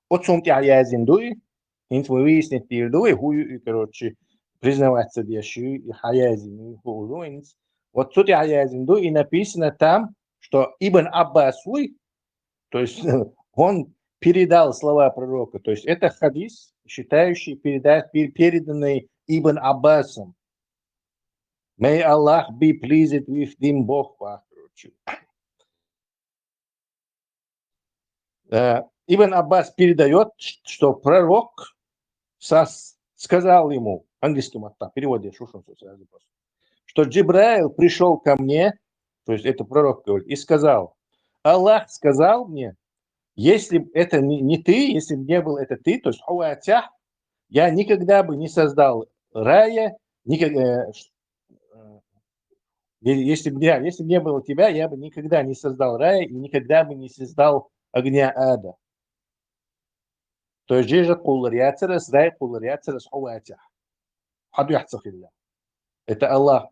От сумки Язин дуй, инт мы выяснить передуй, хуй, короче, признаваться дешью, и Хаязин, хуй, вот тут Язин дуй, и написано там, что Ибн Аббасуй, то есть он передал слова пророка, то есть это хадис, считающий переданный Ибн Аббасом. May Allah be pleased with him, Бог покруче. Ибн Аббас передает, что пророк сказал ему, английским переводе, что Джибраил пришел ко мне, то есть это пророк говорит, и сказал, Аллах сказал мне, если это не ты, если бы не был это ты, то есть я никогда бы не создал рая, если бы не было тебя, я бы никогда не создал рая и никогда бы не создал огня ада. То есть же куларьяцерас, рай куларьяцерас хуатя. Это Аллах.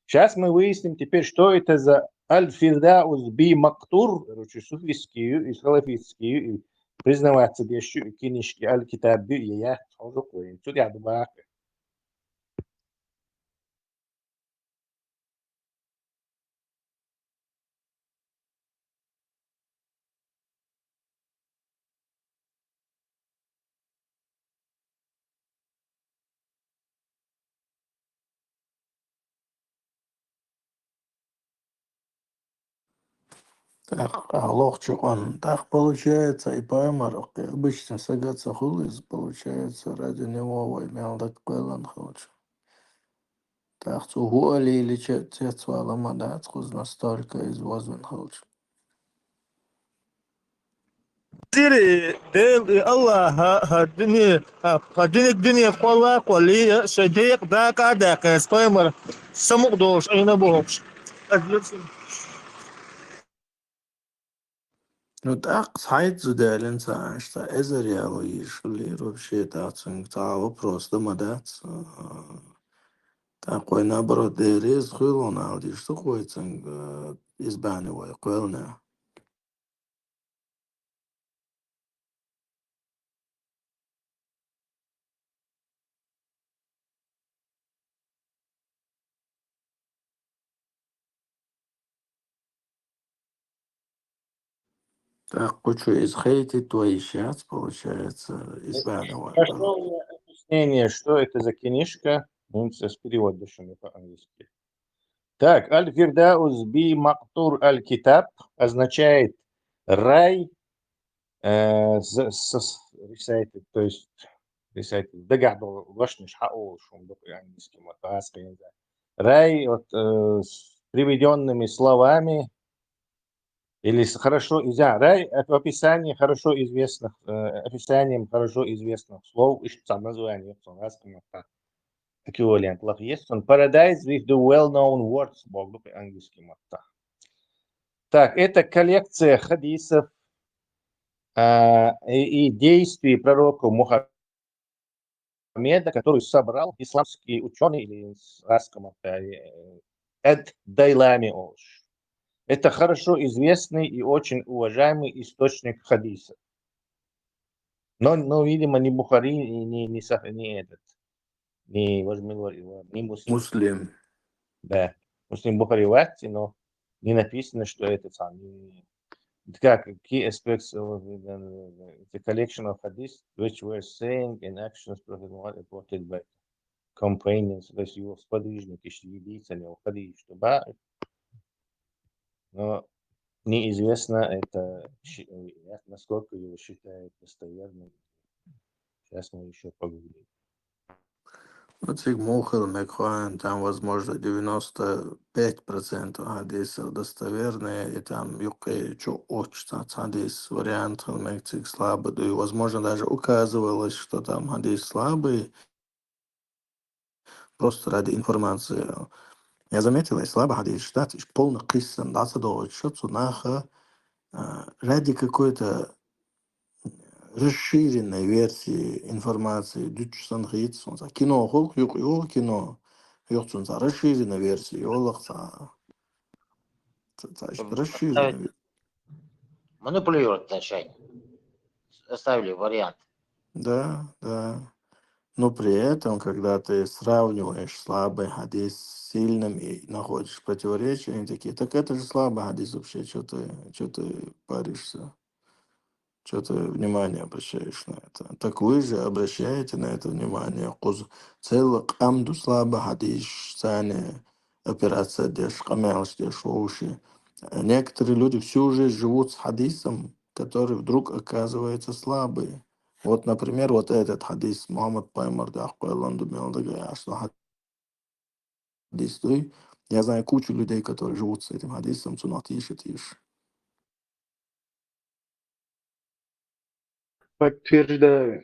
Сейчас мы выясним теперь, что это за Аль-Фирдаус би Мактур, короче, суфийские и салафистские, и признаваться вещи, книжки Аль-Китаб, и я тоже понял. Тут я думаю, Так, лохчик он. Так получается, и поймар, обычно сагаться хулис, получается, ради него имел такой ланхолч. Так, цугуали или цецуала мадат, хуз настолько из возвен холч. Siri del Allah الدنيا كلها كلية صديق ذاك سبايمر سمك دوش أين بوش Ну так, сайт зуделен са, что эзер я лоиш, ли вообще тацинг, та вопрос, да мадат. Так, ой, наоборот, дерез хуйлон алди, что хуйцинг избани вой, хуйлна. Так, кучу из хейти твои сейчас, получается, избани вой. Прошло у меня объяснение, что это за книжка, с переводом по-английски. Так, аль-фирдауз би мактур аль-китаб означает рай, recited, то есть recited, дагадо, лошниш хаол, шум, английский матаски, рай вот, с приведенными словами, или хорошо, рай это описание хорошо известных, описанием хорошо известных слов, и что название, эквивалент есть. Он paradise with the well-known words, бог по-английски матта. Так, это коллекция хадисов и действий пророка Мухаммеда, который собрал исламский ученый или арабском Эд Дайлами Олш. Это хорошо известный и очень уважаемый источник хадисов. Но видимо, не Бухари, не этот, не Муслим. Да, Муслим Бухари Вати, но не написано, что это сам. Как key aspects of the collection of hadith, which were saying and actions reported by companions, то есть его сподвижники, шиитами, уходили, что но неизвестно это, насколько его считают достоверным. Сейчас мы еще поговорим. Вот Мухал Мекхуан, там, возможно, 95% хадисов достоверные, и там юкей чу очень хадис вариант Мекцик слабый, и, возможно, даже указывалось, что там хадис слабый, просто ради информации. Я заметил, если слабый хадис считать, полный кисан, да, что цунаха, ради какой-то расширенной версии информации, кино, кино, расширенной версии, расширенной. Манипулировать начать. Оставили вариант. Да, да. Но при этом, когда ты сравниваешь слабый хадис с сильным и находишь противоречия, они такие, так это же слабый хадис вообще, что ты паришься? Что ты внимание обращаешь на это? Так вы же обращаете на это внимание. Целый амду слабо хадиш, сани операция деш, камелш деш, уши. Некоторые люди всю жизнь живут с хадисом, который вдруг оказывается слабый. Вот, например, вот этот хадис Мухаммад Паймар Дахкуэланду Мелдага, что хадис, я знаю кучу людей, которые живут с этим хадисом, цунат иш. Подтверждаю.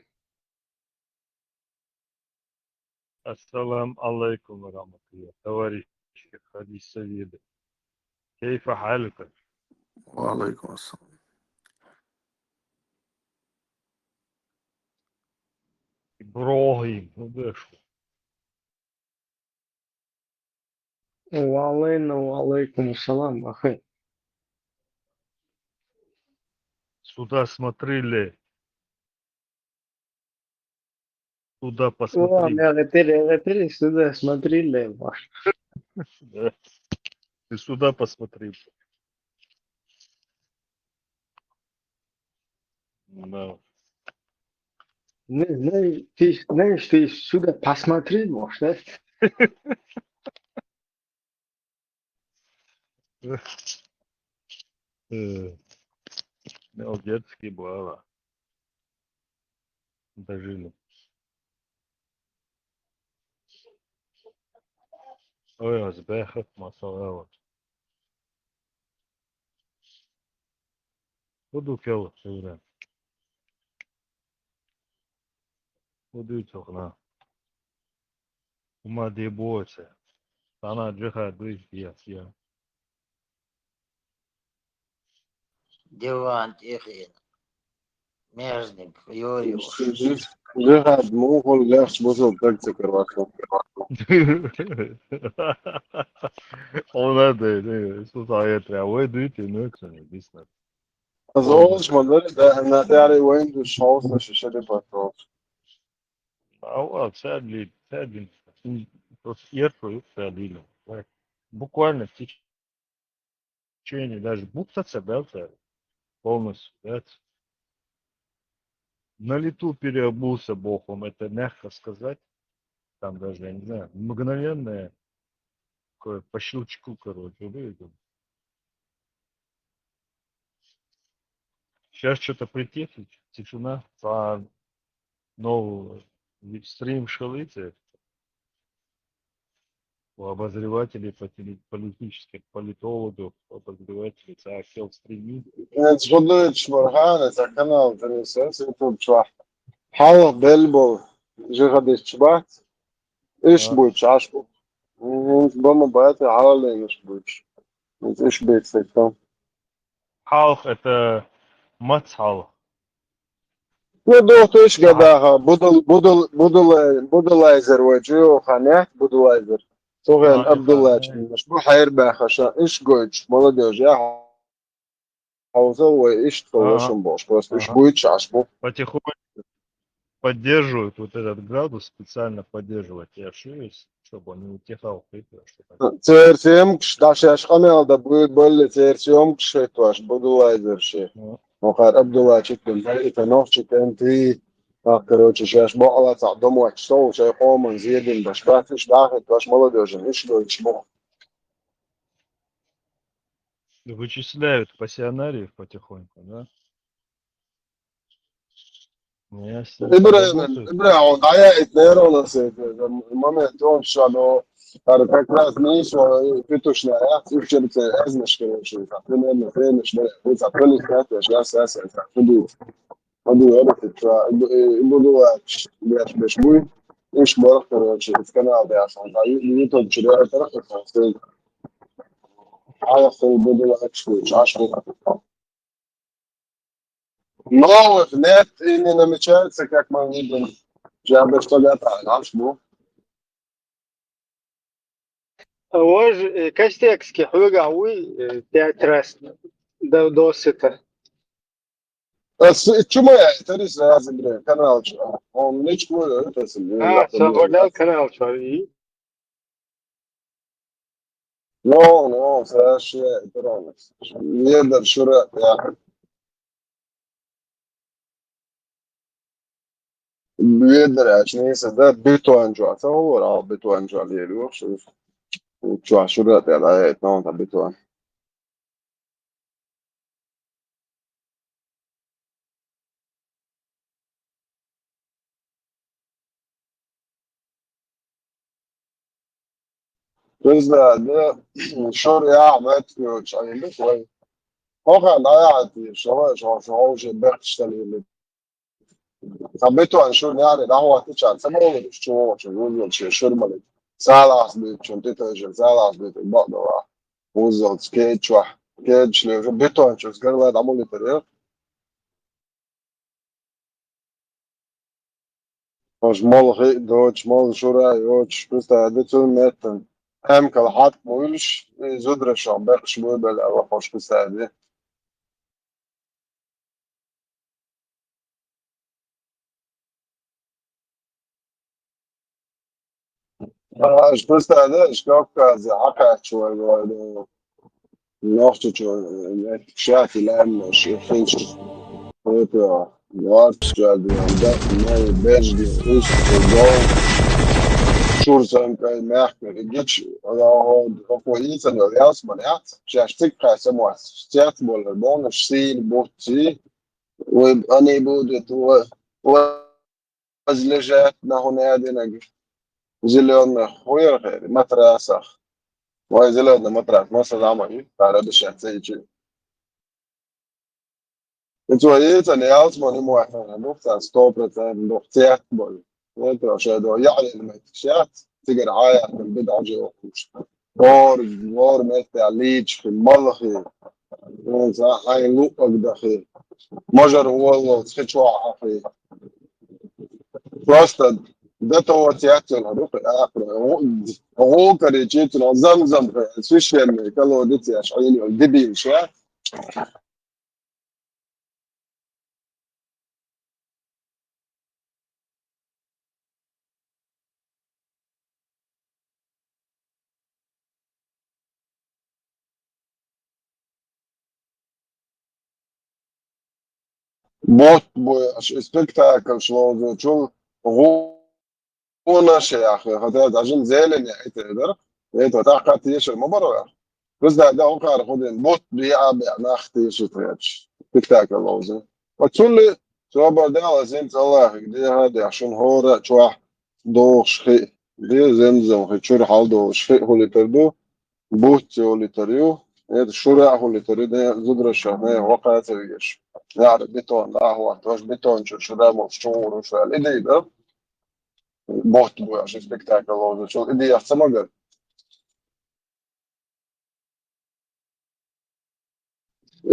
السلام عليكم ورحمة الله товарищи хадисоведы. كيف حالك؟ وعليكم السلام. إبراهيم وداش. Валейкум ассалам, ахай. Сюда смотрели. Туда О, посмотри. репери сюда смотрели. Да. Ты сюда посмотри. Да. Знаешь, ты сюда посмотри, может, да? Детский была. Дожили. Ой, азбехат масалава. Буду кел сюда. Буду тохна. Ума дебоце. Она джихад я. Диван тихий. Межник, Юрьев. جهاد مو هو لاش بوصل تكتك الرقم. Ona da susah ya. Ой, дайте, ну это написано. أظنش مدري ده إنها تعرف وين الشخص مش شادي بطل. Sadly, просто ерфу садили. Буквально в течение даже букса собрался полностью. Да? На лету переобулся богом, это мягко сказать. Там даже, я не знаю, мгновенное такое по щелчку, короче, выйдем. Сейчас что-то притихнет, тишина, по новому стрим шалыцы у обозревателей политических, политологов, обозревателей, хотел стримить. تفضلت مرهانة كانال تريسات يوتيوب شواح حاول بلبل جهاد الشبات إيش بوش عشبو بما بياتي حاول إيش بوش إيش بيت سيكتام Халх это мацхалх. ودوخت إيش قداها بودلايزر وجيو خانات بودلايزر سوغن عبد الله مش بو حير باخشا إيش قويش молодежь я حوزه إيش تفوشن باش просто إيش بوش عشبو Потихоньку поддерживают вот этот градус, специально поддерживать я шуюсь, чтобы он не утихал. تيرسيم كش داشاش قنال دا بول تيرسيم كش توش بودلايزر شي وقار عبد الله شكل زي تنوف شكل تي короче сейчас бала так дома что уже помон зедин башбатиш дахет ваш молодежь إيش دويش мог Вычисляют пассионариев потихоньку, да? إبراهيم ضيع 2 ونص المهم توم شانو هذا كراس نيش وفيتوش نايات يفشل أزمش كده شيء فين مش بس أقول لك هات يا أساس هذا عرفت بيش بوي إيش مرة شيء كان هذا عشان يوتيوب شريعة ترى هذا في بدو أكشوش عشرة новых нет и не намечается, как мы видим. Я бы что готовил, шму. Hoje, Castex, que joga Wii, teatras doce. Чему я это разобрал? Канал что? Он ничего это Olhar o canal, Charlie. No, совершенно правильно. Лидер Шура, я. Лидер, нeyse de Bituancı. Sen olur abi Bituancı geliyor. Şu Şurat ya da evet tamam da Bituan. Gözde şuraya Ahmet Göç ayında koy. O kadar hayatı şu şey bekçileri. Bituan şu yani daha vakti çal. Sen olur şu şurmalı. Sağlas bir çünkü tecrübe sağlas bir bak da var. Uzun sketch var. Sketchleri Bituan şu garlar da mı yapıyor? Hoş mal Göç mal şuraya Göç просто ده metten. Hem kal hat boyuş zodra şu an bekş boyu böyle hoş kısa просто да, шкафка زعقة شوية ناخذ شوية شاف الآن شيء خيش هذا نار شاد ده ما بيجي إيش الجو شورزان كان ماخر الجيش هو كويس إنه الياس منعت شاشتك قاسم واسطات بالبون الشيل بوتي وأني بودت وزلجات نهنا دينج زلون خوير غير متراسخ وزلون متراس مصر عملي على بشات سيجي كويس إنه الياس مني موافق نقطة ستوب نقطة بول وأنت شادو يعني لما تشات تقدر عاية من بدء جو غور متى ليج في الملخي هاي لوقك داخل مجر والله تخش واحد просто до того театра рука هو كان جيتنا زمزم سويشن كانوا ديتي عشان دبي شوية بوت سبيكتاكل شو هو ناشي يا أخي هذا عشان زين يعني تقدر تعقد تيش المباراة بس ده هو كان خدين بوت بيعب يعني أختي شو تريتش سبيكتاكل لوزن وتقول شو بدأ زين الله دي هذا عشان هو شو دوش خي دي زمزم خي شو حال دوش خي هو اللي تردو بوت هو اللي تريو هذا شورع هو اللي تريد زدر الشهمية وقع تريش يعني بيتون لا هو توش بيتون شو ده مشهور وشو الإيدي ده بوت بوي عشان سبيكتاكل لوزن شو الإيدي يحسن مجد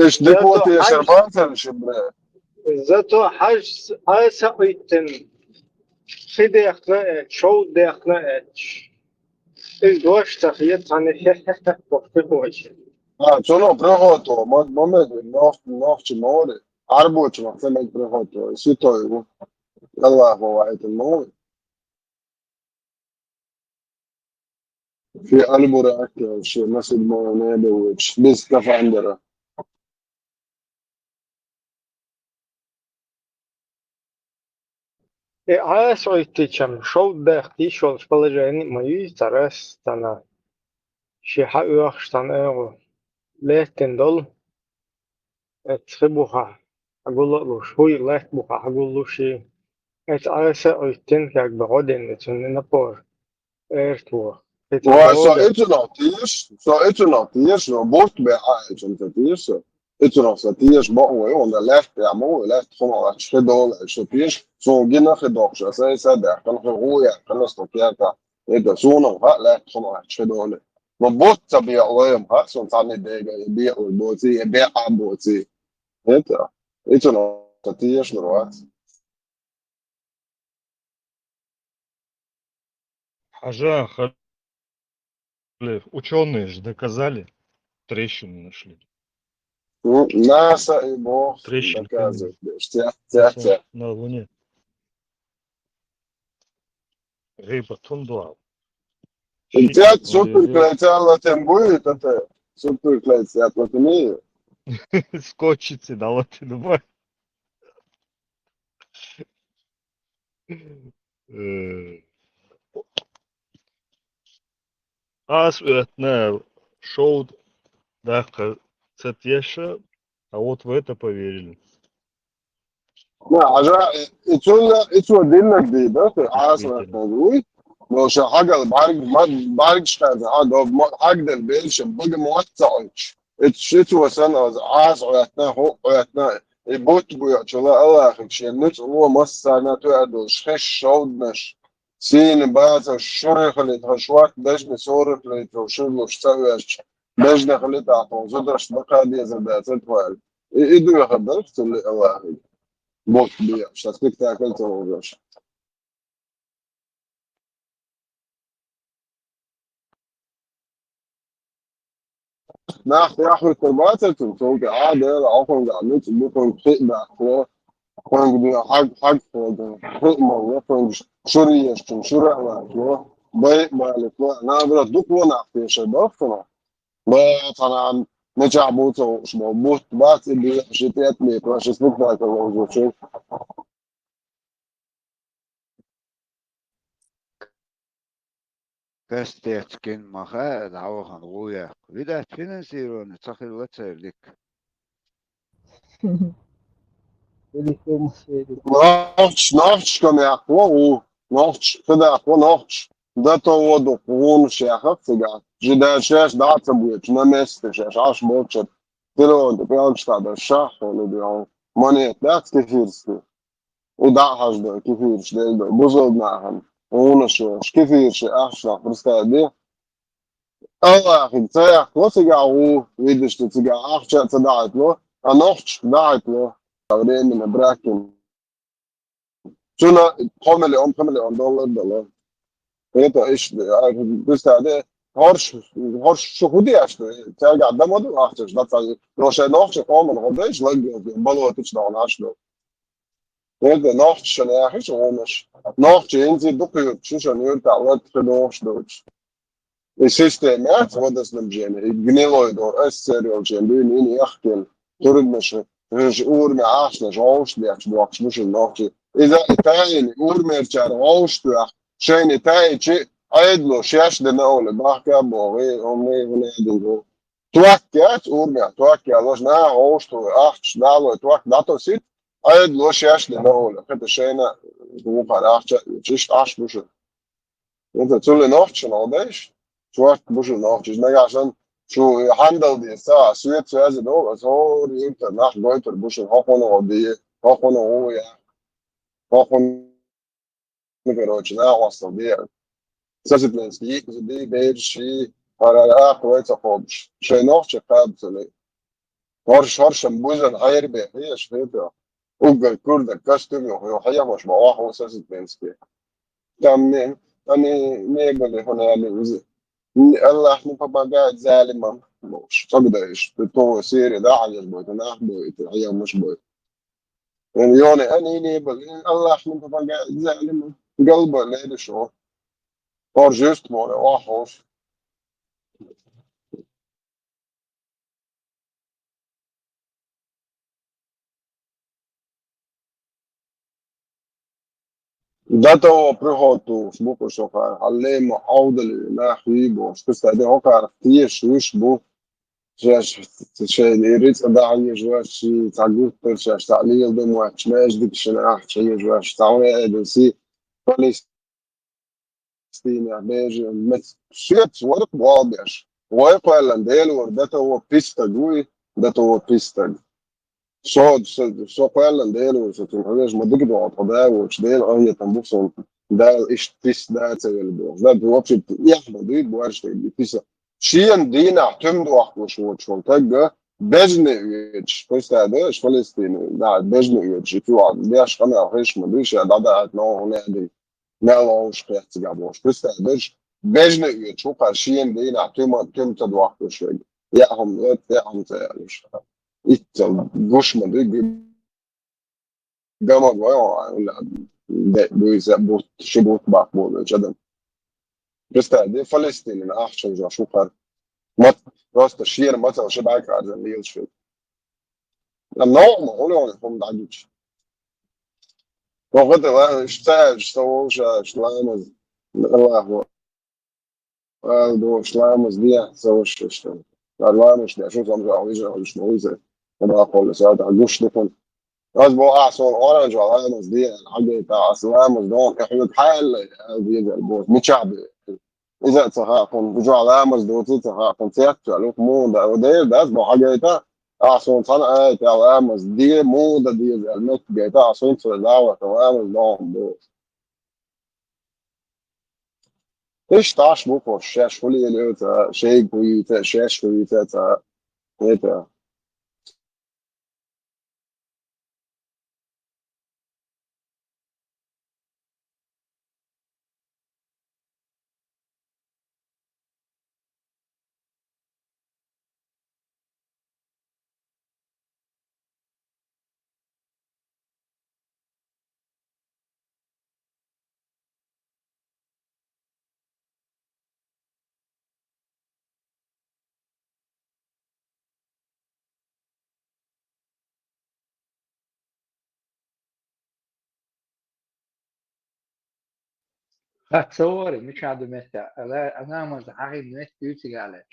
إيش ديك وقت يا شربان شبرا zato hajsa iten خدي شو دخلت الدوش تخيط عن وقتهوش sono prehoto moment نوف تموري عربو تما سمعت prehoto سيتو الله هو واحد الموت في قلبه رأك شيء مسجد مونيدا وش بس كف عندنا عايز أيتيشم شو دختي شو سبلجاني ما يترس تنا شي حقوق تنا لكن دول تخبوها أقول له شوي لك بوها أقول له شي عايز أيتين كأك بعدين تنين بور إرتوا så itu no tieš no bort be ai som te tieš itu no sa tieš bo o na left ya mo left خو على شدول شو tieš so gina khidok sa da kan ho ya kan sto kiata eda so no ha left خو على شدول ما bort tabi oem ha so tani dega bi o boti be a boti eta itu no sa tieš no rat Хажа, ученые же доказали, трещину нашли. NASA и Бог Трещинка доказывает, что на Луне. Рыба тундуал. Тебя суперклейте alla tembuit, это суперклейте от латинии. Скотчицы на латину. Аз öğretmen шоу да цетьеша, а вот в это поверили. لا عجاء اتسوى دينا جديدة في عاصمة نجوي لو شو حاجة بعرق شهادة حاجة البيلش بقى موسعش اتسوى سنة عاص عياتنا يبوت بيع شلا الله أخي شيء نت هو مسنا تقعد شخش شودنش سين بعض الشرخ اللي تهشوات بجن صورك اللي توشل وشتويش بجن خليت عطون زدرش بقى دي زبادة تقول إيدو يخبرك تقول الله أخي بوت بيع شتفك تاكل توجش ناخذ أحمد كرباتة تقول عادة عقل قاعدين تبقون خير بأخلاق كون حق حكمة كون شرية شرع ما مالك أنا أقول دوك وانا في شباب فنا طبعا نجح بوته مش موجود بات اللي شتيت لي كلاش سبوك ذاك الموضوع شو Pestiedskin maha dعوهم غويا وده financiero تخيل واتسير ديك Nachts kan jag få nachts för det på nachts. Det tar då hon säger för det det känns det att det blir mest det känns asch bortset. Det då det blir anstad schah och det man är det كثير وده حاجة كثير شديد بزود معهم ونشوش كثير شيء أحسن برستادي الله أخي تسيح وسجعوا ويدش تسجع أحشاء تدعت له أنوحش دعت له أورين من براكن شنو 5 مليون دولار vet du, just det, har شهوديش ترجع ده موديل أحسن ده لو شيء نوحش قوم الغداش لقى بالو تشتغل عشلو vet du نوحش أنا يا أخي شو مش نوحش إنتي دقيق شو شو يرتع وقت نوحش دوش السيستمات وده نمجين جنيلويد أو أسريال جنبين إني أحكي ترد مش أور معاش نجاوش ليش بوقش مش النوحش إذا تاني أور مرجع غاوش تروح شيء تاني شيء أيدلو شاش دناول بحكي بوغي أمي ونادو توكيت أور مع توكي لوش نا غاوش تو أحش نالو توك داتو سيت أيدلو شاش دناول كده شيء نا وقع أحش تشيش أحش مش أنت تقول نوحش نادش شوية بوشو نوحش ما عشان شو handel die الساعة سويت سوازي دو بس هو يمكن ناح جويتر بوشو هاخونه ودي هاخونه هو يعني هاخونه كروتش نا وصل دي ساسبلنسكي دي بيرشي على كويس خالص شيء نوحش قابس لي هرش مبوزن غير بيحيى شفيته وقال كل ده كاستم يحيى مش بواحد ساسبلنسكي تمام أنا نقبل هنا يعني الله احنا طبعا قاعد ظالم مش تقدرش تو سيري ده على البيت انا بيت هي مش بيت يعني يوني اني نيبل الله احنا طبعا قاعد ظالم قلبه ليش شو اور جست مور واحوش ده تو بريهوتو سبوكو شوفا عليه معاودل لا حبيبو شكست هذه هوكا كتير شوش بو جاش شيء يريد أدعي جواش تعقوب برشاش تعليل دم واحد ما يجدك شناح شيء جواش تعوني أدنسي Palestina beže, bet šiet var valdeš. Oipalan dēļor, bet to pistagui, bet to pistag. Så palan dēļor, så tun havies ma digdo atadēvoč dēļ, ahiet tam bukson dēļ išt pist dēceļbo. Da вообще яхна дīt boarštē pisa. Šien dīnā tymdu ahkošot šo tegga, bežne üyeç, pistēdēš Palestīnu, da bežne üyeç, ikuvā, dēš kamēl hešma dīšā, dadāt nav hunēdī. نلاش قياس جابوش بس هذاش بجنا يشوف عشان دينا تم تدوخ شوي يا هم تيالش يتل جوش ما دي جاما ولا بيز بوت شبوت بقبول جدا بس هذا فلسطين من أحسن جو شو قر ما راست الشير مثلا شبعك على الليل شوي النوع ما هو اللي هم دعوش وقت اشتاج سووش شلامز الله شلامز دي سووش اشتاج الوانش دي اشوف امزع ويجا ويش مويزة انا اقول ساعات عجوش لكم از بو احسن اورنج والامز دي حاجة تاع سلامز دون يحيد حال بيجا البوت متشعب اذا تهاكم بجوع الامز دوتي تهاكم تيكتو علوك مو ده ودير ده اسمه حاجة تاع أحسن صنعة تاع أمز دي موضة دي المت جايتا أحسن في الدعوة تاع أمز دون دو إيش تعش بوكو الشاش كل اللي شيء كويتا شاش كويتا تا تصوري مش عاد متى أنا مزحي مت يوتي على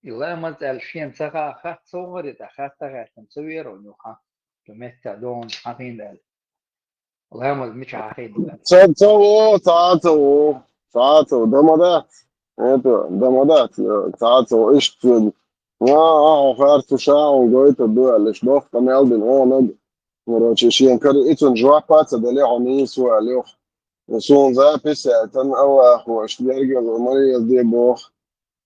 إلا ما زال شيء مسخا أخذ تصوري أخذ تغير تصوير ونوحا متى دون حاطين ذلك والله ما مش عارفين تعاتوا دمدات تعاتوا إشت offerto šao goito dueles dof pameldin onag Короче, شيء كر إتون جوابات دليل عني سوى له سون ذا بساتن أو أخو أشتياجي المريض دي بوخ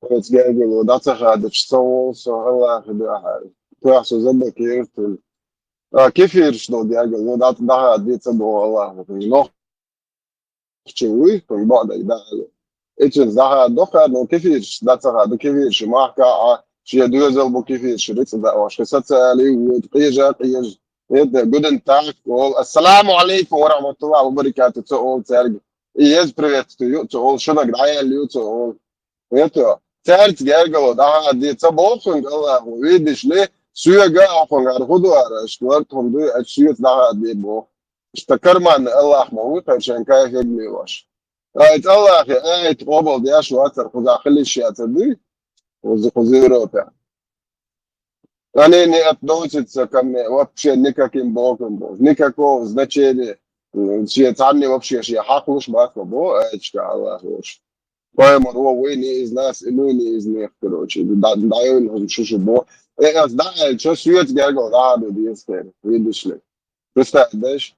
وتجاجي ودعت هذا تشتغل سو الله خدوا حالي تحسو زبك يرتل كيف يرشدوا دياجي ودعت ده دي تبو الله نخ شوي من بعد يدعي إتون ده دخل إنه كيف يرش دعت هذا كيف يرش ما كا شيء دوزل بو كيف يرش ريت ده واش كسرت عليه وقيجة قيج Guten Tag. Assalamu alaikum wa rahmatullahi wa barakatuh to all Serg. Yes, привет to you to all. Шuna gdaja you to all. Eto. Serg gergalo da di tsabofung Allah vidiš li suya afung ar hudu ar shtwart hundu ashiyat da di bo. Ishtakarman Allah mawut عشان كاي يجلي واش. رايت الله اي تقبل دي شو اثر خذ خلي الشيء تدي وزيروتا. Они не относятся ко мне вообще никаким боком. Никакого значения. Все царни вообще, я хахуш, батко, боечка, Аллах, уж. Поэтому вы не из нас, и мы не из них, короче. Даю им шуши, бо. Я знаю, что свет герго, да, единственное, видишь ли. Представляешь?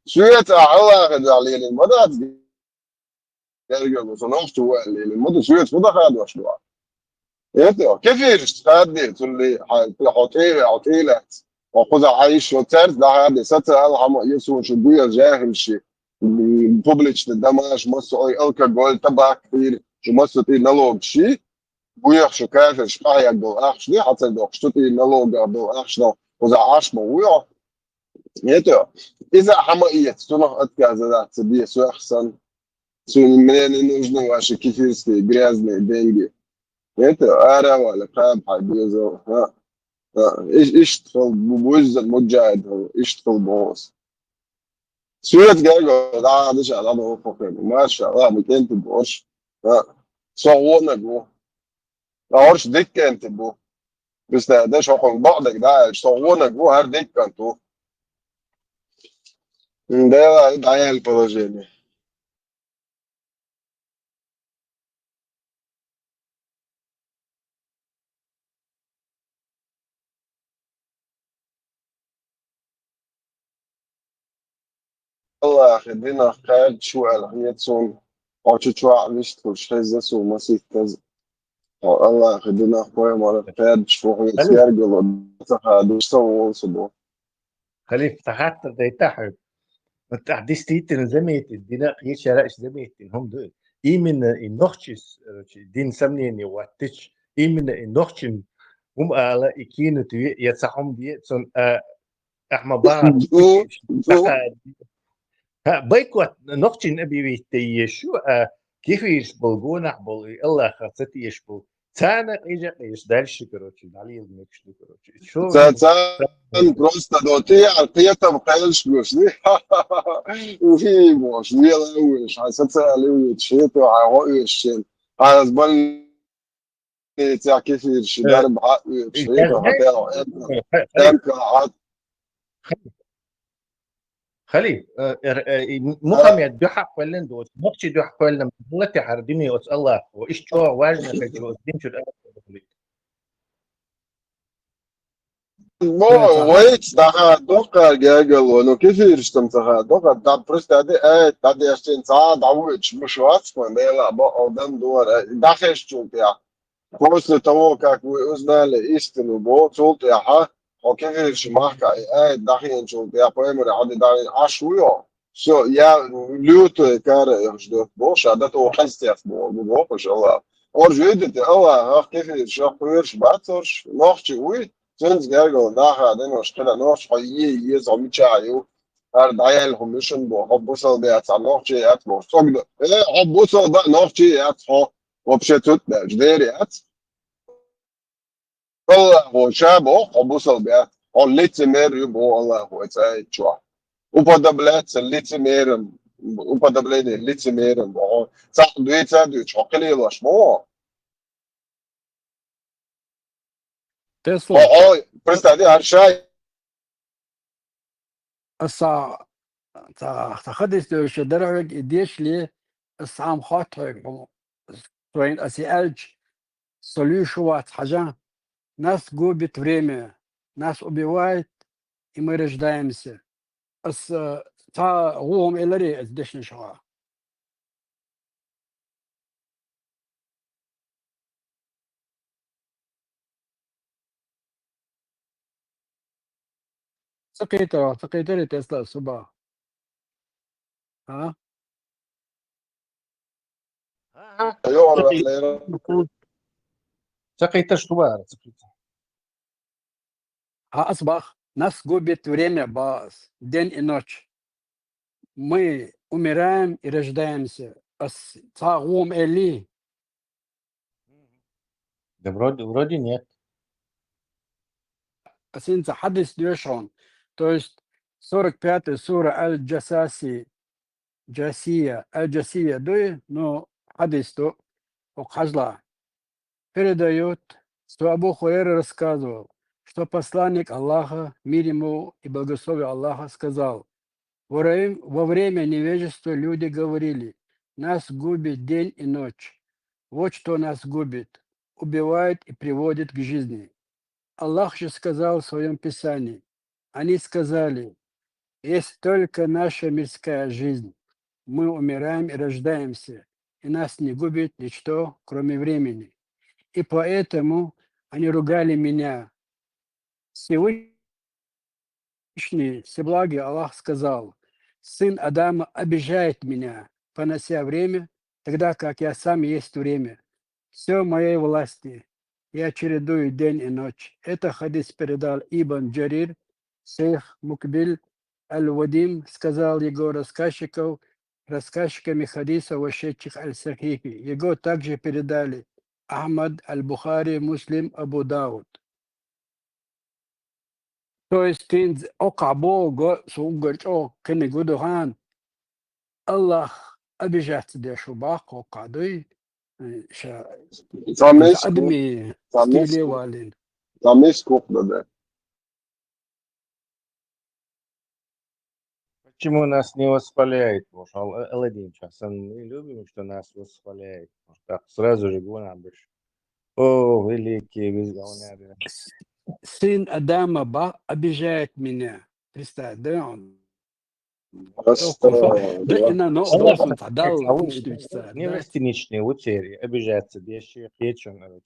Свет, Аллах, да, лили, мадат, герго, сонов, лили, мадат, свет, куда ходишь, да? Это كيف يشتغل تقولي عطيلة وخذ عايش وترد ده هذا ستة الله يسوع شبيه جاهل شيء بوبليش الدماش مصر أي الكحول تبع كثير شو مصر تي نلوج شيء بويا شو كافر شقايا دو أخش ليه حتى دو شو تي نلوج دو أخش دو وذا عاش مويا это إذا حماية تنو أتكاز ذات سبيه سو أحسن سو منين نجنو عشان كيفيرستي грязные деньги Это أرى ولا قام حبيزه ها إيش تدخل بوز المجاهد إيش تدخل بوز سويت جايجو ده هذا شيء هذا هو فكر ما شاء الله ممكن تبوش ها صوّنا جو أورش ديك أنت بو بس ده شو خن بعدك ده صوّنا جو هر ديك أنتو ده عيال положение الله يخلينا خير شو الحياتهم أو شو عملت كل شيء زسوا ما سيتز الله يخلينا خويا ما خير شو هي سيرجع هذا سووا صدق خليف تحت تحت التحديث تيتن زميت الدينا يشارع زميت هم دول إيمن النخشس دين سمني واتش إيمن النخشن هم على إكينة يتصحم دي سن أحمد بعض بايكوت نقطين أبي بيتي شو كيف يشبل جونح بل الله خاصتي يشبل تانا إيجا إيش دالش كروتشي دالي المكش كروتشي شو تان просто دوتي عطيته بقالش بوشني وفي موش ويلا وش حسيت عليه وتشيت وعاوش على زبال تاع كيف يشدار بحق وتشيت وحتى خليل محمد دوحة فلان دوت مقصد دوحة فلان بلتي حرديني وس الله وإيش شو واجنا في الجوز دين شو مو ويت ده دوقة جاجلو إنه كيف يرشتم تها دوقة ده برست ده ده عشان ساعة دعوتش مش واسمه ده لا بقى قدام دور ده خش شو يا после того как вы узнали истину Бога يا ها وكيف يشمعك دحين شو يا بيمر عادي دحين عشوية شو يا لوت كار يحشد بوش عادته حسيت بوش إن شاء الله أرجويت الله كيف يشوفيرش باترش نوخشوي سنز جايو ناها دينو شكله نوخش حيي يزعم يشايو هاد عيالهم مشن بو حبوصل بيات نوخشي أتبو صقد حبوصل بقى نوخشي أتبو وبشتوت جديري أت الله هو شابه حبوصل بيات Он лицемерие был Аллаху, это чё. Уподобляться лицемером, уподобление лицемером. Цадует, чоколей шмо. Тесло. Представьте, Аршай. تخدش دوش درجة ديش لي السام خاطر توين أسيالج солюшивать حاجة нас губит время, нас убивает, и мы рождаемся. تا غوهم إلري أدش نشوا. سقيتري تسلا صباح. ها؟ سقيتر что бар, أصبح нас губит время, бас, день и ночь. Мы умираем и рождаемся. Та غوهم إلي. Да вроде нет. أنت حدث ديشون. То есть 45-й сура Аль-Джасия, да, но хадис то Хажла передает, что Абу Хурайра рассказывал, что посланник Аллаха, мир ему и благословие Аллаха, сказал: во время невежества люди говорили: нас губит день и ночь. Вот что нас губит, убивает и приводит к жизни. Аллах же сказал в своем Писании: они сказали: есть только наша мирская жизнь. Мы умираем и рождаемся, и нас не губит ничто, кроме времени. И поэтому они ругали меня. Всевышний Всеблагий Аллах сказал: сын Адама обижает меня, понося время, тогда как я сам есть время. Все в моей власти. Я чередую день и ночь. Это хадис передал Ибн Джарир, шейх Мукбиль Аль-Вадим, сказал его рассказчиками хадиса, вошедших Аль-Сахихи. Его также передали Ахмад, Аль-Бухари, Муслим, Абу Дауд. То есть, Аллах обижается для шубах, окадой, адми стилевалин. Почему нас не восхваляет? Алладин часто мы любим, что нас восхваляет. Так сразу же говорим: о, великий, безголовный. Сын Адама обижает меня. Представь, да, он. Невестиничные утери обижаются, деши, хечон,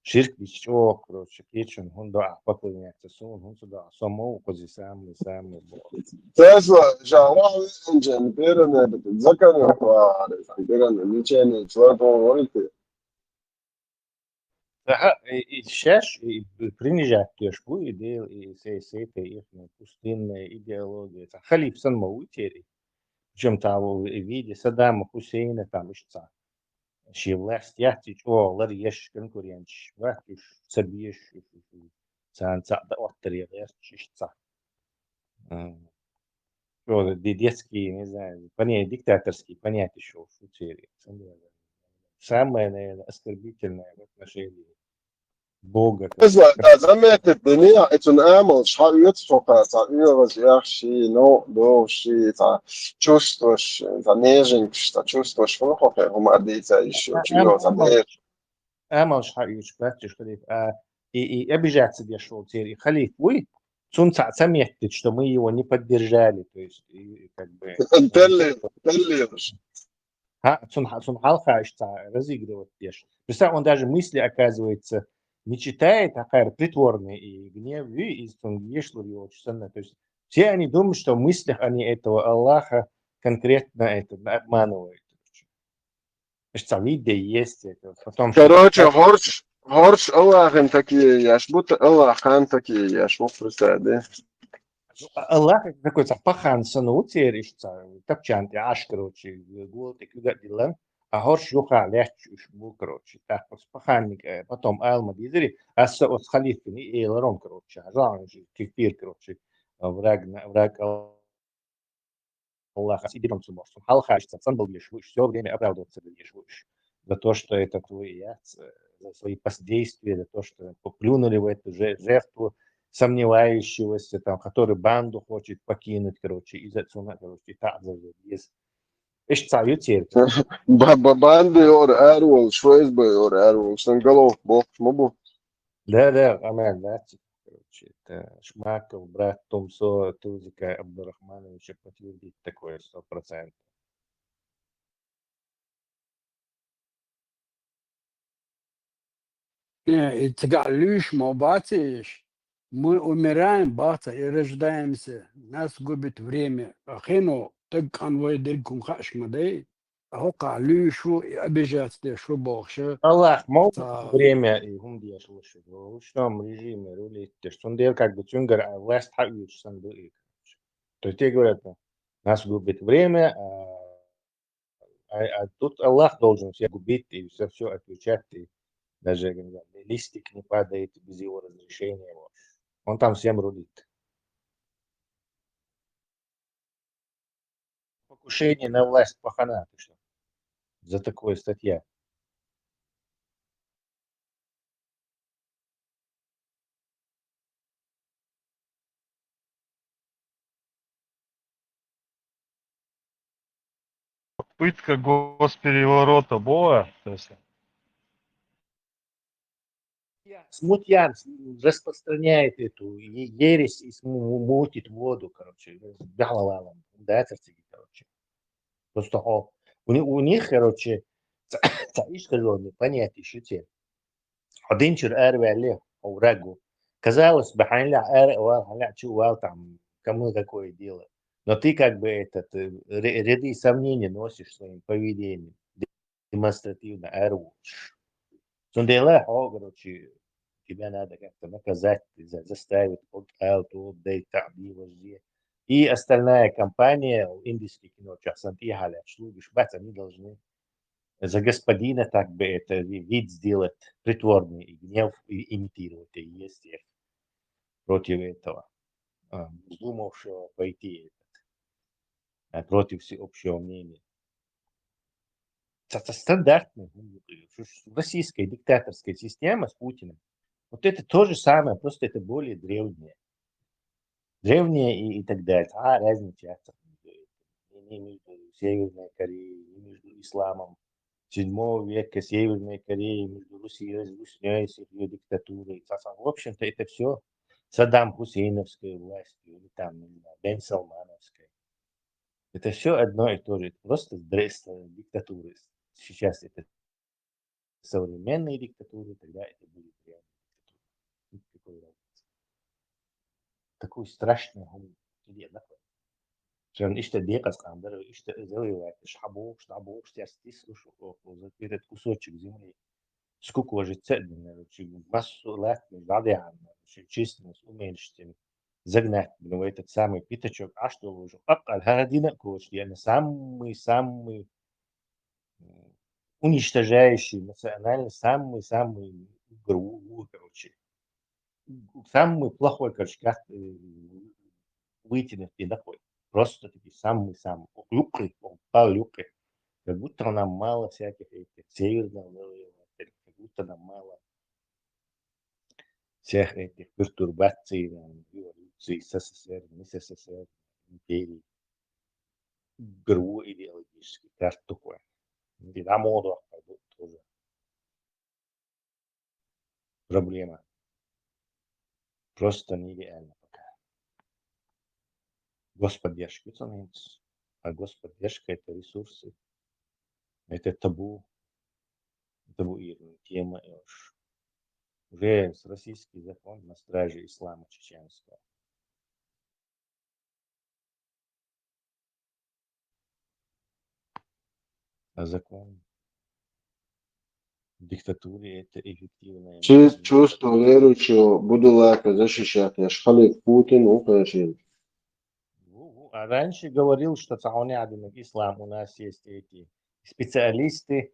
ширк бичок, хечон, он да, поклоняется сон, он сюда, само уходи самый. Тесла, жава, инжен, перене, бетзакане, паре, перене, ничего, человек говорит. Ага, и сейчас принижать тяжку идею, и это их пустынная идеология. Халиф сам утери, чем того в виде Саддама Хусейна там ищется. Ши власть яхтич, лар еш конкуренч, вахтиш сабьеш, санца да оттери ищется. Детские, не знаю, диктаторские понятия еще в утери. Самое, наверное, оскорбительное в отношении Бога. Да, заметьте, дуния это нормально, что это ши, но души, чувствуешь, нежность, чувствуешь, что гуманитария еще, чего заметь. Амал шхаюч, платишь, и обижаться дешево теперь. Халиф, вы Сунца заметит, что мы его не поддержали, то есть как бы. Сунхалха разыгрывает деш. Представь, он даже мысли, оказывается, не читает, а притворные и гнев, и ешло его честно. То есть все они думают, что в мыслях они этого Аллаха конкретно это обманывают. Виде есть это. Потом, короче, горш Аллахен такие яш, будто Аллахан такие яш, мог представить, да? Аллах какой-то пахан сану теришься, тапчанти аш, короче, гол, ты когда дела, а горш юха лячуш был, короче, так вот спаханник, потом Алма Дизери, а от халифин и Эларон, короче, а жан же кефир, короче, враг Аллаха, и берем сумму. Халхаш, сам был лишь все время оправдываться лишь за то, что это твои за свои действия, за то, что поплюнули в эту жертву сомневающегося, там, который банду хочет покинуть, короче, из-за цуна, короче, так есть. Эш цаю церковь. Банды or Erol, швейц бы or Erol, Сангалов, бог, шмобу. Да, Амел, да, короче, это Шмаков, брат Томсо, Тузика Абдурахмановича подтвердить такое 100%. И тгалюш мобатиш. Мы умираем, бата, и рождаемся. Нас губит время. Ахину, так конвой делькум хашмадей. Хока люшу и обижаться, что бог, что Аллах, мол, время и гумдия слушай. В ручном режиме рулить. Что он делал как бы цунгар, власть хавьюч сам был. То есть те говорят, нас губит время, а тут Аллах должен всех губить и все отвечать. И даже листик не падает без его разрешения. Он там всем рулит. Покушение на власть пахана, ты что? За такое статья. Попытка госпереворота была, Тесла. Смутьян распространяет эту ересь и мутит воду, короче, галавалом, да, короче. Просто у них, короче, искаженные понятия считают. Один чур эрвели, оврагу. Казалось бы, там, кому какое дело. Но ты как бы ряды сомнений носишь своим поведением, демонстративно эрву. Сундела, короче, тебя надо как-то наказать, заставить и остальная компания, индийский кино, они должны за господина так бы это вид сделать притворный и гнев и имитировать, и есть против этого, вздумавшего пойти против всеобщего мнения. Это стандартная российская диктаторская система с Путиным. Вот это то же самое, просто это более древнее. Древнее и так далее. Разница не между Северной Кореей, не между исламом 7 века, Северной Кореей, между Русней с ее диктатурой. В общем-то, это все Саддам Хусейновской властью, или там, Бен Салмановской. Это все одно и то же. Это просто диктатуры. Сейчас это современные диктатуры, тогда это будет реальная такой страшный عشان إيش تضيق скандал, إيش تزوي шабуш, этот кусочек земли. Сколько уже цедно, массу лет между численность уменьшить, загнать в этот самый пятачок, а что уже городина кош, я самый уничтожающий национально, самый грубый, короче, самый плохой, короче, как вытянуть и такой. Просто таки самый люкрый, как будто нам мало всяких этих северных, как будто нам мало всех этих пертурбаций, революций, СССР, не СССР, империи, ГРУ идеологический, как такое. И на моду тоже проблема. Просто нереально пока. Господдержка, а господдержка это ресурсы, это табуированная тема. Уже российский закон на страже ислама чеченского. А закон в диктатуре это эффективное. Чувство верующего буду лака защищать. Я шхалик Путин, Украина. А раньше говорил, что ислам у нас есть эти специалисты,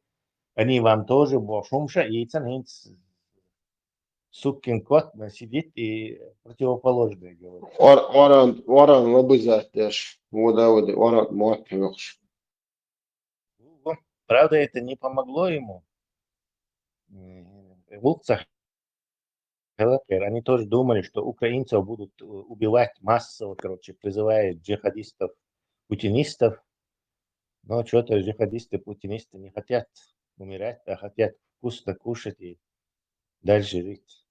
они вам тоже бошумша, и ценить сукин кот сидит и противоположное говорит. Oran обязательно. Oran мать. Правда, это не помогло ему. Они тоже думали, что украинцев будут убивать массово, короче, призывая джихадистов, путинистов. Но что-то джихадисты, путинисты не хотят умирать, а хотят вкусно кушать и дальше жить.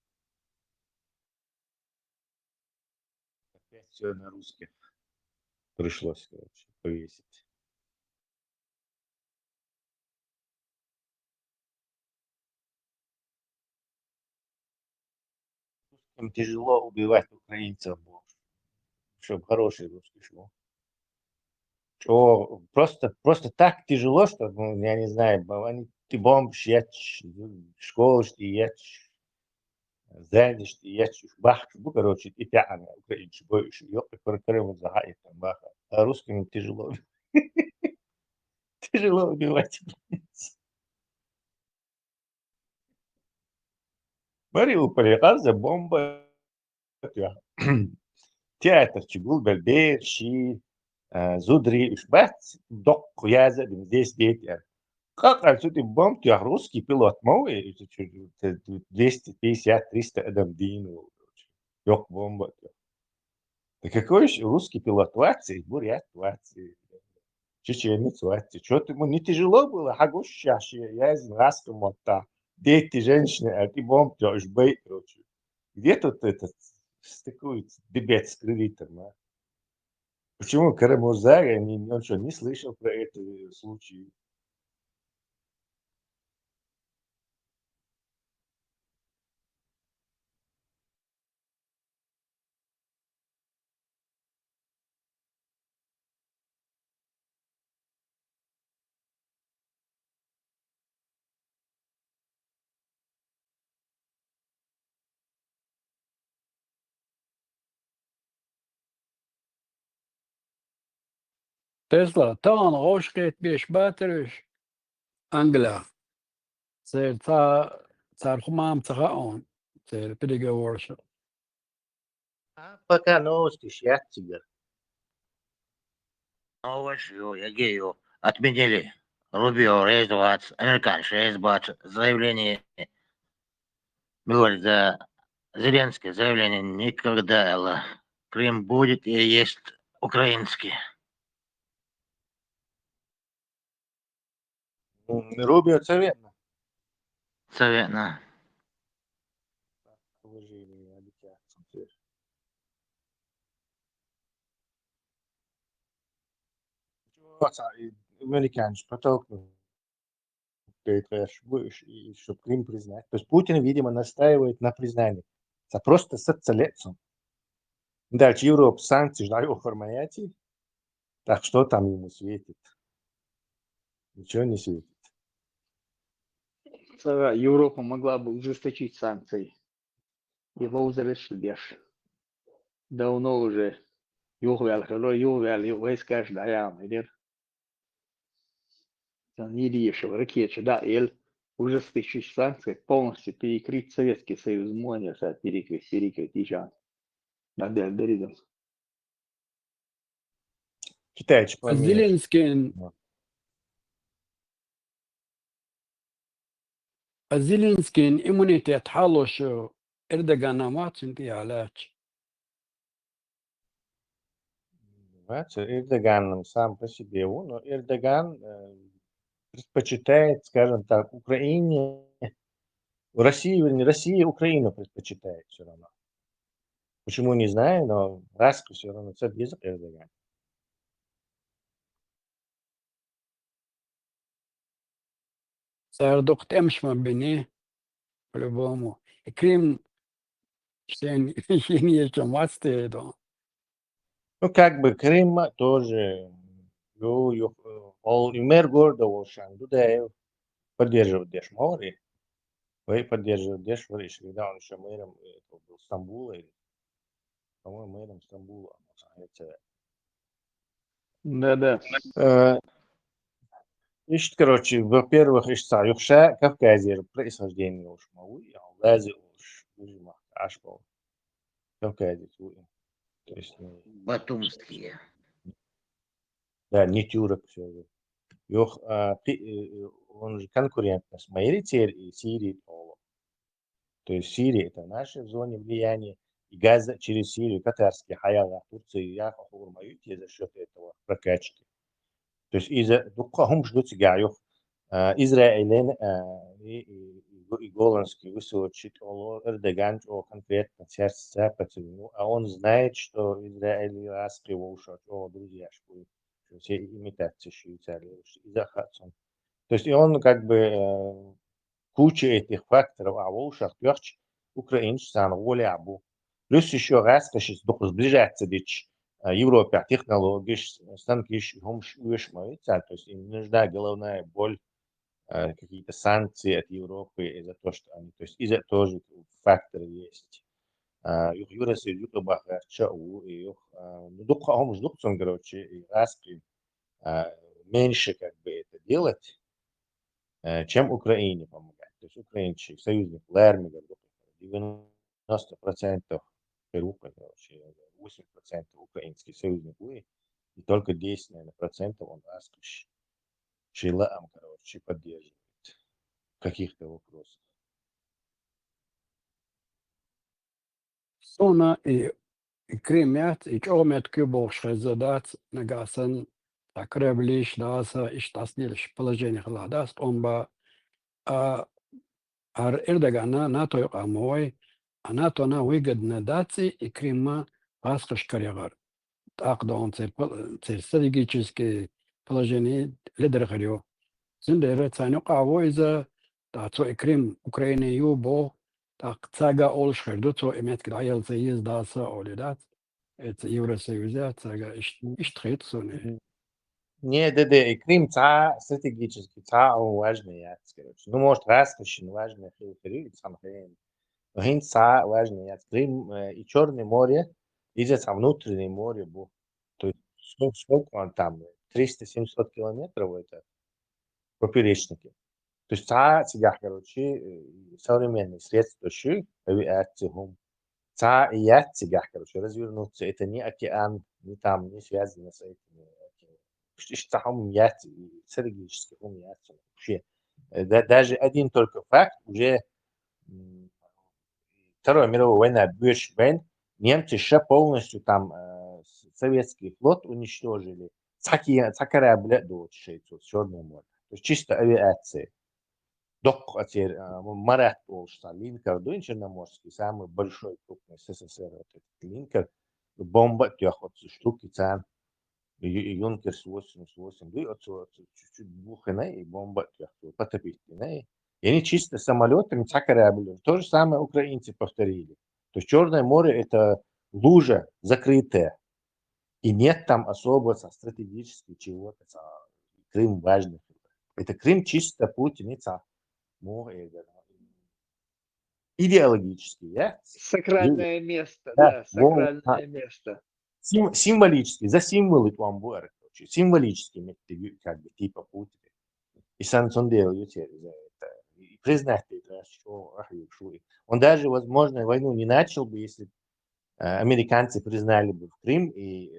Опять все на русских пришлось, короче, повесить. Им тяжело убивать украинцев было, чтобы хороший русский шел. Что просто так тяжело, что, ну, я не знаю, ты бомбишь, я школу, я зайдешь, я бах, короче, и тяна, украинцы, боишь, ёпта, короче, загает там баха. А русским тяжело. Тяжело убивать. Мариуполь, Газа, бомба. Театр Чигул, Бельбер, Ши, Зудри, Ишбат, Док, Куяза, здесь дети. Как отсюда бомб, я русский пилот, мой, 250-300 адам дину. Ёк бомба. Да какой же русский пилот в Латвии, бурят в Латвии, чеченец в Латвии. Что-то ему не тяжело было, а гущащий, я из нас мотта. Дети, женщины, а ты бомб, я уж бей, короче. Где тут этот стыкуется дебет с кредитом, а? Почему Карамурзага, он что, не слышал про этот случай? Tesla, tāna auškēt bieši bāterīši Anglijā. Caur humām caur переговоры. Пока новости сейчас тебе. Новость, Егею отменили. Рубио Рейс-20, американский Рейс-20, заявление, говорит, за Зеленский заявление никогда, Крым будет и есть украинский. Рубио советно. Советно. Американцы подтолкнул, и чтобы Крым признать. То есть Путин, видимо, настаивает на признании. Это просто соцлецом. Дальше Европа санкции ждали оформлять. Так что там ему светит? Ничего не светит. Европа могла бы ужесточить санкции. Его завершили. Давно уже югвяли, войска ждаем, идет. Не решил, ракеты, да, ужесточить санкции, полностью перекрыть Советский Союз, можно перекрыть еще. Надо доридом. Китайцы А Зеленский иммунитет حالوش Эрдогана мацинти علاج. Эрдоган сам по себе, но Эрдоган предпочитает, скажем так, Украине, Россия Украину предпочитает все равно. Почему, не знаю, но Раска все равно без Эрдогана. Сардук темшма бини по-любому. И Крым не мацте до. Ну, как бы Крым тоже, мэр города Волшан, туда поддерживает Дешмори, вы поддерживаете Дешмори, когда он еще мэром был Стамбула, или, по-моему, мэром Стамбула. Да. короче, во-первых, Юхша Кавказе происхождение уж мауи, а лази уж ужимах ашпал. Кавказе, то есть, Батумские. да, не тюрок все же. Он же конкурент с Майритер и Сирии. То есть Сирия это наша в зоне влияния, и Газа через Сирию, катарский, Хаяла, Турция, Яха, Хурмаюти за счет этого прокачки. То есть из-за дукхахум ждут сигаев, Израилен и голландский высочит Эрдоган о конкретно сердце поцелуй, а он знает, что Израиль раскрывал, что друзья, что все имитации Швейцарии, из-за Хадсон. То есть и он как бы куча этих факторов, а волшах пёрч украинцы сам волябу. Плюс еще раз, сейчас сближаться бич Европе технологии, станки то есть им нужна головная боль, какие-то санкции от Европы из-за того, что они, то есть из-за тоже факторы есть. Юрасы Юкабаха, Чау, и Дукхаум ждутся, короче, и распри меньше как бы это делать, чем Украине помогать. То есть украинцы, союзник Лермига, 90% Перу, короче, 8% украинский союзник и только 10, наверное, процентов он раскрыш. Шилаам, короче, поддерживает в каких-то вопросах. Сона и Кремят, и Чомет Кюбов Шрезадат, Нагасан, Акреблиш, Даса, и Штаснильш, положение Хладаст, он бы Эрдогана, НАТО Амой, а НАТО на выгодные дации и Крыма Пасхаш Карьягар. Так, да, он стратегические положения лидер Харьо. Зиндер Цайну Авойза, да, то и Крым, Украина, Юбо, так, Цага Олшхер, до то имеет Грайл Заиз, Даса, Олидат, это Евросоюза, Цага Иштрит, so не. Не, да, и Крым стратегически, он важный, я скажу. Ну, может, раскрыщен важный, сам хрен. Но хин важный, я Крым и Черное море, и за внутреннее море, то есть сколько он там, 300-700 километров это поперечники. То есть сега, короче, современные средства авиации, и я сега, короче, развернуться, это не океан, не там, не связано с этими. Штахом яйца, стратегически яйца вообще. Даже один только факт, уже Вторая мировая война, немцы еще полностью там советский флот уничтожили. Корабли до Черного моря. То есть чисто авиация. Док теперь Марат Олшта, Линкер, Дуин Черноморский, самый большой крупный СССР, вот этот Линкер, бомба, вот штуки цен. Юнкерс 88, чуть-чуть буханая и бомба потопить. И они чисто самолетами, корабли. То же самое украинцы повторили. То есть Черное море это лужа закрытая. И нет там особо стратегически чего-то. Крым важный. Это Крым чисто Путин и море. Идеологически, да? Сакральное место, да, сакральное место. Символически, за символы вам будет. Символически, как бы, типа Путина. И Сансондео за это. И признать это, что он даже, возможно, войну не начал бы, если американцы признали бы Крым и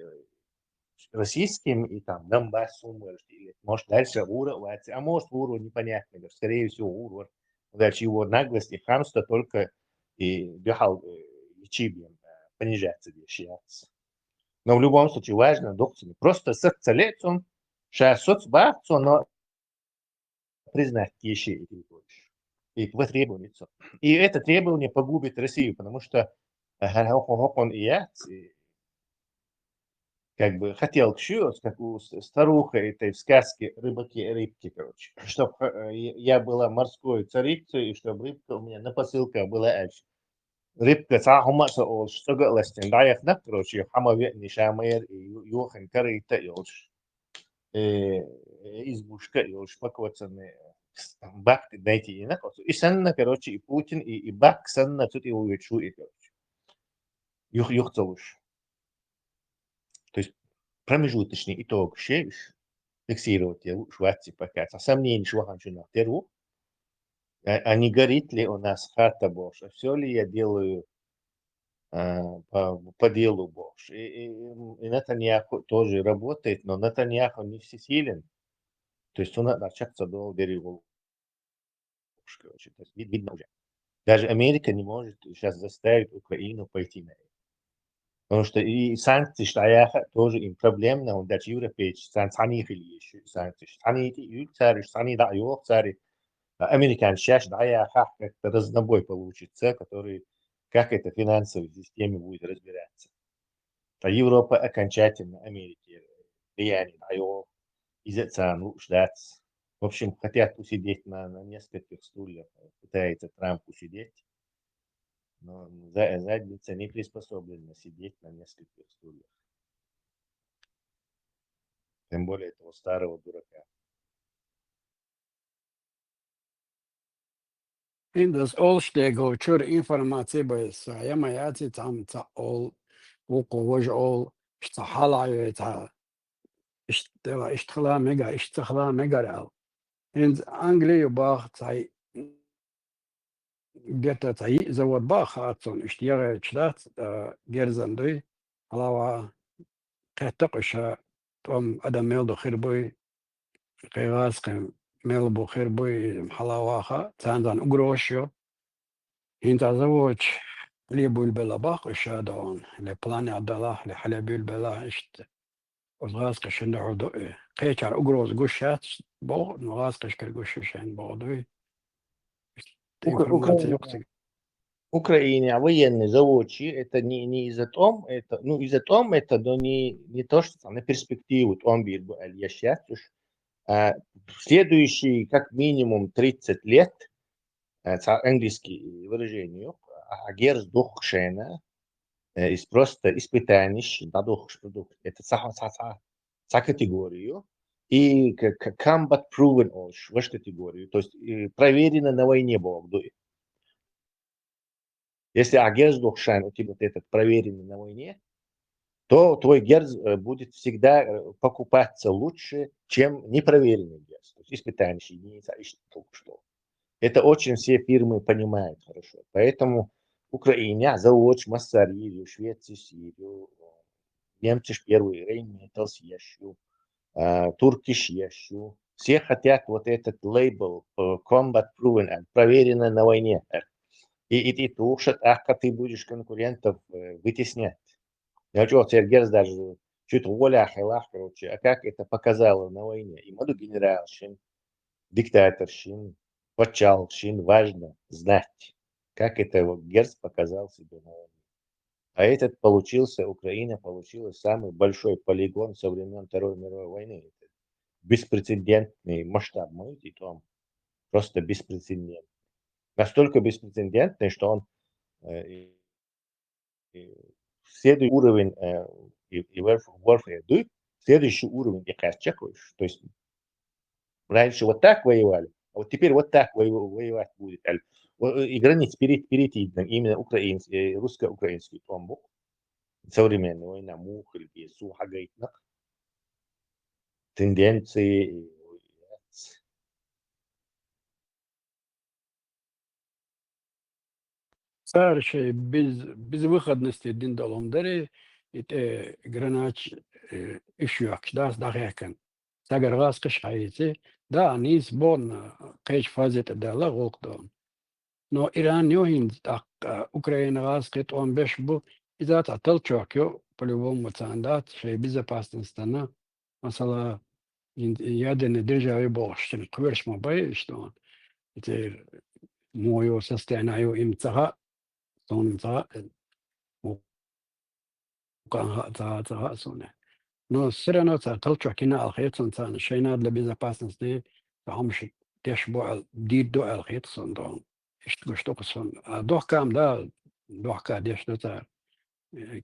российским, и там Донбассом, или, может, дальше Ура, а может, Уру непонятно, скорее всего, Уру. Дальше его наглость и хамство только и бежал Чибием понижаться, вещаться. Но в любом случае важно, доктор, просто соцлецом, сейчас соцбахцу, но признать еще и потребуется. И это требование погубит Россию, потому что он и я как бы хотел кшиос, как у старуха этой в сказке рыбаки-рыбки, короче. Чтобы я была морской царицей, и чтобы рыбка у меня на посылках была эльф. Рыбка цахумаса олш, согласен, да, я знак, короче, хамове нишамер, и юхан карита, елш. Избушка, елш, паквацаны, бак, дайте и накосу. И санна, короче, и Путин, и бак, санна, тут его вечу, и, короче. Юхцалуш. То есть промежуточный итог, фиксировать его шватси пока. Сомнений, что он что нахтеру. А не горит ли у нас хата больше? Все ли я делаю по делу больше? И Нетаньяху тоже работает, но Нетаньяху не всесилен. То есть он начаться до дереву. Видно уже. Даже Америка не может сейчас заставить Украину пойти на это. Потому что и санкции штаяха тоже им проблемно, он даже европейцы санкции еще санкции. Санкции юцари, санкции да юцари. Американ сейчас даяха как-то разнобой получится, который как это в финансовой системе будет разбираться. А Европа окончательно Америке влияние дает из-за цен ждать. В общем, хотят усидеть на нескольких стульях, пытается Трамп усидеть. Но задница не приспособлена сидеть на нескольких стульях. Тем более этого старого дурака. In das Allstego, chur informatie bei Sayama Yati Tam Ta All, Wokowaj All, Stahala Ta Ishtala Mega, Ishtala Megaral. In Anglia Bach Tai Geta Tai, Zawad Bach Hatson, Ishtiere Chlat, Gerzandui, Alawa Katakasha, Tom Adamel Khirboy, Kayaskim, Melbo Khirboy, Halawaha, Tanzan Ugrosho. انت زوج ليبو البلاباق الشادون لبلاني عدالة لحلبي البلا اشت وغاز قشن عدو قيتر اقروز قشات بو نغاز قشكر قششين بودوي информация يقصي Украине военный заводчи это не из-за том, это ну из-за том это но не то что на перспективу он бил я считаю, в следующие как минимум 30 лет английский выражение агер сдохшена из просто испытаний дадох продукт это за категорию и combat proven ош в категорию то есть проверено на войне бог. Если агер сдохшен у тебя вот этот проверенный на войне, то твой герз будет всегда покупаться лучше, чем непроверенный герз. То есть испытаний единица и только что. Это очень все фирмы понимают хорошо. Поэтому Украина завод Массарию, Швецию, Сирию, немцы первые, Рейнметалс еще, Туркиш еще. Все хотят вот этот лейбл Combat Proven, проверено на войне. И ты тушат, ты будешь конкурентов вытеснять. Я чего, Сергей даже чуть воля, короче, а как это показало на войне. И моду генералщин, диктаторщин, почалщин, важно знать, как это вот Герц показал себе на войне. А этот получился, Украина получилась самый большой полигон со времен Второй мировой войны. Это беспрецедентный масштаб, и там просто беспрецедентный. Настолько беспрецедентный, что он следующий уровень warfare, следующий уровень я кажется чекаешь. То есть раньше вот так воевали, а вот теперь вот так воевать будет. И границ перейти именно украинский, русско-украинский томбук. Современная война, мухль, сухагайтнак, тенденции. صار شيء безвыходности دين دولهم دري جراناش إشياء داس دقيقاً ساقر غاس قش حياتي دا نيس بون قيش فازت دالا غوق دون نو إيران يوهين أوكرين غاس قيتون بشبو إذا تعطل شوكيو по-любому متساندات شيء безопасностана مثلا يادن درجة يبوش تنقبرش مباي شلون إتي مويو سستعنايو إمتها تونتا وكان تا سونه но все равно толчок на алхетсон цан шейна для безопасности помощь тешбо дид до алхетсон дон что сон дохкам да дохка дешто та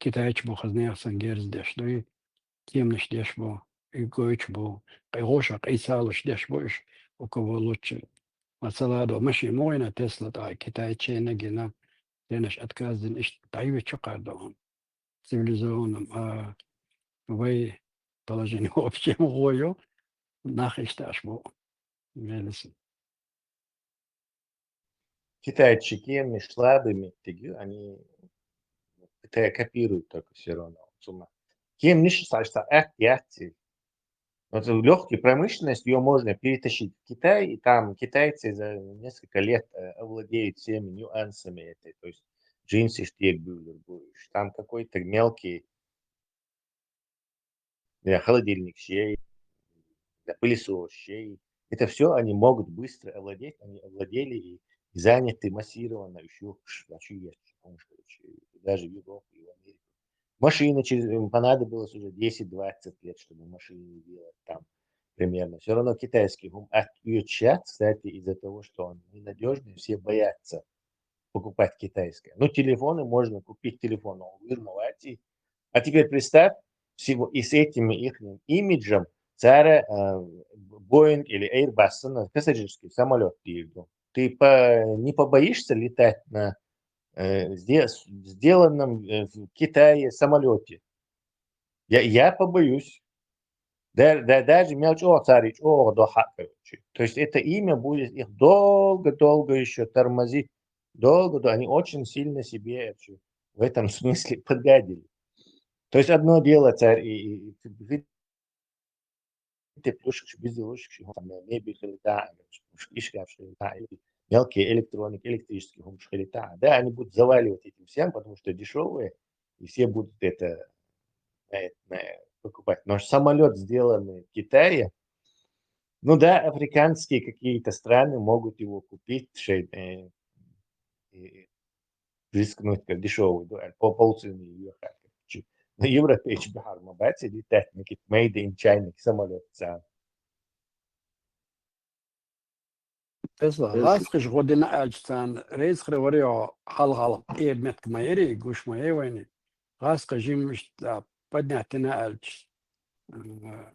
китайч бо хазнерсон герз дешто и темныш дешбо и гойч бо гойша кайсалыш дешбо иш у кого лучше масаладо маши моина тесла та китайч негина لأنش أتكازن إيش تعيب شقة دون цивилизованном وي положение общее غويو Nachrichten ашбо. Мелиси. Китайчики не слабыми, они копируют только все равно. Кем не считается, вот легкую промышленность, ее можно перетащить в Китай, и там китайцы за несколько лет овладеют всеми нюансами этой. То есть джинсы, штег, будешь, там какой-то мелкий холодильник, щей, пылесос, щей. Это все они могут быстро овладеть, они овладели и заняты массированно еще, есть, даже в Европе и в Америке. Машины понадобилось уже 10-20 лет, чтобы машины делать там примерно. Все равно китайский отключат, кстати, из-за того, что он ненадежный, все боятся покупать китайское. Ну, телефоны можно купить телефон, он вырмывать. А теперь представь, всего и с этим их имиджем царя Boeing или Airbus на пассажирский самолет. Ты не побоишься летать на сделанном в Китае самолете? Я побоюсь. Даже мелочь, царич, короче. То есть это имя будет их долго-долго еще тормозить. Долго, они очень сильно себе в этом смысле подгадили. То есть одно дело царь и плюшек, безделушек, мебель, мелкие электроники, электрические хумшхелита. Да, они будут заваливать этим всем, потому что дешевые, и все будут это покупать. Но самолет, сделанный в Китае, ну да, африканские какие-то страны могут его купить, и рискнуть как дешевый, по полцены ее. На европейский бахар мабати летать на made in China самолет сам. Гасхиш година альчтан рейс хреварио халгал эдмет майери гуш маевани. Гаска жимш поднятина альч. Но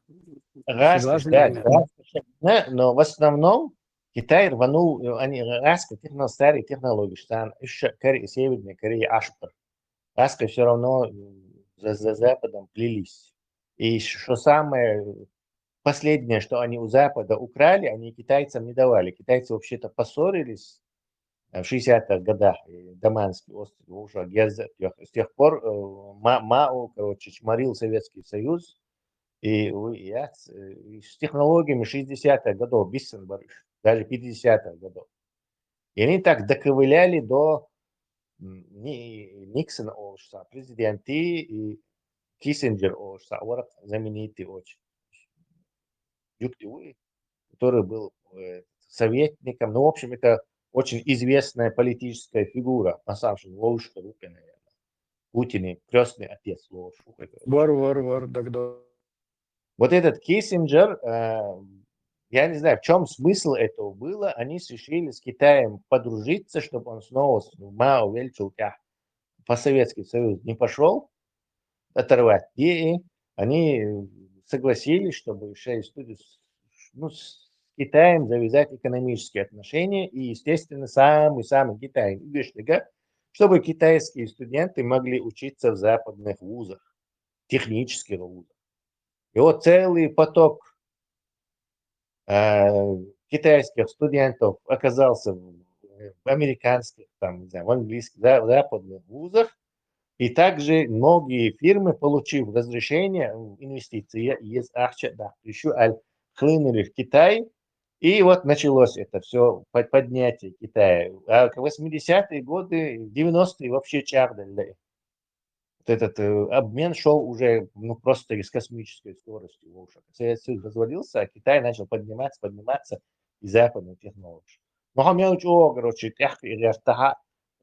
в основном Китай рванул, они Раска старые технологии, что еще Северная Корея Ашпар. Раска все равно за Западом плелись. И что самое последнее, что они у Запада украли, они китайцам не давали. Китайцы вообще-то поссорились в 60-х годах, Даманский остров, уже с тех пор Мао, короче, чморил Советский Союз, и с технологиями 60-х годов, даже 50-х годов. И они так доковыляли до Никсона, президент и Киссинджер, знаменитый очень, который был советником. Ну, в общем, это очень известная политическая фигура, на самом деле, Лоушка Рука, наверное. Путин крестный отец Лоушка. Вар, тогда. Вот этот Киссинджер, я не знаю, в чем смысл этого было. Они решили с Китаем подружиться, чтобы он снова Мао Вельчулка по Советский Союз не пошел оторвать. И они согласились, чтобы с Китаем завязать экономические отношения. И, естественно, самый Китай, чтобы китайские студенты могли учиться в западных вузах, технических вузах. И вот целый поток китайских студентов оказался в американских, там, не знаю, в английских, в западных вузах. И также многие фирмы, получив разрешение инвестиции из еще хлынули в Китай. И вот началось это все поднятие Китая. А в 80-е годы, 90-е вообще чардали. Вот этот обмен шел уже просто с космической скоростью. Советский Союз развалился, а Китай начал подниматься из западных технологий. Но короче,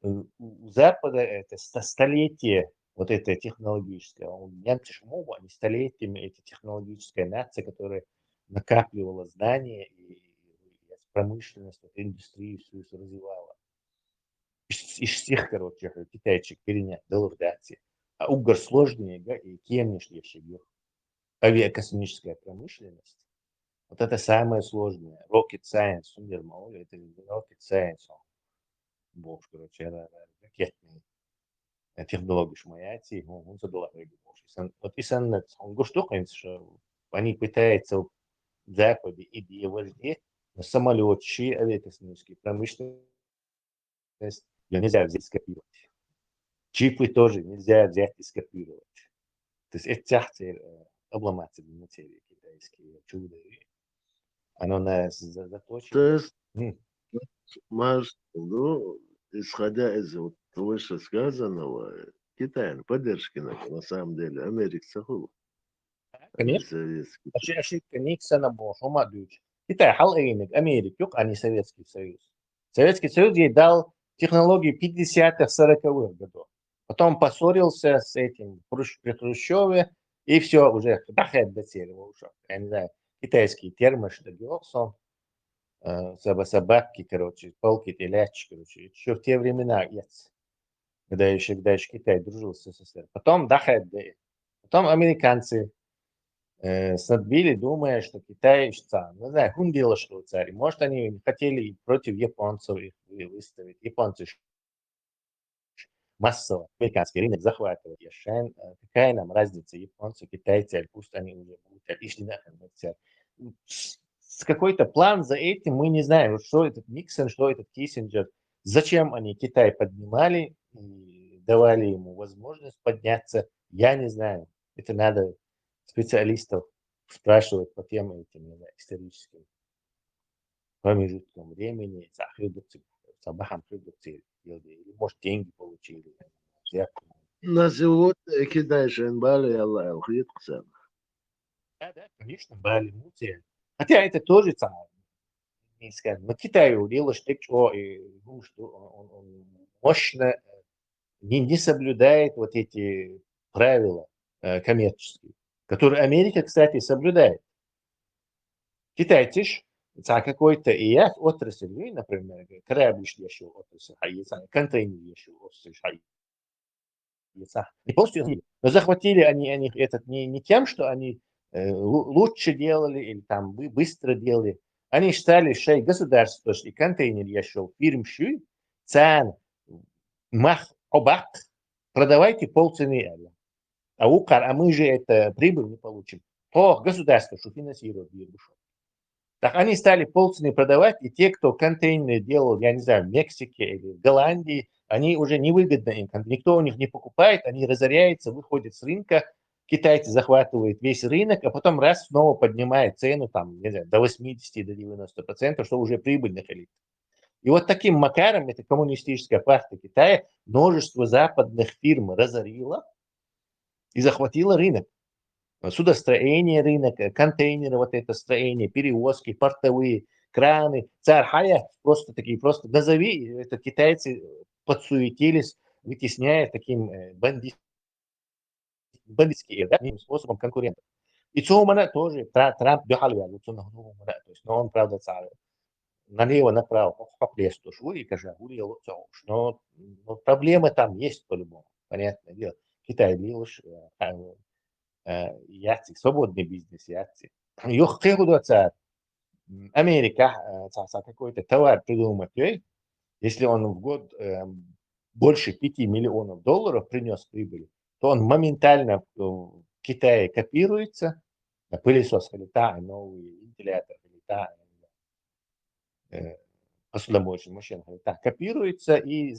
у Запада это столетие вот это технологическое. Немцы шмову, они столетиями эта технологическая нация, которая накапливала знания и промышленность, индустрию всю развивала. Из всех, короче, китайчик перенять долгдации. А угор сложнее, и кемнишь авиакосмическая промышленность. Вот это самое сложное. Rocket Science, это Rocket Science. Бог, короче, ракетные технологии шмаяти, он задала. Вот и он что, что они пытаются Западе и везде на самолетчи, авиакосмические промышленность ее нельзя взять и скопировать. Чипы тоже нельзя взять и скопировать. То есть это тяхтер обломательные материи китайские, чудо. Оно нас То заточено. есть, Маш, ну, исходя из вот вышесказанного, Китай поддержки на самом деле Америка саху. Конечно. Советский. Ошибка Никсона была, Хома Дюч. Китай хал эйник, Америка, а не Советский Союз. Советский Союз ей дал технологии 50-х, 40-х годов. Потом поссорился с этим при Хрущеве, и все, уже дахет дотерял уже. Я не знаю, китайский термин, что делался, собаки, короче, полки, телячки, короче, еще в те времена, когда еще Китай дружил с СССР. Потом дахет, потом американцы снабдили, думая, что Китай, не знаю, хундила Швейцарии. Может, они хотели против японцев их выставить. Японцы массово американский рынок захватывают. Какая нам разница, японцы, китайцы, пусть они уже будут отличны нахрен. С какой-то план за этим мы не знаем, что этот Никсон, что этот Киссинджер, зачем они Китай поднимали и давали ему возможность подняться, я не знаю. Это надо специалистов спрашивать по тем этим историческим промежуткам времени, собахам продукции, или может деньги получили. На сегодня Китай шенбали Аллах хитцем. Да, конечно, были мутия. Хотя это тоже не скажем. Но Китай удел, что он мощно не соблюдает вот эти правила коммерческие, которые Америка, кстати, соблюдает. Китайцы ж какой-то и я отрасль, например, корабль еще отрасль, контейнер еще отрасль. Не полностью, но захватили они этот не тем, что они лучше делали или там быстро делали. Они считали, что государство и контейнер еще фирм цен мах обак продавайте полцены. А мы же это прибыль не получим. То государство, что финансирует биржу. Так они стали полцены продавать, и те, кто контейнеры делал, я не знаю, в Мексике или в Голландии, они уже невыгодно им. Никто у них не покупает, они разоряются, выходят с рынка, китайцы захватывают весь рынок, а потом раз снова поднимают цену там, не знаю, до 80, до 90%, что уже прибыльных элит. И вот таким макаром эта коммунистическая партия Китая множество западных фирм разорила и захватила рынок. Судостроение рынок, контейнеры, вот это строение, перевозки, портовые, краны, царь-хая, просто такие, просто назови, это китайцы подсуетились, вытесняя таким бандитским способом конкурентов. И Цумана тоже, Трамп дохалил, то есть, но он, правда, царь. Налево, направо, лес то швы, и кажагулил, но проблемы там есть по-любому, понятное дело. Китай лишь яцик, свободный бизнес яцик. Юх кегудоца Америка какой-то товар придумать, если он в год больше 5 миллионов долларов принес прибыли, то он моментально в Китае копируется, пылесос летает, новый вентилятор летает, посудомоечная машина копируется и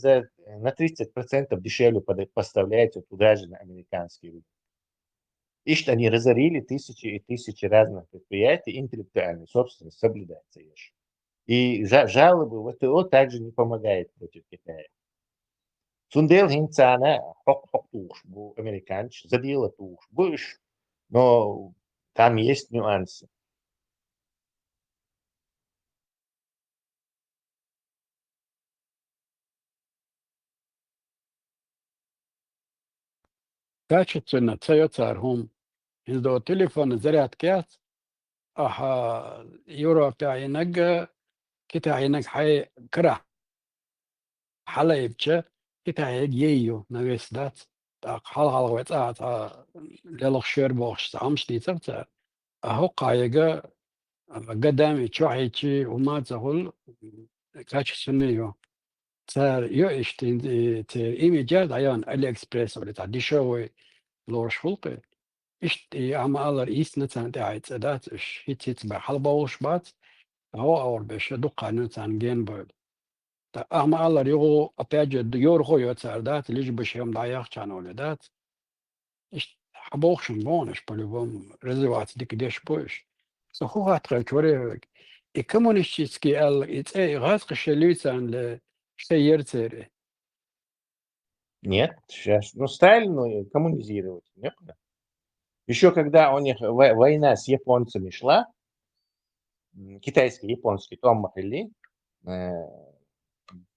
на 30% дешевле поставляется туда же на американский рынок. И что они разорили тысячи и тысячи разных предприятий, интеллектуальной собственности соблюдается еще. И жалобы ВТО также не помогает против Китая. Сундел хинцана хок-хок-туш, американец, задела туш, будешь, но там есть нюансы. Качественно царь-царь-хум. Из-за телефона зарядки, Европа ينقى كتا ينق حي كره حلايبچه كتا يجيو نويس دات تا حال وتا تا للخ شير بوش عمش دي تبتا اهو قايقه قدامي تشوحيتي وما تقول كاتشسنيو تار يو اشتين تر ايميجاد عيان الي اكسبريس ولا تا دي شوي لورش خلقي ist am allerersten der jetzt das ist jetzt bei halber Schwarz هو بش دقة نتسان جين بول تا أما الله يو أبيج يور هو يتساردات ليش بش يوم ضايق كان ولدات إيش حبوخشن بونش باليوم رزوات ديك ديش بوش سو هو هتخل كوري إكمونيستيسكي ال إيه غاز قشليتسان ل شيرتيري Нет, сейчас, ну, Сталин коммунизировать, нет? Еще когда у них война с японцами шла, китайский, японский, Том Махали,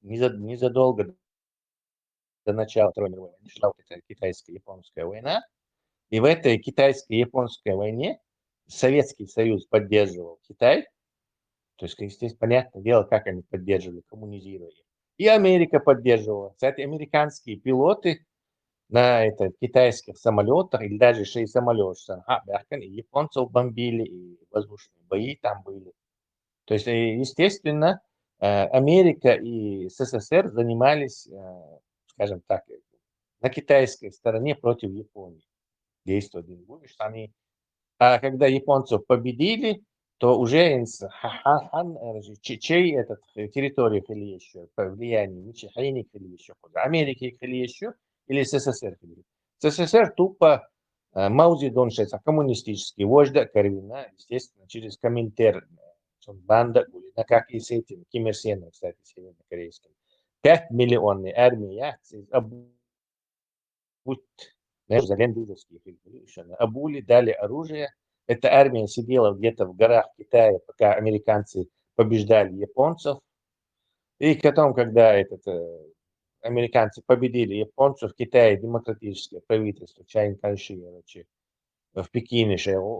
незадолго до начала Второй мировой войны шла вот эта китайско-японская война, и в этой китайско-японской войне Советский Союз поддерживал Китай, то есть, естественно, понятное дело, как они поддерживали, коммунизировали. И Америка поддерживала. Кстати, американские пилоты на китайских самолетах, или даже еще и самолет Шанхай, и японцев бомбили, и воздушные бои там были. То есть, естественно, Америка и СССР занимались, скажем так, на китайской стороне против Японии. Действовали. А когда японцев победили, то уже чей этот территорию или еще, по влиянию, Хайник или еще куда, Америки или еще, или СССР. СССР тупо Мао Цзэдун, коммунистический вождь Карвина, естественно, через Коминтерн, банда, как и с этим Ким Ир Сеном, кстати, севернокорейским. 5-миллионной армии обули, дали оружие. Эта армия сидела где-то в горах Китая, пока американцы побеждали японцев. И потом, когда американцы победили японцев, в Китае демократическое правительство Чайн Кайши в Пекине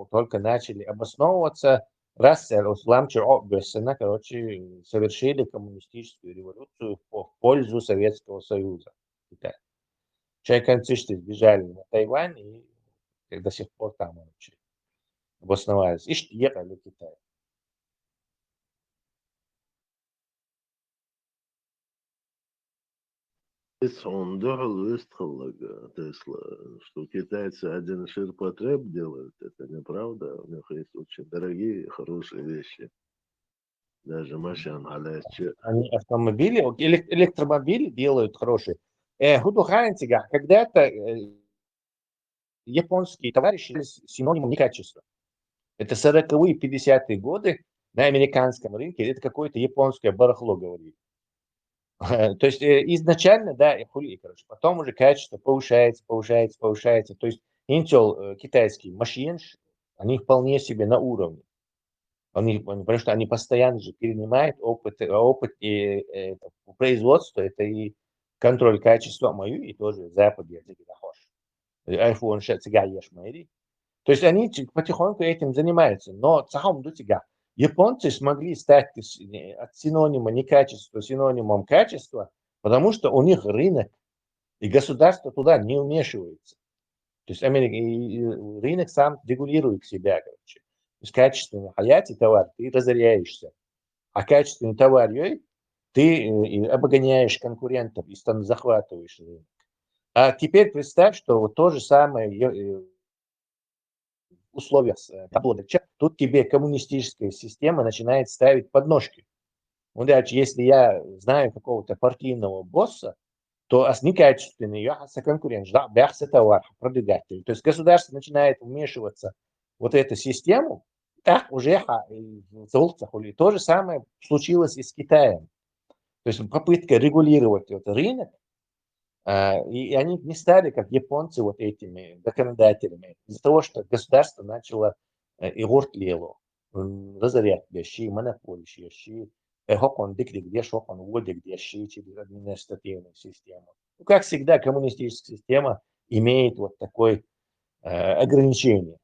только начали обосновываться. Совершили коммунистическую революцию в пользу Советского Союза. Чайканцы сбежали на Тайвань и до сих пор там обосновались. И ехали в Китай. Он дохл выстхал Тесла, что китайцы один ширпотреб делают, это неправда. У них есть очень дорогие, хорошие вещи. Даже машин халящие. Они автомобили, электромобили делают хорошие. Когда-то японские товарищи синонимом некачества. Это 40-е, 50-е годы на американском рынке, это какое-то японское барахло, говорили. То есть изначально, да, потом уже качество повышается. То есть Intel, китайские машины, они вполне себе на уровне. Потому что они постоянно же перенимают опыт и производства, это и контроль качества мою, и тоже Западе. iPhone То есть они потихоньку этим занимаются. Но японцы смогли стать от синонима некачества синонимом качества, потому что у них рынок, и государство туда не вмешивается. То есть рынок сам регулирует себя. То есть качественный товар, ты разоряешься. А качественный товар, ты обгоняешь конкурентов и захватываешь рынок. А теперь представь, что вот то же самое условиях тут тебе коммунистическая система начинает ставить подножки. Вот дальше, если я знаю какого-то партийного босса, то некачественный, я конкурент, товар, продвигатель. То есть государство начинает вмешиваться в вот эту систему, так уже то же самое случилось и с Китаем. То есть попытка регулировать этот рынок, и они не стали, как японцы, вот этими законодателями, из-за того, что государство начало и гортлело, разорять вещи, монополии вещи, хокон дикли, где шокон вводит вещи через административную систему. Ну, как всегда, коммунистическая система имеет вот такое ограничение.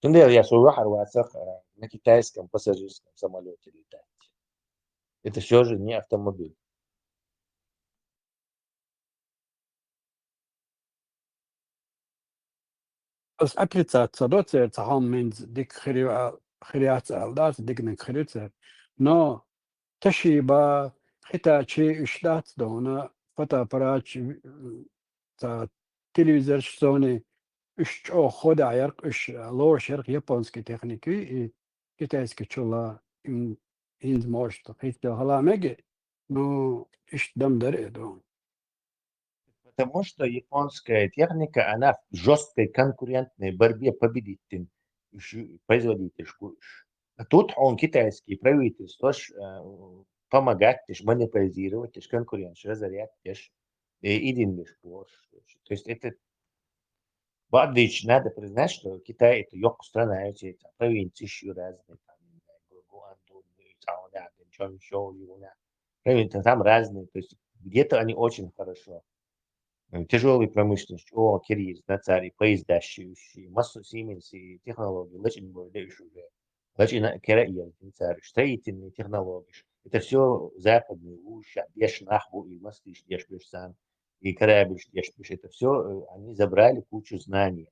Я на китайском пассажирском самолете летать. Это все же не автомобиль. بس أبيتات صدوت تعهم من ديك خريات ألدات ديك نخريت نو تشيبا ختا شيء إشدات دونا فتا براش تا تلفزيون شوني إيش أو خدع يرق إيش لوش يرق يابانسكي تكنيكي и китайский чула им инз может хит хала меге но إيش дам даре до. Потому что японская техника, она в жесткой конкурентной борьбе победит производитель. А тут он китайский правительство помогать, монополизировать, конкуренцию, разорять, един То есть это Бадыч, надо признать, что Китай это yok страна, эти провинции еще разные, там, Гуандун, Цаонядин, Чончжоу, Юньнань. Провинции там разные, то есть где-то они очень хорошо. Тяжелой промышленность, Киргиз, Нацари, поезда шьющие, массу Siemens и технологий, очень более уже, очень кераир, строительные технологии. Это все западные, Луща, Бешнахбу и Мастыш, Дешбешсан, и Карабиш, Дешбеш. Это все они забрали кучу знаний.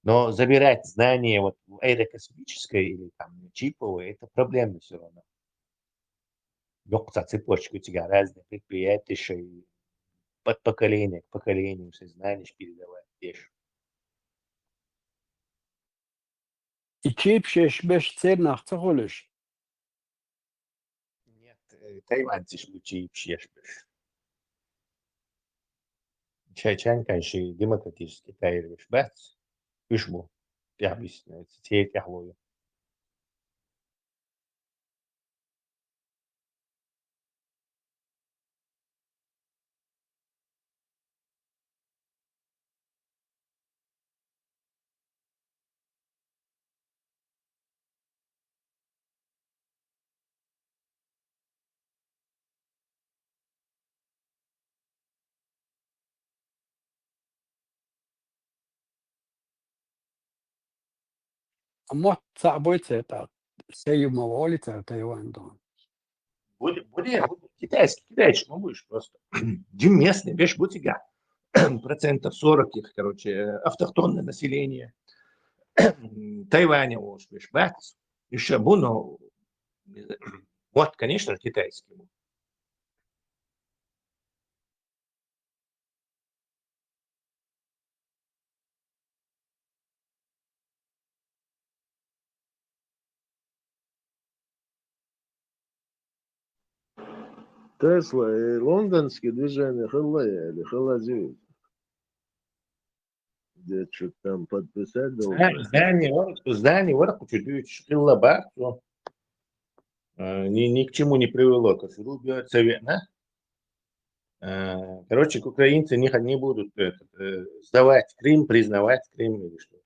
Но забирать знания вот в аэрокосмической или там чиповой, это проблемно все равно. Ёкца цепочку у тебя разные предприятия, и от поколения к поколению все знаешь передавать. И чип шеш беш цер nach цахолеш. Нет, тайваньцы учи пшешбеш. Чайчан, конечно, демократический тайрвеш бац. Ишму. Я объясняю, те технологии. Аммо цабойце так. Сею маволица Тайвань дон. Будет китайский, ну будешь просто. Дим местный, вещь бутига. Процентов 40 их, короче, автохтонное население. Тайваня, вот, вещь, бац. Еще буно. Вот, конечно, китайский. Тесла и лондонские движения или холодеют. Где что-то там подписать должны. Здание ворку чуть-чуть шкилла ни к чему не привело. Короче, украинцы не будут сдавать Крым, признавать Крым или что.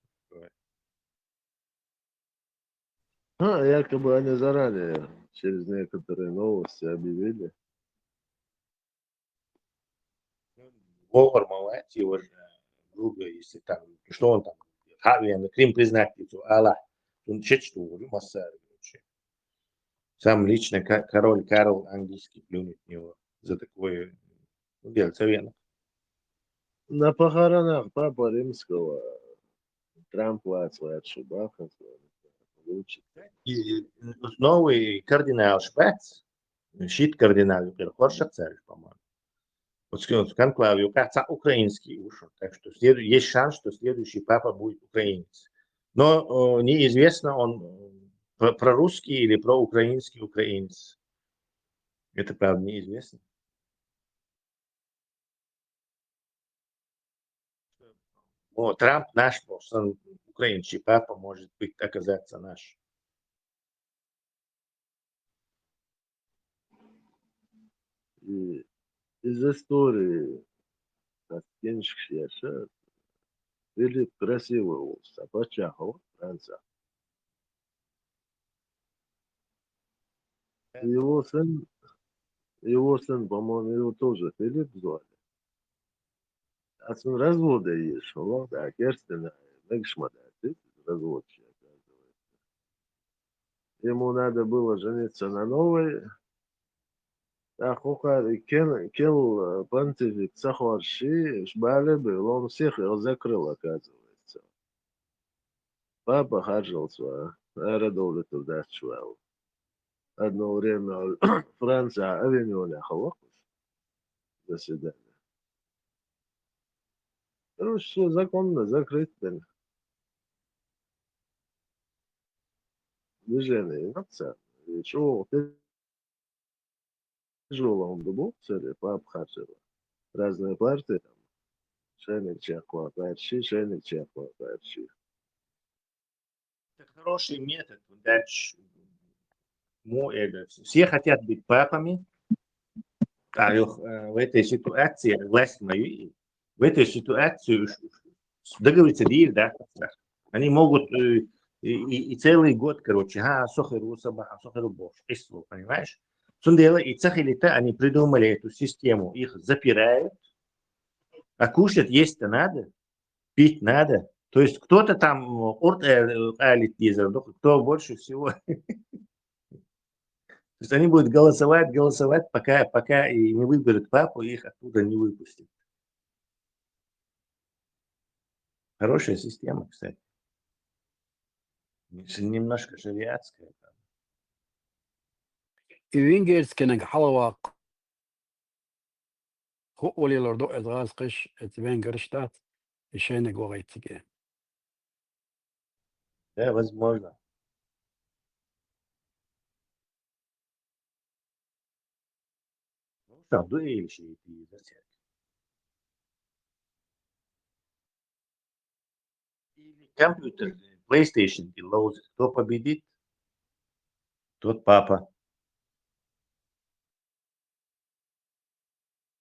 Якобы они заранее через некоторые новости объявили. Говор молодец, его же друга, если там, что он там, Крым признать, Аллах, он что говорю, Массар, сам лично король Карл английский плюнет в него за такое дело совета. На похоронах Папы Римского Трамп Вацлав Шубаха лучше. Новый кардинал Шпац, щит кардинал Перхорша царь, по-моему. Вот в конклаве украинский ушел, так что есть шанс, что следующий папа будет украинец. Но неизвестно, он прорусский или проукраинский украинец. Это, правда, неизвестно. Но Трамп наш, он украинский папа, может быть, оказаться наш. И из истории Таскенчик Яша Филипп красивый волос, а Пачахов Франция. Его сын, по-моему, его тоже Филипп звали. А сын развода есть, вот, а Керстина, Мегшмада, разводчик, оказывается. Ему надо было жениться на новой. Ахуха кел понтифик сахарши шбале был, он всех его закрыл, оказывается. Папа хажился, аэродолы туда чувал. Одно время Франция авиньоне хавакус. До свидания. Короче, все законно, закрыто. Движение нация. И чего тяжелом дубу, цели по обхарчиванию. Разные партии, там, шайник чехла, шайник чехла, Это хороший метод. Дальше. Все хотят быть папами, а в этой ситуации власть мою, в этой ситуации договориться диль, да, они могут и целый год, короче, сохеру сабаха, сохеру бош, понимаешь? Сундела и цахилита, они придумали эту систему, их запирают, а кушать есть-то надо, пить надо. То есть кто-то там кто больше всего. То есть они будут голосовать, пока и не выберут папу, и их оттуда не выпустят. Хорошая система, кстати. Немножко шариатская. I Wingerskenig halawaq. Хули лордо эдгазкыш эт Венгерштадт ишене говорите. Да, возможно. Ну, что, дуэльщи и затем. Или компьютер, PlayStation и лоузит. Кто победит, тот папа.